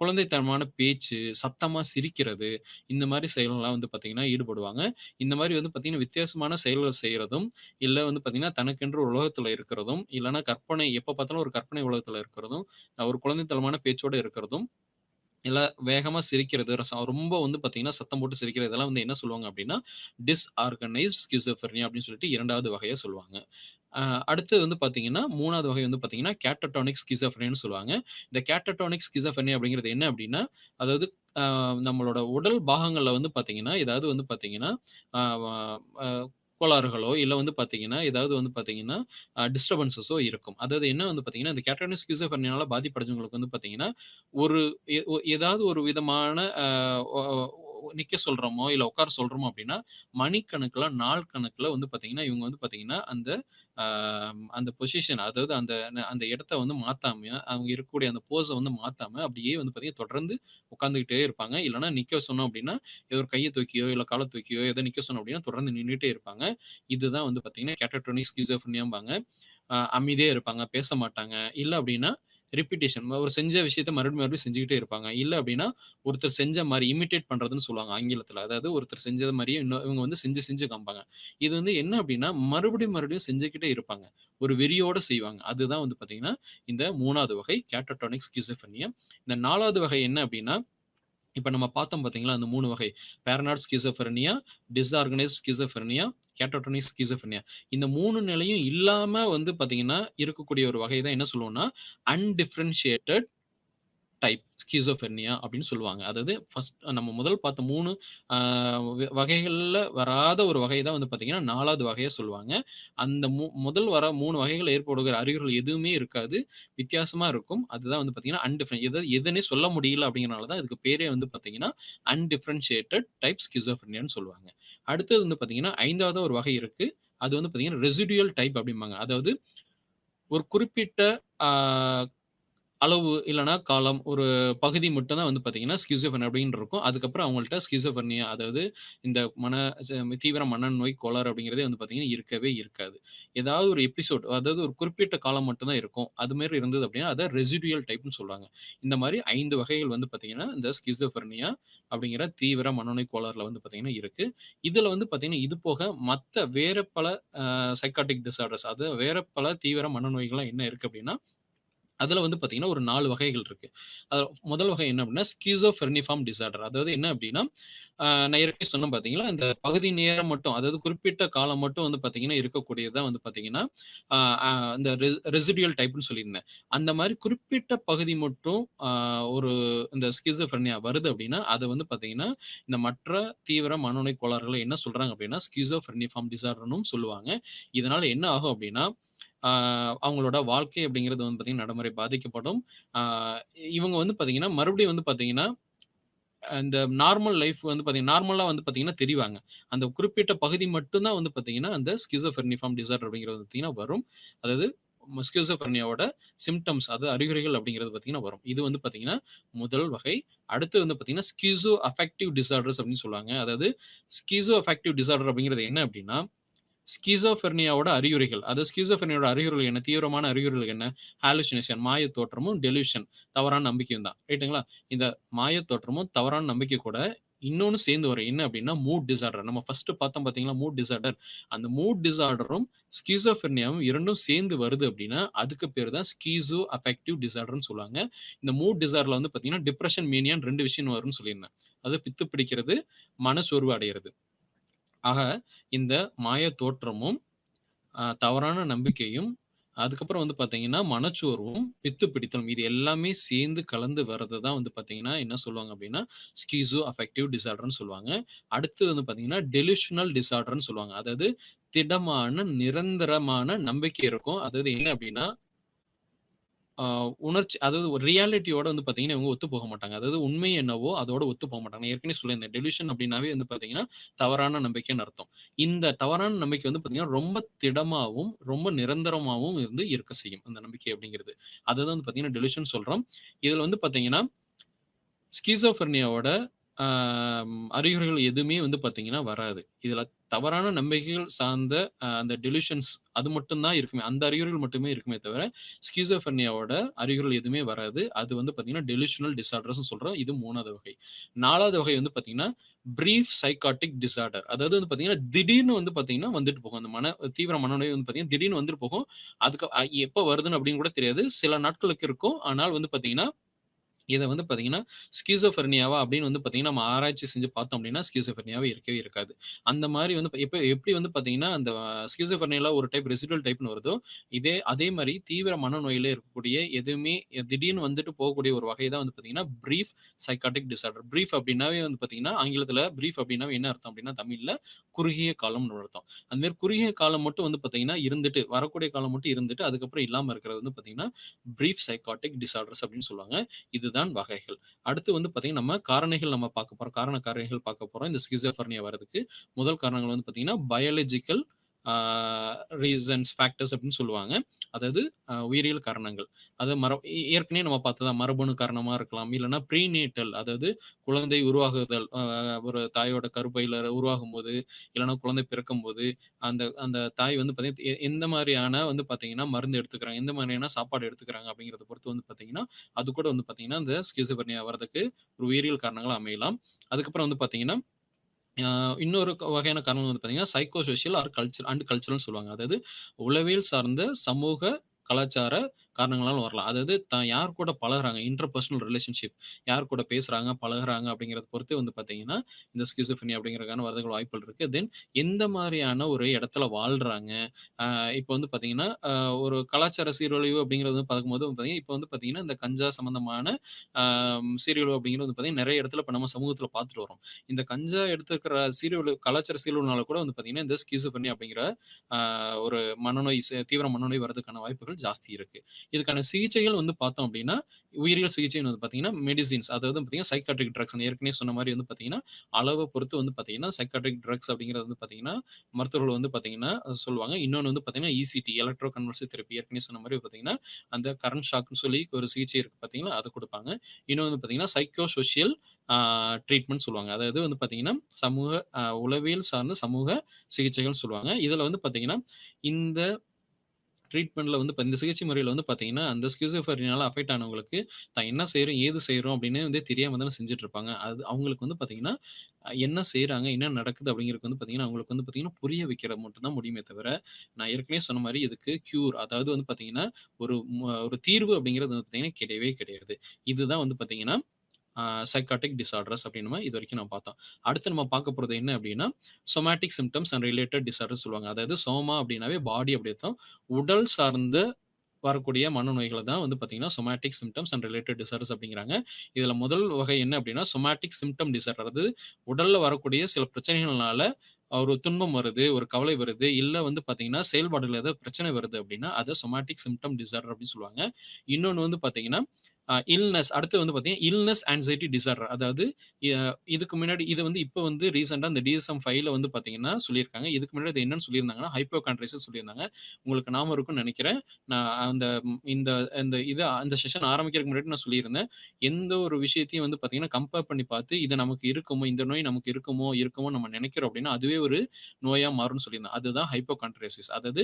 குழந்தைத்தனமான பேச்சு, சத்தமா சிரிக்கிறது, இந்த மாரி செயல்கள்லாம் வந்து பார்த்தீங்கன்னா ஈடுபடுவாங்க. இந்த மாரி வந்து பார்த்தீங்கன்னா, வித்தியாசமான செயல்கள் செய்றதும், இல்ல வந்து பார்த்தீங்கன்னா, தனக்கென்று ஒரு உலகத்துல இருக்கிறதும், இல்லன்னா கற்பனை எப்ப பார்த்தாலும் ஒரு கற்பனை உலகத்துல இருக்கிறதும், ஒரு குழந்தைத்தனமான பேச்சோட இருக்கிறதும், இல்ல வேகமா சிரிக்கிறது, ரொம்ப வந்து பார்த்தீங்கன்னா, சத்தம் போட்டு சிரிக்கிறது, இதெல்லாம் வந்து என்ன சொல்லுவாங்க அப்டின்னா, டிஸ்ஆர்கனைஸ்ட் ஸ்கிசோஃப்ரெனியா அப்டின்னு சொல்லிட்டு 2வது வகையா சொல்லுவாங்க. அ அடுத்தது வந்து பார்த்தீங்கன்னா, 3வது வகை வந்து பார்த்தீங்கன்னா, கேட்டடோனிக் ஸ்கிசோஃப்ரெனியான்னு சொல்லுவாங்க. இந்த கேட்டடோனிக் ஸ்கிசோஃப்ரெனியா அப்படிங்கிறது என்ன அப்படின்னா, அதாவது நம்மளோட உடல் பாகங்கள்ல வந்து பார்த்தீங்கன்னா, ஏதாவது வந்து பார்த்தீங்கன்னா, அ வ அ கோளாறுகளோ, இல்ல வந்து பார்த்தீங்கன்னா, ஏதாவது வந்து பார்த்தீங்கன்னா, டிஸ்டர்பன்ஸஸோ இருக்கும். அதாவது என்ன வந்து பார்த்தீங்கன்னா, இந்த கேட்டடோனிக் ஸ்கிசோஃப்ரெனியால பாதிப்படைஞ்சவங்களுக்கு வந்து பார்த்தீங்கன்னா, ஒரு ஏதாவது ஒரு விதமான ஒ நிக்க சொல்றோமோ, இல்ல உட்கார சொல்றோமோ அப்படின்னா, மணிக்கணக்குல, நாள் கணக்குல வந்து பார்த்தீங்கன்னா, இவங்க வந்து பார்த்தீங்கன்னா, ஆ அந்த பொசிஷன் அதாவது அந்த இடத்த வந்து மாத்தாம, அவங்க இருக்கக்கூடிய அந்த போஸ வந்து மாத்தாம, அப்படியே வந்து பார்த்தீங்கன்னா, தொடர்ந்து உட்கார்ந்துகிட்டே இருப்பாங்க. இல்லன்னா நிக்க சொன்னோம் அப்படின்னா, ஏதோ ஒரு கைய தூக்கியோ, இல்ல கால தூக்கியோ ஏதோ நிக்க சொன்னோம் அப்படின்னா, தொடர்ந்து நின்னுட்டே இருப்பாங்க. இதுதான் வந்து பார்த்தீங்கன்னா, கேட்டடோனிக் ஸ்கிசோஃப்ரெனியாம்பாங்க. அமைதியா இருப்பாங்க, பேச மாட்டாங்க. இல்ல அப்படின்னா, ரிப்பிட்டிஷன் ஒரு செஞ்ச விஷயத்த மறுபடியும் மறுபடியும் செஞ்சுகிட்டே இருப்பாங்க. இல்ல அப்படின்னா, ஒருத்தர் செஞ்ச மாரி இமிட்டேட் பண்றதுன்னு சொல்லுவாங்க ஆங்கிலத்தில. அதாவது ஒருத்தர் செஞ்சது மாரியே இவங்க வந்து செஞ்சு செஞ்சு காமிப்பாங்க. இது வந்து என்ன அப்படின்னா, மறுபடியும் மறுபடியும் செஞ்சுக்கிட்டே இருப்பாங்க. ஒரு வெறியோட செய்வாங்க. அதுதான் வந்து பார்த்தீங்கன்னா, இந்த 3வது வகை கேட்டடோனிக் ஸ்கிசோஃப்ரெனியா. இந்த 4வது வகை என்ன அப்படின்னா, இப்ப நம்ம பார்த்தோம் பார்த்தீங்களா, அந்த 3 வகை. பேரனாய்ட் ஸ்கிசோஃப்ரெனியா, டிஸார்கனைஸ்ட் ஸ்கிசோஃப்ரெனியா, கேட்டடோனிக் ஸ்கிசோஃப்ரெனியா. இந்த 3 நிலையும் இல்லாம வந்து பார்த்தீங்கன்னா, இருக்கக்கூடிய ஒரு வகை தான் என்ன சொல்லுவோம்னா, அன்டிஃபரன்ஷியேட்டட் டைப் ஸ்கிசோஃப்ரெனியா அப்படின்னு சொல்லுவாங்க. அதாவது நம்ம முதல் பார்த்த 3 ஆ வகைகள்ல வராத ஒரு வகை தான் வந்து பார்த்தீங்கன்னா, 4வது வகையா சொல்லுவாங்க. அந்த முதல் வர 3 வகைகள் ஏற்படுகிற அறிகுறிகள் எதுவுமே இருக்காது. வித்தியாசமா இருக்கும். அதுதான் வந்து பார்த்தீங்கன்னா, எதுன்னே சொல்ல முடியல அப்படிங்கிறனால தான் இதுக்கு பேரே வந்து பார்த்தீங்கன்னா, அன்டிஃபரன்ஷியேட்டட் டைப் ஸ்கிசோஃப்ரெனியான்னு சொல்லுவாங்க. அடுத்தது வந்து பார்த்தீங்கன்னா, 5வதா ஒரு வகை இருக்கு. அது வந்து பார்த்தீங்கன்னா, ரெசிடுயல் டைப் அப்படிம்பாங்க. அதாவது ஒரு குறிப்பிட்ட ஆ அளவு இல்லன்னா காலம் ஒரு பகுதி மட்டும் தான் வந்து பார்த்தீங்கன்னா, ஸ்கிசோஃப்ரெனியா அப்படின்னு இருக்கும். அதுக்கப்புறம் அவங்கள்ட்ட ஸ்கிசோஃப்ரெனியா அதாவது இந்த தீவிர மனநோய் கோளாறு அப்படிங்கிறதே வந்து பார்த்தீங்கன்னா, இருக்கவே இருக்காது. ஏதாவது ஒரு எபிசோட் அதாவது ஒரு குறிப்பிட்ட காலம் மட்டும் தான் இருக்கும். அது மாரி இருந்தது அப்படின்னா, அத ரெசிடுயல் டைப்ன்னு சொல்றாங்க. இந்த மாரி 5 வகைகள் வந்து பார்த்தீங்கன்னா, இந்த ஸ்கிசோஃப்ரெனியா அப்படிங்கிற தீவிர மனநோய் கோளாறுல வந்து பார்த்தீங்கன்னா இருக்கு. இதுல வந்து பார்த்தீங்கன்னா, இது போக மத்த வேற பல சைக்காட்ரிக் டிஸார்டர்ஸ் அது வேற பல தீவிர மனநோய்கள்லாம் என்ன இருக்கு அப்படின்னா, அதுல வந்து பார்த்தீங்கன்னா, ஒரு 4 வகைகள் இருக்கு. அதுல முதல் வகை என்ன அப்டின்னா, ஸ்கிசோஃப்ரெனிஃபார்ம் டிஸார்டர். அதாவது என்ன அப்டின்னா, நான் ஏற்கனவே சொன்னேன் பார்த்தீங்களா, இந்த பகுதி நேரம் மட்டும், அதாவது குறிப்பிட்ட காலம் மட்டும் வந்து பார்த்தீங்கன்னா, இருக்கக்கூடியது தான் வந்து பார்த்தீங்கன்னா, அ அ இந்த ரெசிடுயல் டைப்ன்னு சொல்லியிருந்தேன். அந்த மாரி குறிப்பிட்ட பகுதி மட்டும் ஒரு இந்த ஸ்கிசோஃப்ரெனியா வருது அப்டின்னா, அத வந்து பார்த்தீங்கன்னா, இந்த மற்ற தீவிர மனநோய் கோளாறுகள என்ன சொல்றாங்க அப்டின்னா, ஸ்கிசோஃப்ரெனிஃபார்ம் டிஸார்டர்ன்னும் சொல்லுவாங்க. இதனால என்ன ஆகும் அப்டின்னா, ஆ அவங்களோட வாழ்க்கை அப்படிங்கிறது வந்து பார்த்தீங்கன்னா, நடைமுறை பாதிக்கப்படும். ஆ இவங்க வந்து பார்த்தீங்கன்னா, மறுபடியும் வந்து பார்த்தீங்கன்னா, இந்த நார்மல் லைஃப் வந்து பார்த்தீங்கன்னா நார்மலா வந்து பார்த்தீங்கன்னா தெரிவாங்க. அந்த குறிப்பிட்ட பகுதி மட்டும் தான் வந்து பார்த்தீங்கன்னா, அந்த ஸ்கிசோஃப்ரெனிஃபார்ம் டிஸார்டர் அப்படிங்கிறது பார்த்தீங்கன்னா வரும். அதாவது ஸ்கிசோஃப்ரெனியாவோட சிம்ப்டம்ஸ் அது அறிகுறிகள் அப்படிங்கிறது பார்த்தீங்கன்னா வரும். இது வந்து பார்த்தீங்கன்னா, முதல் வகை. அடுத்து வந்து பார்த்தீங்கன்னா, ஸ்கிசோ அஃபெக்டிவ் டிஸார்டர்ஸ் அப்படின்னு சொல்லுவாங்க. அதாவது ஸ்கிசோ அஃபெக்டிவ் டிஸார்டர் அப்படிங்கிறது என்ன அப்படின்னா, ஸ்கிசோஃப்ரெனியாவோட அறிகுறிகள். அதாவது ஸ்கிசோஃப்ரெனியாவோட அறிகுறிகள் என்ன? தீவிரமான அறிகுறிகள் என்ன? ஹாலுசினேஷன் மாயத் தோற்றமும், டெலூஷன் தவறான நம்பிக்கையும் தான். ரைட்டுங்களா? இந்த மாயத் தோற்றமும், தவறான நம்பிக்கை கூட இன்னொன்னு சேர்ந்து வரும். என்ன அப்டின்னா, மூட் டிஸார்டர். நம்ம ஃபர்ஸ்ட் பார்த்தோம் பார்த்தீங்களா? Mood disorder. அந்த மூட் டிஸார்டரும், ஸ்கிசோஃப்ரெனியாவும் 2ம் சேர்ந்து வருது அப்டின்னா, அதுக்கு பேரு தான் ஸ்கிசோ அஃபெக்டிவ் டிஸார்டர்ன்னு சொல்லுவாங்க. இந்த மூட் டிஸார்டர்ல வந்து பார்த்தீங்கன்னா, டிப்ரஷன், மேனியான்னு 2 விஷயம் வரும்னு சொல்லியிருந்தேன். அதாவது பித்து பிடிக்கிறது, மனசோர்வு அடையறது. ஆக, இந்த மாயத் தோற்றமும், தவறான நம்பிக்கையும், அதுக்கப்புறம் வந்து பார்த்தீங்கன்னா, மனச்சோர்வும், பித்து பிடித்தலும் இது எல்லாமே சேர்ந்து கலந்து வர்றது தான் வந்து பார்த்தீங்கன்னா, என்ன சொல்லுவாங்க அப்டின்னா, ஸ்கிசோ அஃபெக்டிவ் டிஸார்டர்ன்னு சொல்லுவாங்க. அடுத்து வந்து பார்த்தீங்கன்னா, டெலூஷனல் டிஸார்டர்ன்னு சொல்லுவாங்க. அதாவது திடமான, நிரந்தரமான நம்பிக்கை இருக்கும். அதாவது என்ன அப்டின்னா உணர்ச்சி அதாவது ஒரு ரியாலிட்டியோட வந்து பார்த்தீங்கன்னா, இவங்க ஒத்து போக மாட்டாங்க. அதாவது உண்மை என்னவோ அதோட ஒத்து போக மாட்டாங்க. நான் ஏற்கனவே சொல்லியிருந்தேன். டெலியூஷன் அப்படின்னாவே வந்து பார்த்தீங்கன்னா, தவறான நம்பிக்கைன்னு அர்த்தம். இந்த தவறான நம்பிக்கை வந்து பார்த்தீங்கன்னா, ரொம்ப திடமாவும், ரொம்ப நிரந்தரமாவும் இருந்து இருக்க செய்யும். அந்த நம்பிக்கை அப்படிங்கிறது. அததான் வந்து பார்த்தீங்கன்னா, டெலியூஷன் சொல்றோம். இதுல வந்து பார்த்தீங்கன்னா, ஸ்கிசோஃப்ரெனியாவோட அறிகுறிகள் எதுவுமே வந்து பார்த்தீங்கன்னா வராது. இதுல தவறான நம்பிக்கைகள் சார்ந்த அந்த டெலியூஷன்ஸ் அது மட்டும் தான் இருக்குமே. அந்த அறிகுறிகள் மட்டுமே இருக்குமே தவிர, ஸ்கிசோஃப்ரெனியாவோட அறிகுறிகள் எதுவுமே வராது. அது வந்து பார்த்தீங்கன்னா, டெலியூஷனல் டிஸார்டர்ஸ்ன்னு சொல்றோம். இது 3வது வகை. 4வது வகை வந்து பார்த்தீங்கன்னா, பிரீஃப் சைக்காட்டிக் டிஸார்டர். அதாவது வந்து பார்த்தீங்கன்னா, திடீர்னு வந்து பார்த்தீங்கன்னா வந்துட்டு போகும். அந்த தீவிர மனநோய் வந்து பார்த்தீங்கன்னா, திடீர்னு வந்துட்டு போகும். அதுக்கு எப்ப வருதுன்னு அப்படின்னு கூட தெரியாது. சில நாட்களுக்கு இருக்கும். ஆனால் வந்து பார்த்தீங்கன்னா இத வந்து பார்த்தீங்கன்னா, ஸ்கிசோஃப்ரெனியாவா அப்படின்னு வந்து பார்த்தீங்கன்னா, நம்ம ஆராய்ச்சி செஞ்சு பார்த்தோம் அப்படின்னா, ஸ்கிசோஃப்ரெனியாவே இருக்கவே இருக்காது. அந்த மாரி வந்து எப்படி வந்து பார்த்தீங்கன்னா, அந்த ஸ்கிசோஃப்ரெனியால ஒரு டைப் ரெசிடுவல் டைப்ன்னு வருதோ, அதே மாரி தீவிர மனநோயில இருக்கக்கூடிய எதுவுமே திடீர்னு வந்துட்டு போகக்கூடிய ஒரு வகை தான் வந்து பார்த்தீங்கன்னா, பிரீஃப் சைக்காட்டிக் டிஸார்டர். பிரீஃப் அப்படின்னாவே வந்து பார்த்தீங்கன்னா, ஆங்கிலத்தில பிரீஃப் அப்படின்னாவே என்ன அர்த்தம் அப்படின்னா, தமிழ்ல குறுகிய காலம்னு அர்த்தம். அந்த மாரி குறுகிய காலம் மட்டும் வந்து பார்த்தீங்கன்னா, இருந்துட்டு வரக்கூடிய காலம் மட்டும் இருந்துட்டு, அதுக்கப்புறம் இல்லாம இருக்கிறது வந்து பார்த்தீங்கன்னா, பிரீஃப் சைக்காட்டிக் டிஸார்டர்ஸ் அப்படின்னு சொல்லுவாங்க. இதுதான் வகைகள். அடுத்து வந்து பார்த்தீங்கன்னா, நம்ம காரணிகள் நம்ம பார்க்க போறோம். காரணிகள் பார்க்க போறோம். இந்த ஸ்கிசோஃப்ரெனியா வரதுக்கு. முதல் காரணங்கள் வந்து பார்த்தீங்கன்னா, பயாலஜிக்கல் ஆ ரீசன்ஸ், ஃபேக்டர்ஸ் அப்படின்னு சொல்லுவாங்க. அதாவது உயிரியல் காரணங்கள். அது ஏற்கனவே நம்ம பார்த்ததுதான் மரபணு காரணமா இருக்கலாம். இல்லன்னா ப்ரீநேட்டல் அதாவது குழந்தை உருவாகுதல் ஒரு தாயோட கருப்பையில உருவாகும்போது, இல்லன்னா குழந்தை பிறக்கும்போது, அந்த அந்த தாய் வந்து பார்த்தீங்கன்னா, எந்த மாரியான வந்து பார்த்தீங்கன்னா, மருந்து எடுத்துக்கிறாங்க, எந்த மாரியான சாப்பாடு எடுத்துக்கிறாங்க அப்படிங்கிறத பொறுத்து வந்து பார்த்தீங்கன்னா, அது கூட வந்து பார்த்தீங்கன்னா, இந்த ஸ்கிசோஃப்ரெனியா வரதுக்கு ஒரு உயிரியல் காரணங்களா அமையலாம். அதுக்கப்புறம் வந்து பார்த்தீங்கன்னா, இன்னொரு வகையான காரணம் வந்து பார்த்தீங்கன்னா, சைக்கோ சோசியல் ஆர் கல்ச்சரல்னு சொல்லுவாங்க. அதாவது உளவியல் சார்ந்த சமூக, கலாச்சார காரணங்களால வரலாம். அதாவது யார் கூட பழகுறாங்க, இன்டர்பர்சனல் ரிலேஷன்ஷிப் யார் கூட பேசுறாங்க, பழகுறாங்க அப்படிங்கிறத பொறுத்து வந்து பார்த்தீங்கன்னா, இந்த ஸ்கிசோஃப்ரெனியா அப்படிங்கிறதுக்கான வரதுக்கு வாய்ப்புகள் இருக்கு. தென் எந்த மாரியான ஒரு இடத்துல வாழ்றாங்க. இப்ப வந்து பார்த்தீங்கன்னா, ஒரு கலாச்சார சீரழிவு அப்படிங்கிறது வந்து பார்க்கும்போது பார்த்தீங்கன்னா, இப்ப வந்து பார்த்தீங்கன்னா, இந்த கஞ்சா சம்மந்தமான அ சீரழிவு அப்படிங்கிறது வந்து பார்த்தீங்கன்னா, நெறைய இடத்துல இப்ப நம்ம சமூகத்துல பார்த்துட்டு வரோம். இந்த கஞ்சா எடுத்துக்கிற கலாச்சார சீரழிவுனால கூட வந்து பார்த்தீங்கன்னா, இந்த ஸ்கிசோஃப்ரெனியா அப்படிங்கிற அ ஒரு மனநோய் தீவிர மனநோய் வரதுக்கான வாய்ப்புகள் ஜாஸ்தி இருக்கு. இதுக்கான சிகிச்சைகள் வந்து பார்த்தோம் அப்படின்னா, உயிரியல் சிகிச்சைன்னு வந்து பார்த்தீங்கன்னா, மெடிசின்ஸ் அதாவது பார்த்தீங்கன்னா, சைக்காட்ரிக் ட்ரக்ஸ் ஏற்கனவே சொன்ன மாரி வந்து பார்த்தீங்கன்னா, அளவ பொறுத்து வந்து பார்த்தீங்கன்னா, சைக்காட்ரிக் ட்ரக்ஸ் அப்படிங்கிறது வந்து பார்த்தீங்கன்னா, மருத்துவர்கள் வந்து பார்த்தீங்கன்னா சொல்லுவாங்க. இன்னொன்னு வந்து பார்த்தீங்கன்னா, இசிடி எலக்ட்ரோ கன்வல்சிவ் தெரப்பி ஏற்கனவே சொன்ன மாரி பார்த்தீங்கன்னா, அந்த கரண்ட் ஷாக்ன்னு சொல்லி ஒரு சிகிச்சை இருக்கு பார்த்தீங்களா, அத குடுப்பாங்க. இன்னொன்னு வந்து பார்த்தீங்கன்னா, சைக்கோ சோசியல் ஆ ட்ரீட்மெண்ட் சொல்லுவாங்க. அதாவது வந்து பார்த்தீங்கன்னா, சமூக உளவியல் சார்ந்த சமூக சிகிச்சைகள்னு சொல்லுவாங்க. இதுல வந்து பார்த்தீங்கன்னா, இந்த ட்ரீட்மெண்ட்ல வந்து இந்த சிகிச்சை முறையில வந்து பார்த்தீங்கன்னா, அந்த ஸ்கிசோஃப்ரெனியால அஃபெக்ட் ஆனவங்களுக்கு தான் என்ன செய்றோம், ஏது செய்றோம் அப்படின்னு வந்து தெரியாம தானே செஞ்சுட்டு இருப்பாங்க. அது அவங்களுக்கு வந்து பார்த்தீங்கன்னா, என்ன செய்றாங்க, என்ன நடக்குது அப்படிங்கிறது வந்து பார்த்தீங்கன்னா, அவங்களுக்கு வந்து பார்த்தீங்கன்னா, புரிய வைக்கிறது மட்டும் தான் முடியுமே தவிர, நான் ஏற்கனவே சொன்ன மாரி இதுக்கு அதாவது வந்து பார்த்தீங்கன்னா, ஒரு தீர்வு அப்படிங்கிறது வந்து பார்த்தீங்கன்னா கிடையவே கிடையாது. இதுதான் வந்து பார்த்தீங்கன்னா சைக்காட்டிக் டிஸார்டர்ஸ் அப்படின்னு நம்ம இதுவரைக்கும் நம்ம பார்த்தோம். அடுத்து நம்ம பார்க்க போறது என்ன அப்படின்னா, somatic symptoms and related disorders சொல்லுவாங்க. அதாவது சோமா அப்படின்னாவே பாடி அப்படி அர்த்தம். உடல் சார்ந்த வரக்கூடிய மனநோய்கள தான் வந்து பார்த்தீங்கன்னா, somatic symptoms and related disorders அப்படிங்கிறாங்க. இதுல முதல் வகை என்ன அப்படின்னா, சொமாட்டிக் சிம்ப்டம் டிஸார்டர். அதாவது உடல்ல வரக்கூடிய சில பிரச்சனைகள்னால ஒரு துன்பம் வருது, ஒரு கவலை வருது, இல்ல வந்து பார்த்தீங்கன்னா, செயல்பாடுல ஏதாவது பிரச்சனை வருது அப்படின்னா, அத சொமாட்டிக் சிம்ப்டம் டிஸார்டர் அப்படின்னு சொல்லுவாங்க. இன்னொன்னு வந்து பார்த்தீங்கன்னா, இல்னஸ் அடுத்து வந்து பார்த்தீங்கன்னா, இல்னஸ் ஆங்சைட்டி டிஸார்டர். அதாவது இதுக்கு முன்னாடி இது வந்து இப்ப வந்து ரீசென்ட்டா இந்த DSM-5ல வந்து பார்த்தீங்கன்னா சொல்லியிருக்காங்க. இதுக்கு முன்னாடி அது என்னன்னு சொல்லியிருந்தாங்கன்னா, ஹைப்போகாண்ட்ரியாசிஸ் சொல்லியிருந்தாங்க. உங்களுக்கு ஞாபகம் இருக்கும்னு நெனைக்கிறேன். நான் அந்த இந்த இந்த அந்த செஷன் ஆரம்பிக்கிறதுக்கு முன்னாடி நான் சொல்லியிருந்தேன். எந்த ஒரு விஷயத்தையும் வந்து பார்த்தீங்கன்னா, கம்பேர் பண்ணி பார்த்து, இது நமக்கு இருக்குமோ, இந்த நோய் நமக்கு இருக்குமோ நம்ம நெனைக்கிறோம் அப்டின்னா, அதுவே ஒரு நோயா மாறும்னு சொல்லியிருந்தேன். அதுதான் ஹைப்போகாண்ட்ரியாசிஸ். அதாவது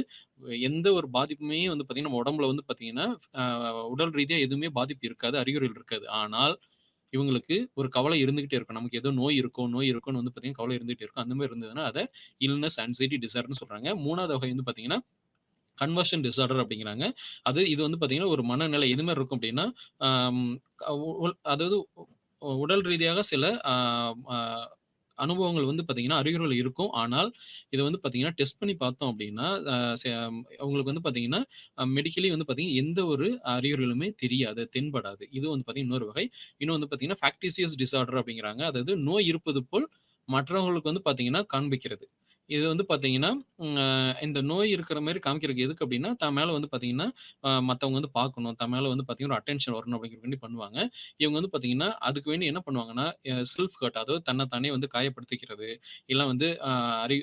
எந்த ஒரு பாதிப்புமே வந்து பார்த்தீங்கன்னா, நம்ம உடம்புல வந்து பார்த்தீங்கன்னா, அ உடல் ரீதியா எதுவுமே பாதிப்பு இருக்காது. அறிகுறிகள் இருக்காது. ஆனால் இவங்களுக்கு ஒரு கவலை இருந்துகிட்டே இருக்கும். நமக்கு ஏதோ நோய் இருக்கும்னு வந்து பார்த்தீங்கன்னா, கவலை இருந்துகிட்டே இருக்கும். அந்த மாரி இருந்ததுன்னா, அத இல்னஸ், ஆங்சைட்டி டிஸார்டர்ன்னு சொல்றாங்க. 3வது வகை வந்து பார்த்தீங்கன்னா, கன்வர்ஷன் டிஸார்டர் அப்படிங்கிறாங்க. இது வந்து பார்த்தீங்கன்னா, ஒரு மனநிலை எது மாரி இருக்கும் அப்படின்னா, அம் க அதாவது உடல் ரீதியாக சில அ அ அனுபவங்கள் வந்து பார்த்தீங்கன்னா, அறிகுறிகள் இருக்கும். ஆனால், இத வந்து பார்த்தீங்கன்னா, டெஸ்ட் பண்ணி பார்த்தோம் அப்படின்னா, அ செ உங்களுக்கு வந்து பார்த்தீங்கன்னா, மெடிக்கலி வந்து பார்த்தீங்கன்னா, எந்த ஒரு அறிகுறிகளுமே தெரியாது, தென்படாது. இது வந்து பார்த்தீங்கன்னா, இன்னொரு வகை. இன்னும் வந்து பார்த்தீங்கன்னா, ஃபேக்டிசியஸ் டிஸார்டர் அப்படிங்கிறாங்க. அதாவது நோய் இருப்பது போல் மற்றவங்களுக்கு வந்து பார்த்தீங்கன்னா, காண்பிக்கிறது. இது வந்து பார்த்தீங்கன்னா, இந்த நோய் இருக்கிற மாரி காமிக்கிறதுக்கு எதுக்கு அப்டின்னா, தான் மேல வந்து பார்த்தீங்கன்னா, மத்தவங்க வந்து பார்க்கணும். தன் மேல வந்து பார்த்தீங்கன்னா, ஒரு அட்டென்ஷன் வரணும் அப்படிங்கிறதுக்கு வேண்டி பண்ணுவாங்க. இவங்க வந்து பார்த்தீங்கன்னா, அதுக்கு வேண்டி என்ன பண்ணுவாங்கன்னா, செல்ஃப் ஹர்ட் அதாவது தன்ன தானே வந்து காயப்படுத்திக்கிறது, இல்ல வந்து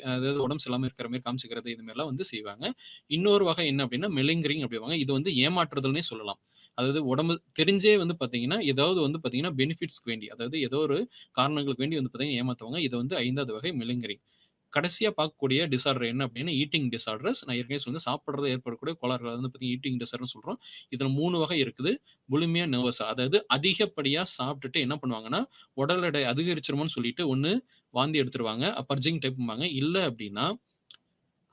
அதாவது உடம்பு சரியில்லாம இருக்கிற மாரி காமிச்சுக்கிறது, இது மாரிலாம் வந்து செய்வாங்க. இன்னொரு வகை என்ன அப்டின்னா, மெலிங்கரிங் அப்டிம்பாங்க. இது வந்து ஏமாற்றுதல்னே சொல்லலாம். அதாவது உடம்பு தெரிஞ்சே வந்து பார்த்தீங்கன்னா, ஏதாவது வந்து பார்த்தீங்கன்னா, பெனிஃபிட்ஸ்க்கு வேண்டி, அதாவது ஏதோ ஒரு காரணங்களுக்கு வேண்டி வந்து பார்த்தீங்கன்னா ஏமாத்துவாங்க. இது வந்து 5வது வகை மெலிங்கரிங். கடைசியா பார்க்கக்கூடிய டிஸார்டர் என்ன அப்டின்னா, ஈட்டிங் டிஸார்டர்ஸ். நான் ஏற்கனவே சொன்னேன் சாப்பிடுறதுல ஏற்படக்கூடிய கோளாறுகள வந்து பார்த்தீங்கன்னா, ஈட்டிங் டிஸார்டர்ன்னு சொல்றோம். இதுல 3 வகை இருக்குது. புலிமியா நெர்வஸா அதாவது அதிகப்படியா சாப்பிட்டுட்டு என்ன பண்ணுவாங்கன்னா, உடல் எடை அதிகரிச்சுருமோன்னு சொல்லிட்டு, ஒண்ணு வாந்தி எடுத்துருவாங்க. பர்ஜிங் டைப்ம்பாங்க. இல்ல அப்டின்னா,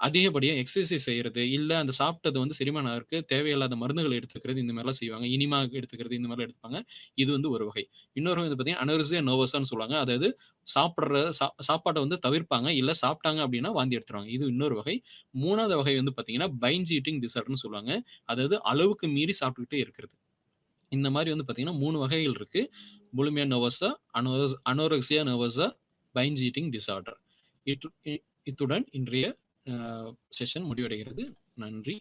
அதிகப்படியா எக்ஸர்சைஸ் செய்றது, இல்ல அந்த சாப்பிட்டது வந்து செரிமானம் ஆகறக்கு தேவையில்லாத மருந்துகள் எடுத்துக்கிறது, இந்த மாரிலாம் செய்வாங்க. இனிமா எடுத்துக்கிறது, இந்த மாரிலாம் எடுத்துப்பாங்க. இது வந்து ஒரு வகை. இன்னொரு வந்து பார்த்தீங்கன்னா, அனோரெக்சியா நெர்வஸான்னு சொல்லுவாங்க. அதாவது சாப்பிடுற சாப்பாட்ட வந்து தவிர்ப்பாங்க. இல்ல சாப்பிட்டாங்க அப்டின்னா வாந்தி எடுத்துருவாங்க. இது இன்னொரு வகை. 3வது வகை வந்து பார்த்தீங்கன்னா, பைஞ்ச் ஈட்டிங் டிஸார்டர்ன்னு சொல்லுவாங்க. அதாவது அளவுக்கு மீறி சாப்பிட்டுக்கிட்டே இருக்கிறது. இந்த மாரி வந்து பார்த்தீங்கன்னா, 3 வகைகள் இருக்கு. Bulimia nervosa, anorexia nervosa, binge eating disorder. இத்துடன் இன்றைய அ செஷன் முடிவடைகிறது. நன்றி.